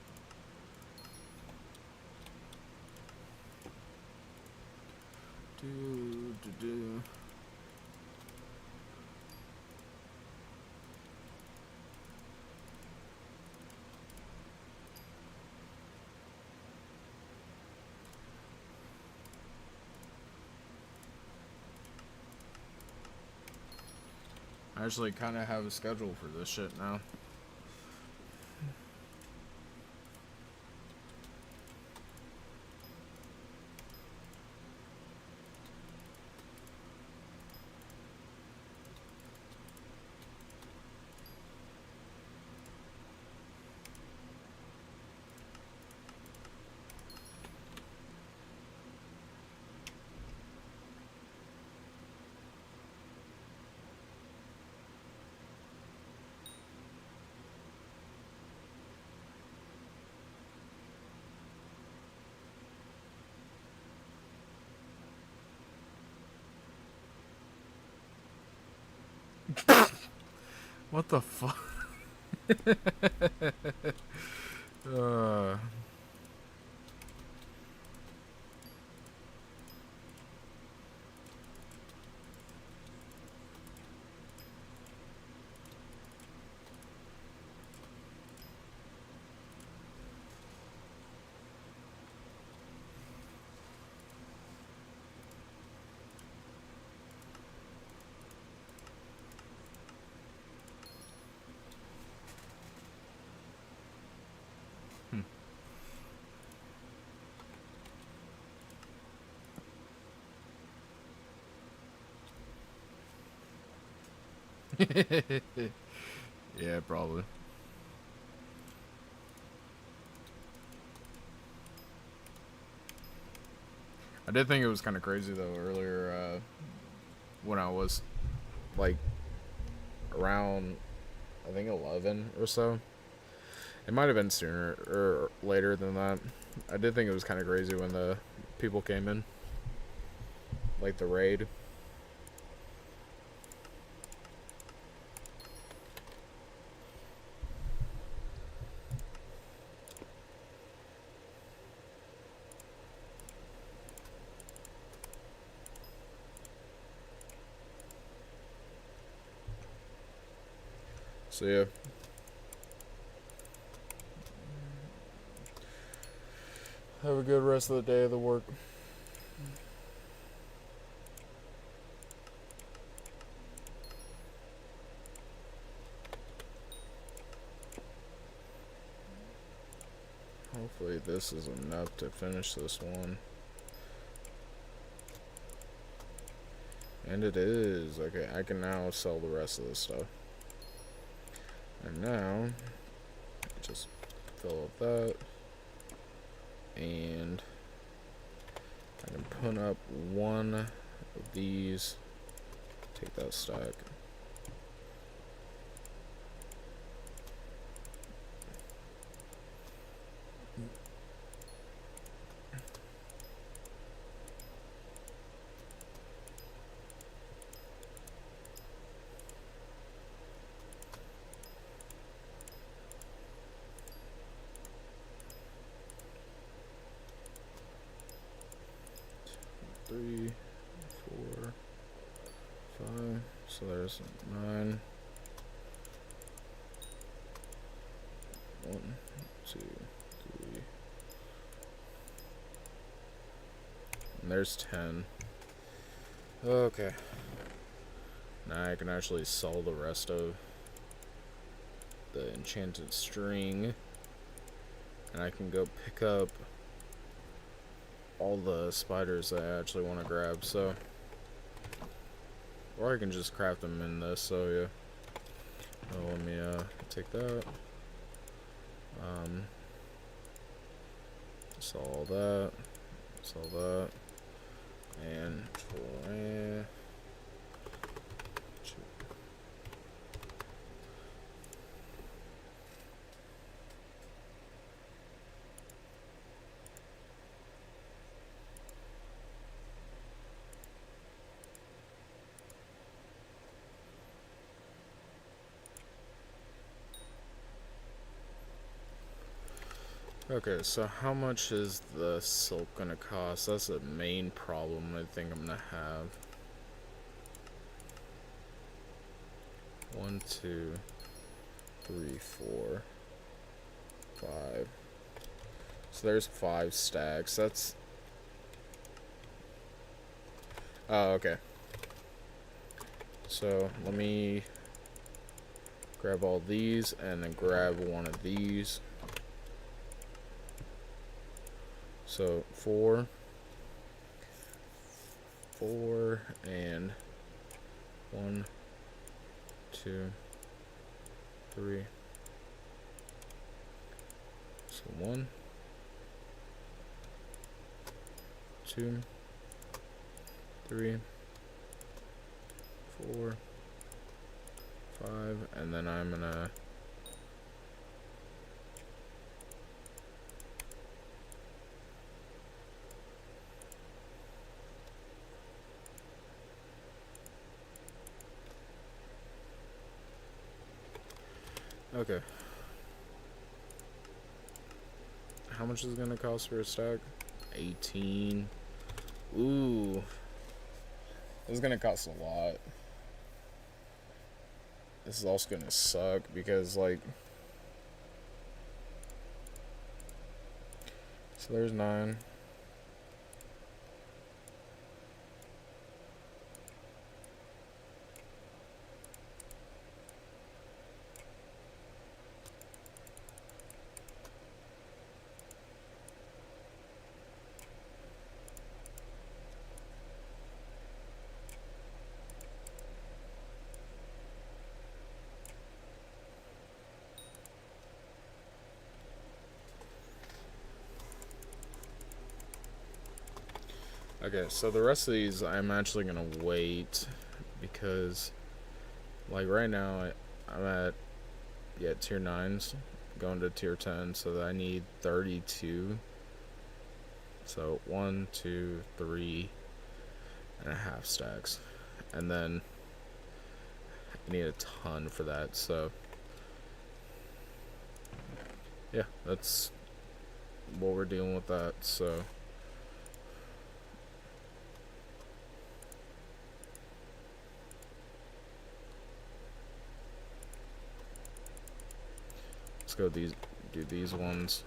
Do. I actually kind of have a schedule for this shit now. What the fuck? uh... Yeah, probably. I did think it was kind of crazy though earlier when I was like around I think 11 or so. It might have been sooner or later than that. I did think it was kind of crazy when the people came in, like the raid. So yeah. Have a good rest of the day of the work. Hopefully this is enough to finish this one. And it is. Okay, I can now sell the rest of this stuff. And now, just fill up that. And I can put up one of these. Take that stack. Three, 4, 5. So there's 9. 1, 2, 3. And there's 10. Okay. Now I can actually sell the rest of the enchanted string. And I can go pick up all the spiders that I actually want to grab, so. Or I can just craft them in this, so yeah. Oh, let me take that. Sell all that. Sell that. And okay, so how much is the silk gonna cost? That's the main problem I think I'm gonna have. 1, 2, 3, 4, 5. So there's 5 stacks. That's. Oh, okay. So let me Grab all these and then grab one of these. So 4, and 1, 2, 3. So 1, 2, 3, 4, 5, and then I'm gonna okay. How much is it gonna cost for a stack? 18. Ooh. This is gonna cost a lot. This is also gonna suck because, like, so there's 9. Okay, so the rest of these I'm actually gonna wait because, like, right now I'm at tier 9s, going to tier 10, so that I need 32. So 1, 2, 3 and a half stacks, and then I need a ton for that. So yeah, that's what we're dealing with that. So let's go do these ones.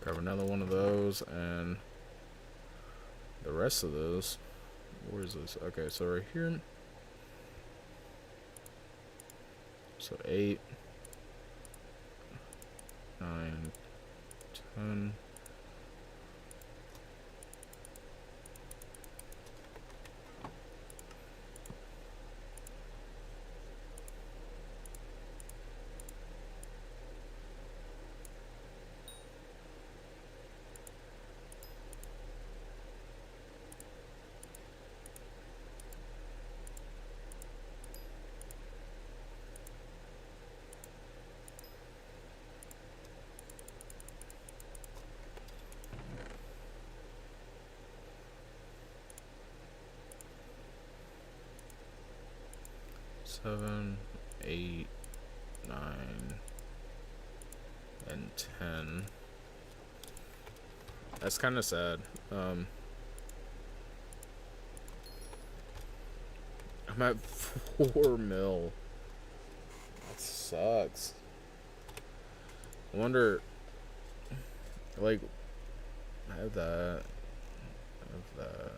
Grab another one of those, and the rest of those. Where is this? Okay, so right here. So 8, 9, 10. Seven, 8, 9, and 10. That's kind of sad. I'm at 4 mil. That sucks. I wonder, like, I have that. I have that.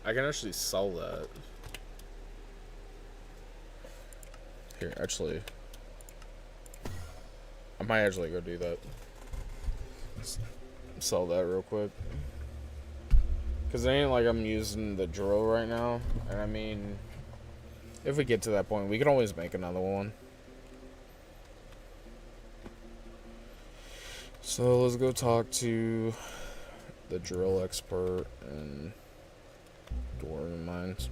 I can actually sell that. Here, actually, I might actually go do that. Sell that real quick. Because it ain't like I'm using the drill right now. And I mean, if we get to that point, we can always make another one. So let's go talk to the drill expert and Dwarven Mines.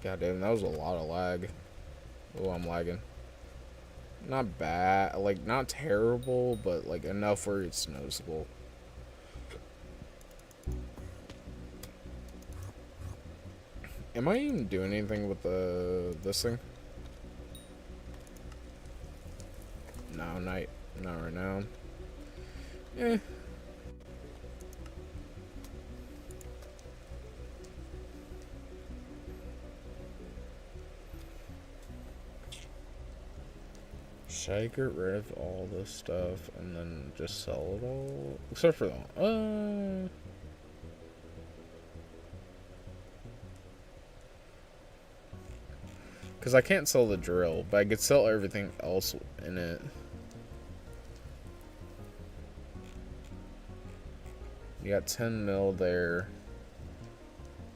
God damn, that was a lot of lag. Oh, I'm lagging. Not bad, like not terrible, but like enough where it's noticeable. Am I even doing anything with this thing? No, not right now. Eh. Should I get rid of all this stuff and then just sell it all? Except for that. Because I can't sell the drill, but I could sell everything else in it. You got 10 mil there.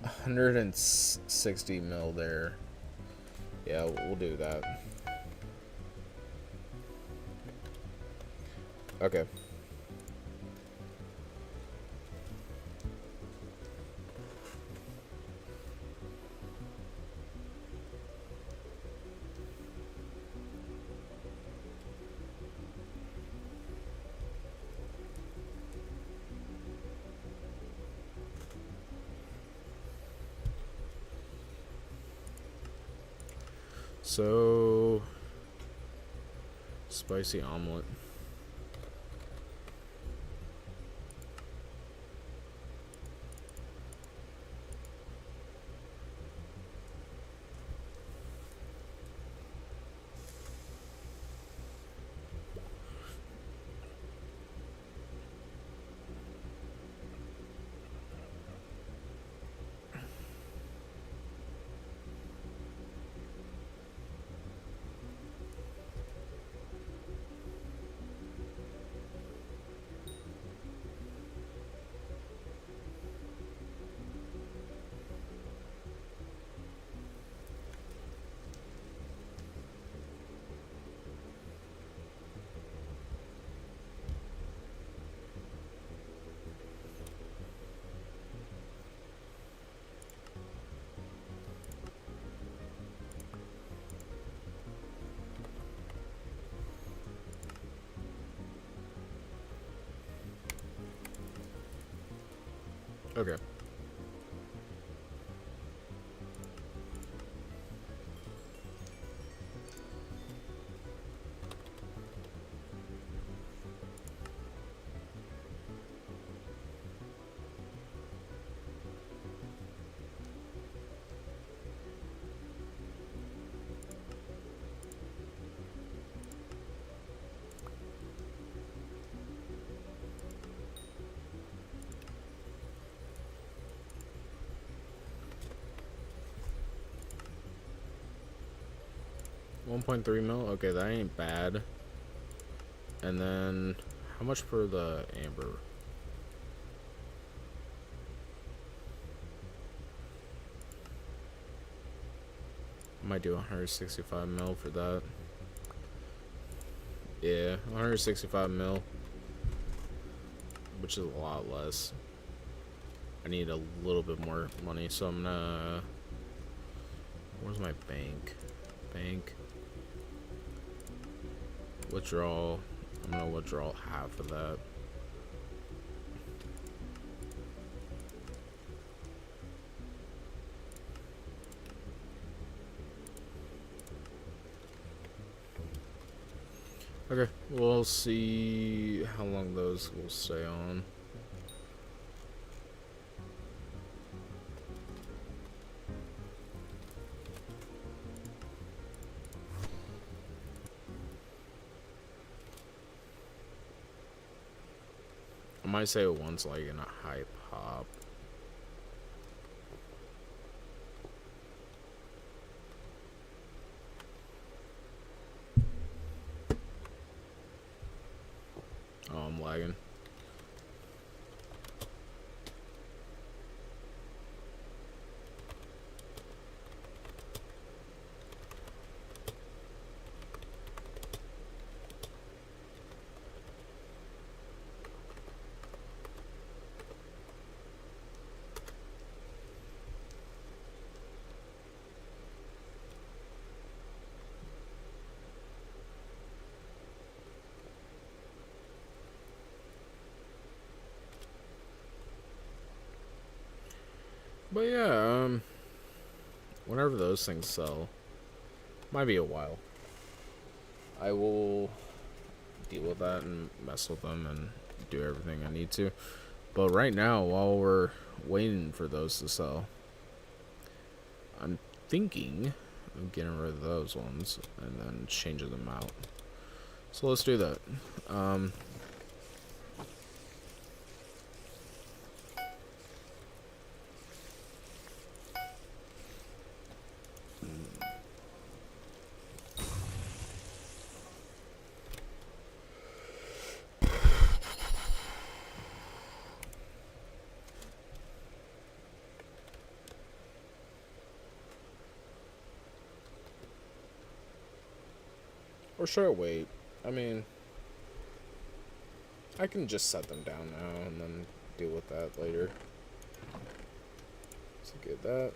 160 mil there. Yeah, we'll do that. Okay. So, spicy omelet. Okay. $1.3 mil. Okay, that ain't bad. And then, how much for the amber? I might do 165 mil for that. Yeah, 165 mil, which is a lot less. I need a little bit more money, so I'm gonna. Where's my bank? Bank. Withdrawal. I'm gonna withdraw half of that. Okay, we'll see how long those will stay on. I might say one's like in a high pop. I'm lagging. But yeah, whenever those things sell, might be a while, I will deal with that and mess with them and do everything I need to. But right now, while we're waiting for those to sell, I'm thinking of getting rid of those ones and then changing them out. So let's do that. Or should I wait? I mean, I can just set them down now and then deal with that later. So get that.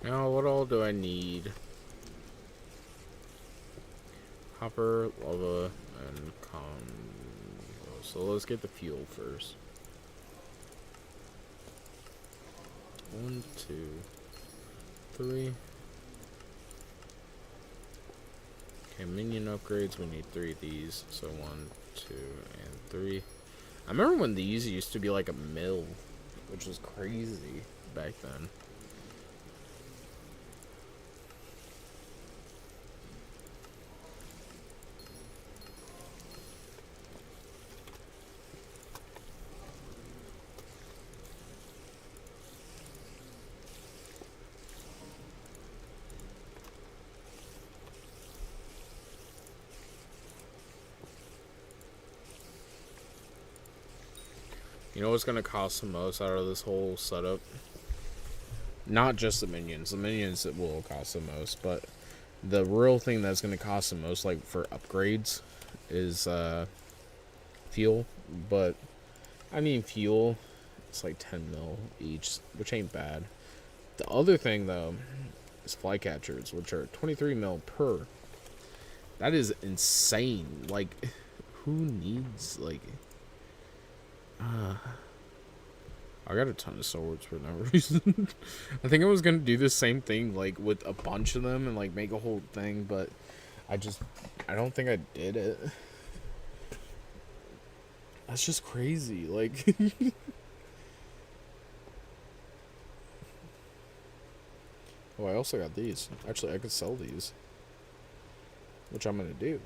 Now, what all do I need? Copper, lava, and so let's get the fuel first. 1, 2, 3. Okay, minion upgrades, we need 3 of these. So 1, 2, and 3. I remember when these used to be like a mill, which was crazy back then. You know what's going to cost the most out of this whole setup? Not just the minions. The minions it will cost the most, but the real thing that's going to cost the most, like for upgrades, is fuel. But I mean, fuel, it's like 10 mil each, which ain't bad. The other thing though is flycatchers, which are 23 mil per. That is insane. Like, who needs like? I got a ton of swords for no reason. I think I was gonna do the same thing, like, with a bunch of them and, like, make a whole thing, but I don't think I did it. That's just crazy, like... Oh, I also got these. Actually, I could sell these. Which I'm gonna do.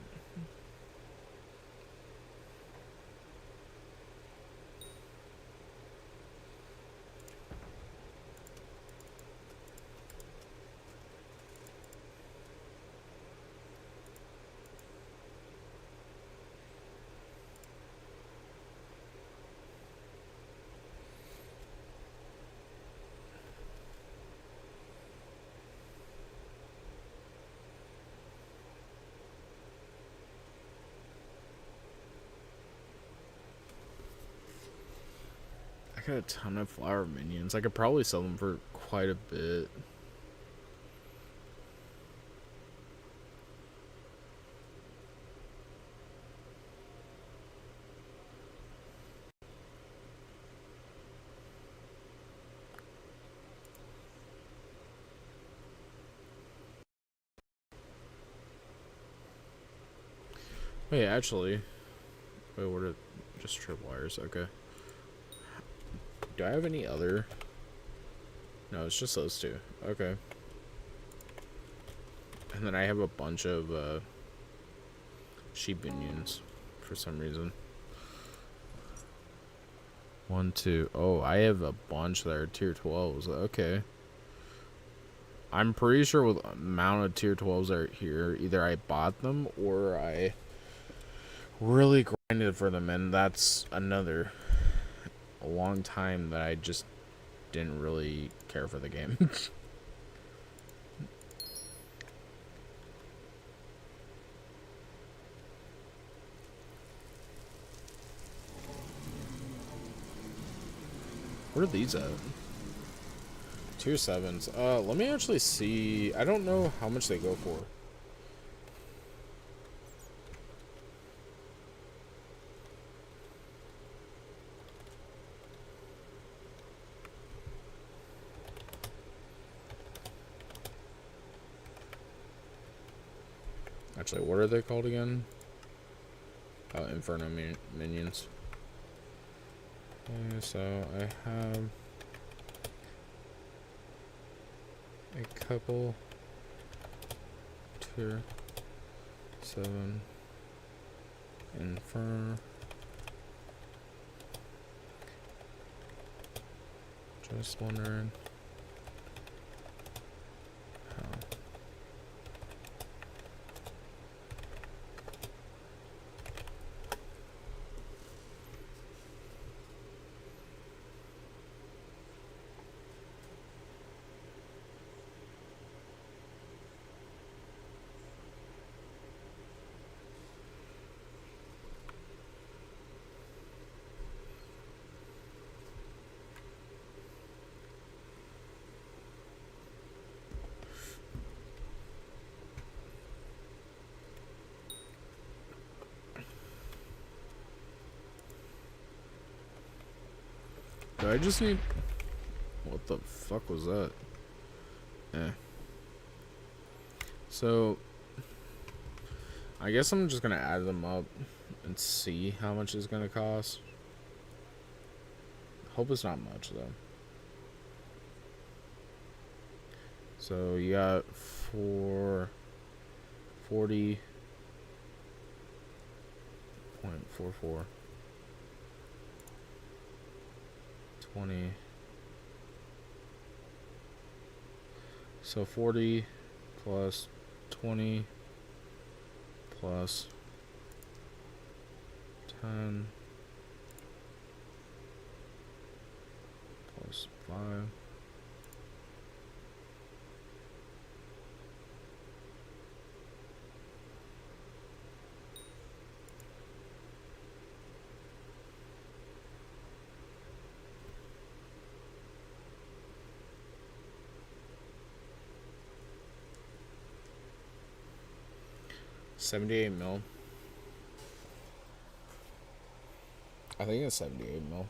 got a ton of flower minions. I could probably sell them for quite a bit. Wait, actually. Wait, what are... Just tripwires, okay. Do I have any other... No, it's just those two. Okay. And then I have a bunch of, sheep minions. For some reason. 1, 2... Oh, I have a bunch that are tier 12s. Okay. I'm pretty sure with the amount of tier 12s that are here, either I bought them or I really grinded for them, and that's a long time that I just didn't really care for the game. Where are these at? Tier 7s. Let me actually see. I don't know how much they go for. Actually, what are they called again? Oh, Inferno minions. Okay, so I have a couple tier 7 Inferno. Just wondering how. Do I just need... What the fuck was that? Eh. So... I guess I'm just gonna add them up and see how much it's gonna cost. Hope it's not much though. So you got 40.44. 20. So 40 plus 20 plus 10 plus 5 78 mil. I think it's 78 mil.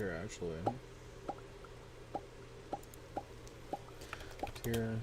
Here, actually. Here.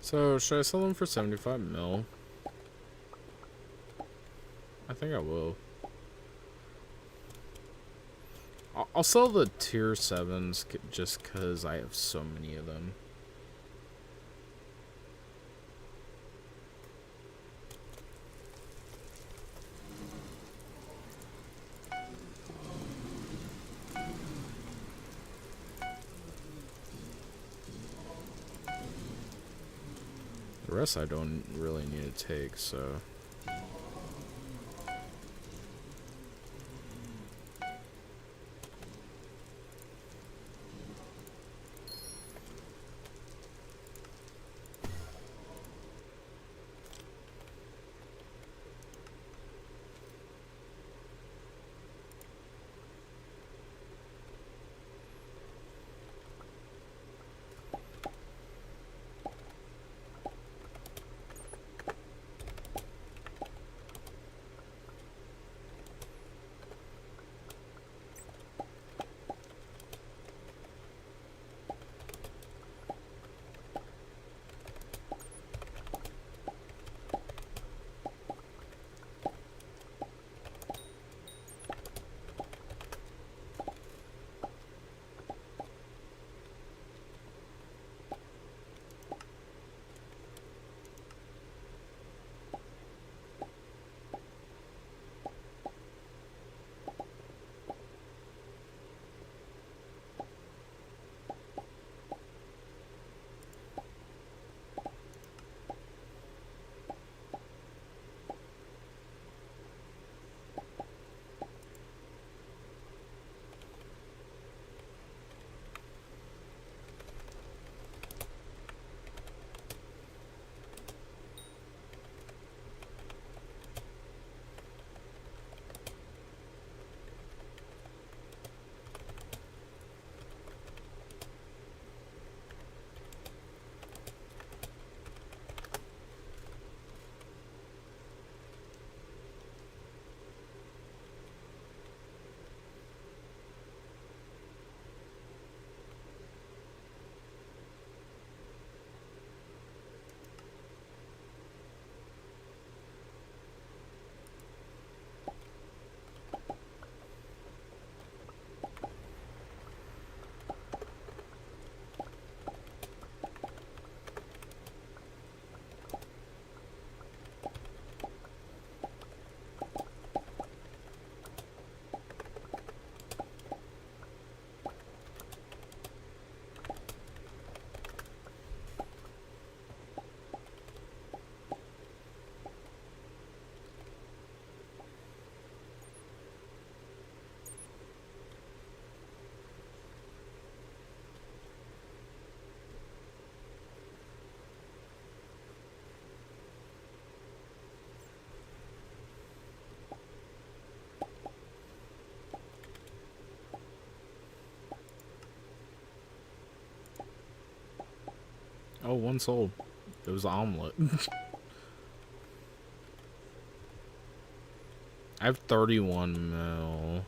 So, should I sell them for 75 mil? I think I will. I'll sell the tier 7s just because I have so many of them. The rest I don't really need to take, so... Oh, one sold. It was an omelet. I have 31 mil.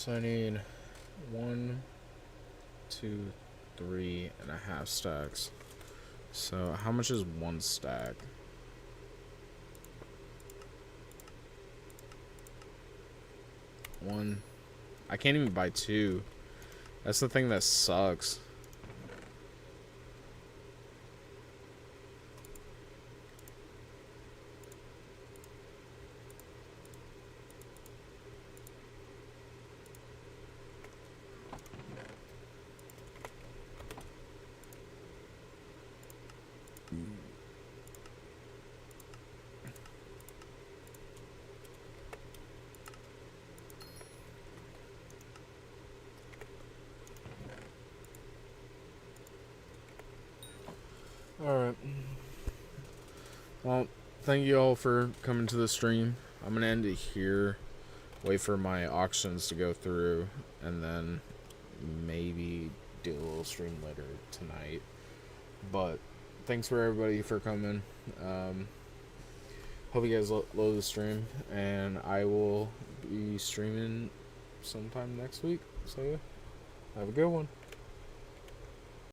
So I need 1, 2, 3.5 stacks. So how much is 1 stack? 1. I can't even buy 2. That's the thing that sucks. Alright. Well, thank you all for coming to the stream. I'm going to end it here. Wait for my auctions to go through. And then maybe do a little stream later tonight. But thanks for everybody for coming. Hope you guys love the stream. And I will be streaming sometime next week. So yeah, have a good one.